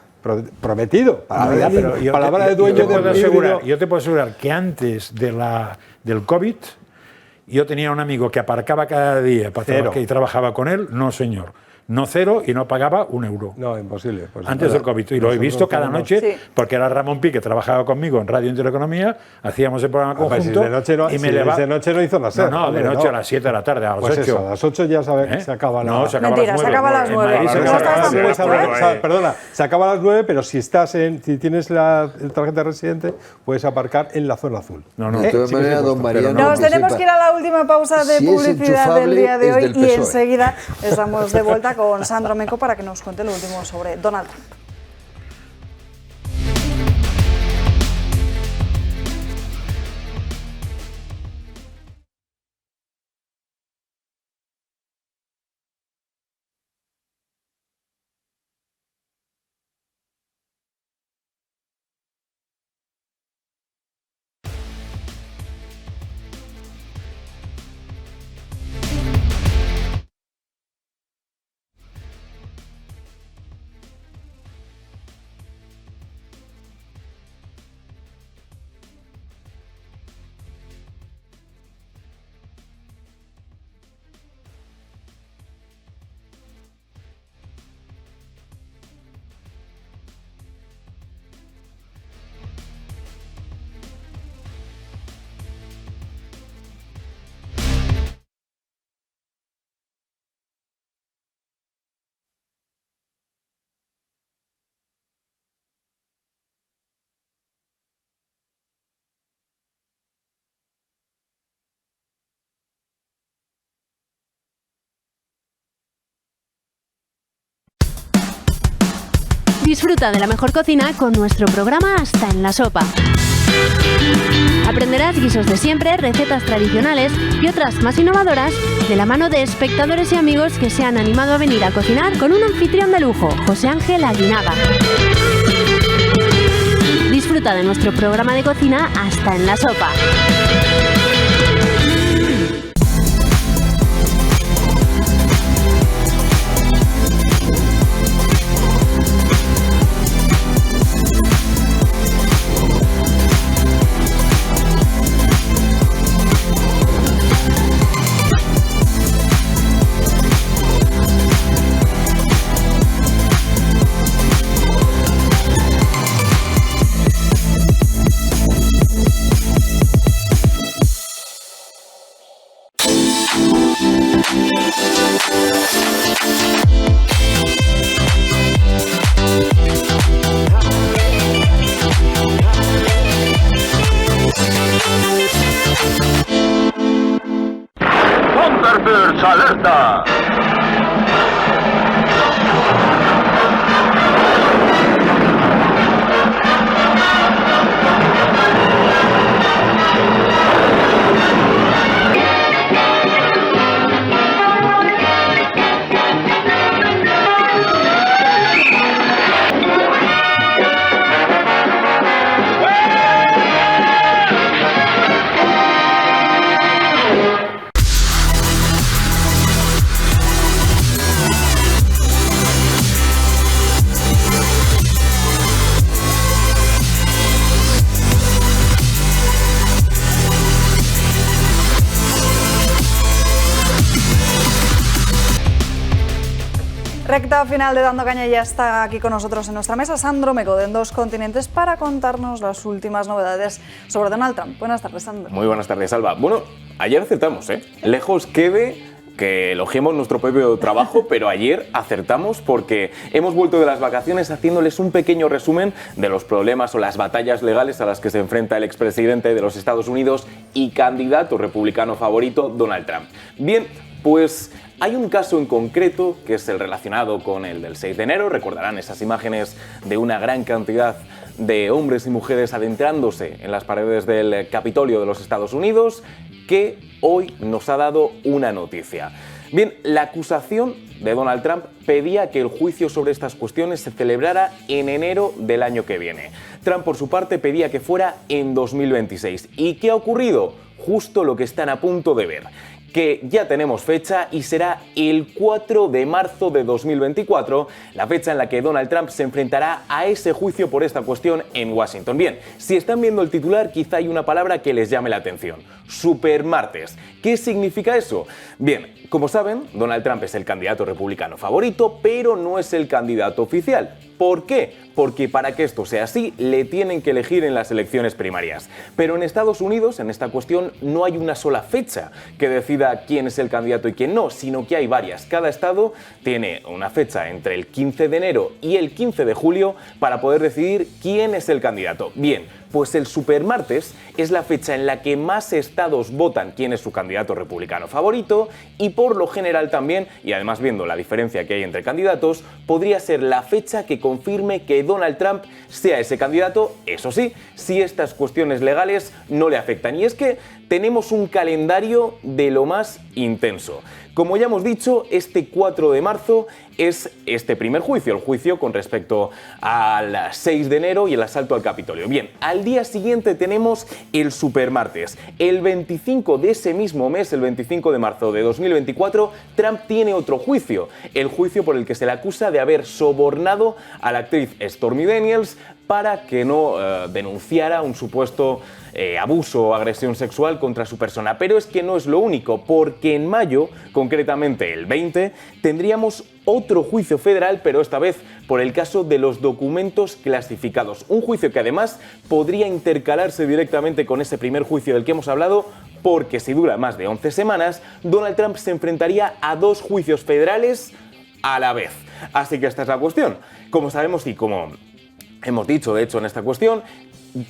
prometido. Palabra de dueño del híbrido. Yo te puedo asegurar que antes del COVID yo tenía un amigo que aparcaba cada día y trabajaba con él. No, señor. No cero y no pagaba €1. No, imposible. Pues antes del COVID. Y lo he visto cada noche, porque era Ramón Pi, que trabajaba conmigo en Radio Intereconomía, hacíamos el programa conjunto. De noche no hizo la SER. No, de noche a las 7 de la tarde, a las 8. Eso, a las 8 ya se acaba la... No, se acaba Mentira, a las 9. Perdona, se acaba a las 9, pero si tienes la tarjeta de residente, puedes aparcar en la zona azul. De todas maneras, don Mariano... Nos tenemos que ir a la última pausa de publicidad del día de hoy y enseguida estamos de vuelta con Sandro Meco para que nos cuente lo último sobre Donald Trump. Disfruta de la mejor cocina con nuestro programa Hasta en la Sopa. Aprenderás guisos de siempre, recetas tradicionales y otras más innovadoras de la mano de espectadores y amigos que se han animado a venir a cocinar con un anfitrión de lujo, José Ángel Aguinaga. Disfruta de nuestro programa de cocina Hasta en la Sopa. alerta. Recta final de Dando Caña, ya está aquí con nosotros en nuestra mesa Sandro Meco, de En Dos Continentes, para contarnos las últimas novedades sobre Donald Trump. Buenas tardes, Sandro. Muy buenas tardes, Alba. Bueno, ayer acertamos, ¿eh? Lejos quede que elogiemos nuestro propio trabajo, pero ayer acertamos porque hemos vuelto de las vacaciones haciéndoles un pequeño resumen de los problemas o las batallas legales a las que se enfrenta el expresidente de los Estados Unidos y candidato republicano favorito, Donald Trump. Bien, pues hay un caso en concreto que es el relacionado con el del 6 de enero. Recordarán esas imágenes de una gran cantidad de hombres y mujeres adentrándose en las paredes del Capitolio de los Estados Unidos, que hoy nos ha dado una noticia. Bien, la acusación de Donald Trump pedía que el juicio sobre estas cuestiones se celebrara en enero del año que viene. Trump, por su parte, pedía que fuera en 2026. ¿Y qué ha ocurrido? Justo lo que están a punto de ver, que ya tenemos fecha y será el 4 de marzo de 2024, la fecha en la que Donald Trump se enfrentará a ese juicio por esta cuestión en Washington. Bien, si están viendo el titular, quizá hay una palabra que les llame la atención: supermartes. ¿Qué significa eso? Bien, como saben, Donald Trump es el candidato republicano favorito, pero no es el candidato oficial. ¿Por qué? Porque para que esto sea así, le tienen que elegir en las elecciones primarias. Pero en Estados Unidos, en esta cuestión, no hay una sola fecha que decida quién es el candidato y quién no, sino que hay varias. Cada estado tiene una fecha entre el 15 de enero y el 15 de julio para poder decidir quién es el candidato. Bien, pues el supermartes es la fecha en la que más estados votan quién es su candidato republicano favorito y por lo general también, y además viendo la diferencia que hay entre candidatos, podría ser la fecha que confirme que Donald Trump sea ese candidato, eso sí, si estas cuestiones legales no le afectan. Y es que tenemos un calendario de lo más intenso. Como ya hemos dicho, este 4 de marzo es este primer juicio, el juicio con respecto al 6 de enero y el asalto al Capitolio. Bien, al día siguiente tenemos el supermartes. El 25 de ese mismo mes, el 25 de marzo de 2024, Trump tiene otro juicio, el juicio por el que se le acusa de haber sobornado a la actriz Stormy Daniels para que no denunciara un supuesto abuso o agresión sexual contra su persona. Pero es que no es lo único, porque en mayo, concretamente el 20, tendríamos otro juicio federal, pero esta vez por el caso de los documentos clasificados. Un juicio que además podría intercalarse directamente con ese primer juicio del que hemos hablado, porque si dura más de 11 semanas, Donald Trump se enfrentaría a 2 juicios federales a la vez. Así que esta es la cuestión. Como sabemos y como hemos dicho, de hecho, en esta cuestión,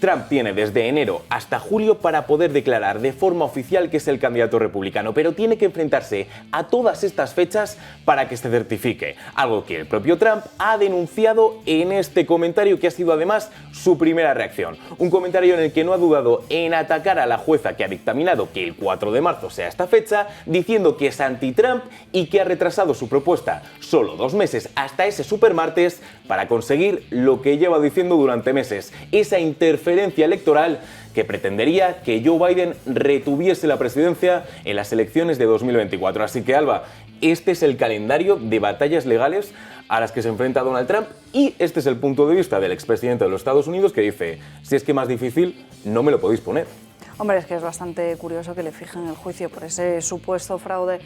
Trump tiene desde enero hasta julio para poder declarar de forma oficial que es el candidato republicano, pero tiene que enfrentarse a todas estas fechas para que se certifique, algo que el propio Trump ha denunciado en este comentario que ha sido además su primera reacción. Un comentario en el que no ha dudado en atacar a la jueza que ha dictaminado que el 4 de marzo sea esta fecha, diciendo que es anti-Trump y que ha retrasado su propuesta solo 2 meses hasta ese supermartes para conseguir lo que lleva diciendo durante meses, esa interferencia electoral que pretendería que Joe Biden retuviese la presidencia en las elecciones de 2024. Así que, Alba, este es el calendario de batallas legales a las que se enfrenta Donald Trump y este es el punto de vista del expresidente de los Estados Unidos, que dice: si es que más difícil no me lo podéis poner. Hombre, es que es bastante curioso que le fijen el juicio por ese supuesto fraude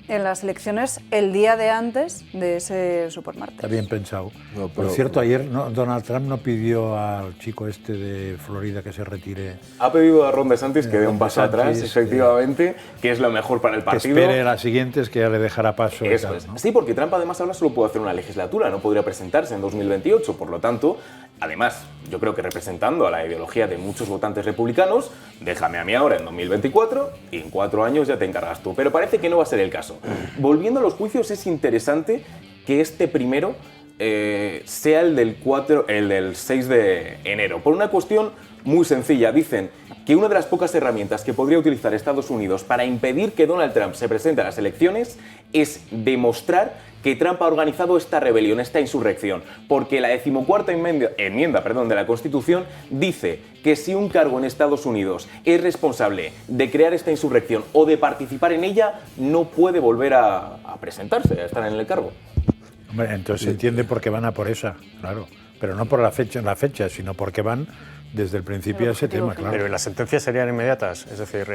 en las elecciones el día de antes de ese supermartes. Está bien pensado. No, por cierto, ayer Donald Trump no pidió al chico este de Florida que se retire. Ha pedido a Ron DeSantis que dé un paso atrás, efectivamente, que es lo mejor para el partido. Que espere a las siguientes, que ya le dejará paso. Eso tal, ¿no? Sí, porque Trump además ahora solo puede hacer una legislatura, no podría presentarse en 2028, por lo tanto, además, yo creo que representando a la ideología de muchos votantes republicanos, déjame a mí ahora en 2024 y en 4 años ya te encargas tú. Pero parece que no va a ser el caso. Volviendo a los juicios, es interesante que este primero sea el del 6 de enero, por una cuestión muy sencilla. Dicen que una de las pocas herramientas que podría utilizar Estados Unidos para impedir que Donald Trump se presente a las elecciones es demostrar que Trump ha organizado esta rebelión, esta insurrección, porque la 14ª enmienda de la Constitución dice que si un cargo en Estados Unidos es responsable de crear esta insurrección o de participar en ella, no puede volver a presentarse, a estar en el cargo. Hombre, entonces se entiende por qué van a por esa, claro, pero no por la fecha, sino porque van desde el principio a ese tema, claro. Pero las sentencias serían inmediatas, es decir,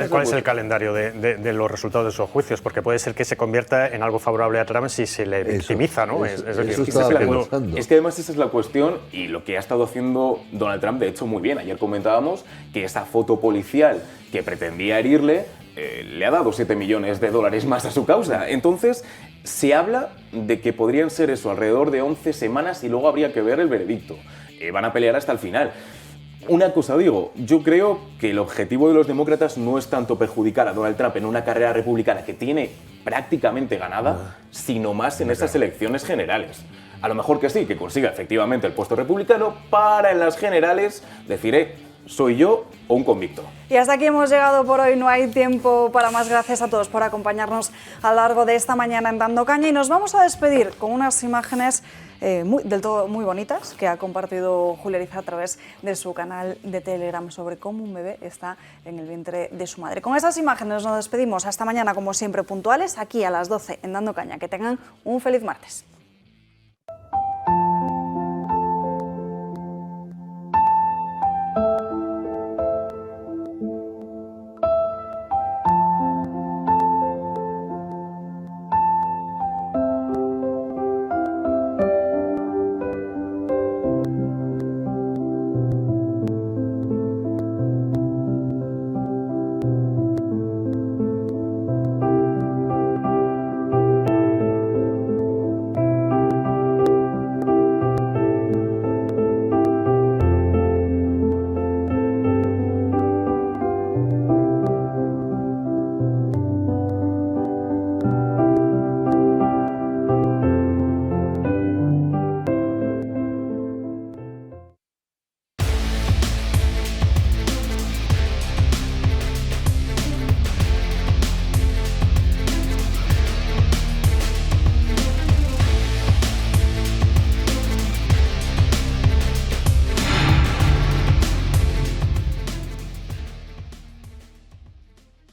¿cuál es el calendario de los resultados de esos juicios? Porque puede ser que se convierta en algo favorable a Trump si se le victimiza, ¿no? Es que además esa es la cuestión y lo que ha estado haciendo Donald Trump, de hecho, muy bien. Ayer comentábamos que esa foto policial que pretendía herirle le ha dado $7 millones más a su causa. Entonces, se habla de que podrían ser eso, alrededor de 11 semanas y luego habría que ver el veredicto. Van a pelear hasta el final. Una cosa digo, yo creo que el objetivo de los demócratas no es tanto perjudicar a Donald Trump en una carrera republicana que tiene prácticamente ganada, sino más en esas elecciones generales. A lo mejor que sí, que consiga efectivamente el puesto republicano para en las generales decir, soy yo o un convicto. Y hasta aquí hemos llegado por hoy, no hay tiempo para más. Gracias a todos por acompañarnos a lo largo de esta mañana en Dando Caña y nos vamos a despedir con unas imágenes del todo muy bonitas que ha compartido Julia Ariza a través de su canal de Telegram sobre cómo un bebé está en el vientre de su madre. Con esas imágenes nos despedimos hasta mañana, como siempre, puntuales, aquí a las 12 en Dando Caña. Que tengan un feliz martes.